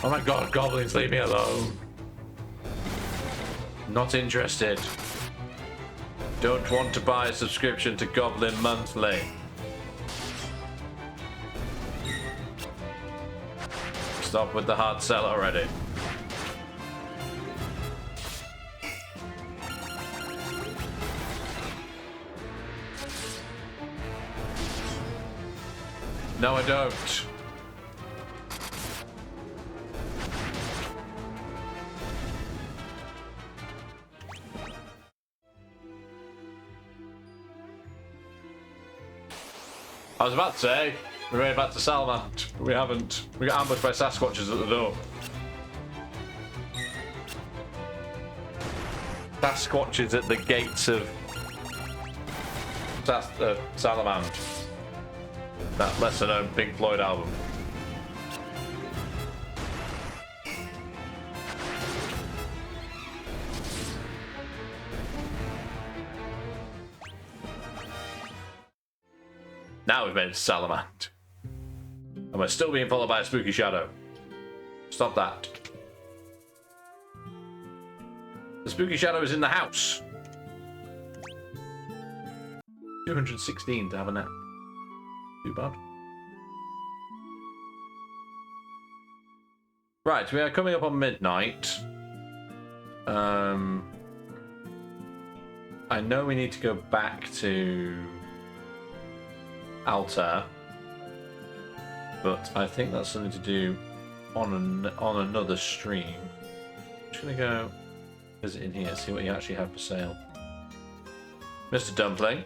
Oh my god, goblins, leave me alone. Not interested. Don't want to buy a subscription to Goblin monthly. Stop with the hard sell already. No, I don't. I was about to say, we're way back to Salmand. We haven't. We got ambushed by Sasquatches at the door. Sasquatches at the gates of Salamand. That lesser known Pink Floyd album. Now we've made it to Salamand. And we're still being followed by a spooky shadow. Stop that. The spooky shadow is in the house. 216 to have a nap. Too bad. Right, we are coming up on midnight. I know we need to go back to Altair, but I think that's something to do on another stream. I'm just gonna go visit in here, see what you actually have for sale. Mr. Dumpling.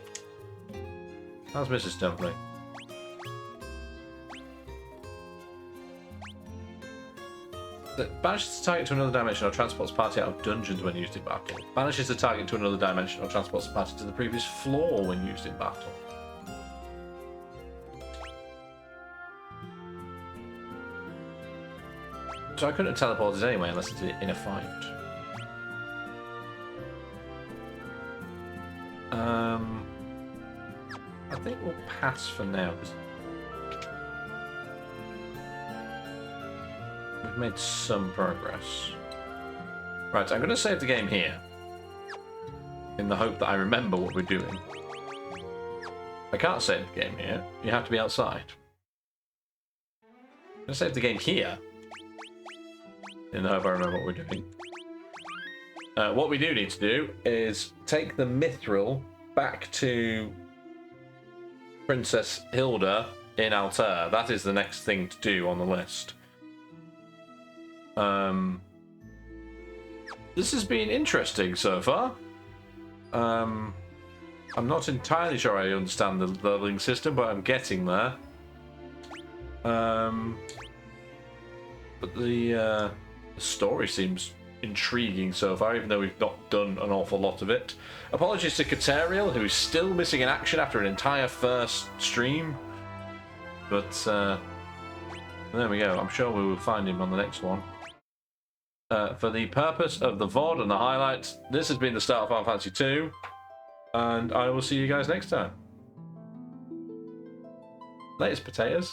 How's Mrs. Dumpling? Banishes the target to another dimension or transports party out of dungeons when used in battle. Banishes the target to another dimension or transports the party to the previous floor when used in battle. So I couldn't have teleported anyway unless I did it in a fight. I think we'll pass for now. We've made some progress. Right, I'm going to save the game here. In the hope that I remember what we're doing. I can't save the game here. You have to be outside. I'm going to save the game here. In the hope I remember what we're doing. What we do need to do is take the Mithril back to Princess Hilda in Altair. That is the next thing to do on the list. This has been interesting so far. I'm not entirely sure I understand the leveling system, but I'm getting there. But the story seems intriguing so far, even though we've not done an awful lot of it. Apologies to Kateriel, who is still missing in action after an entire first stream. But there we go. I'm sure we will find him on the next one. For the purpose of the VOD and the highlights, this has been the start of Final Fantasy 2, and I will see you guys next time. Latest potatoes.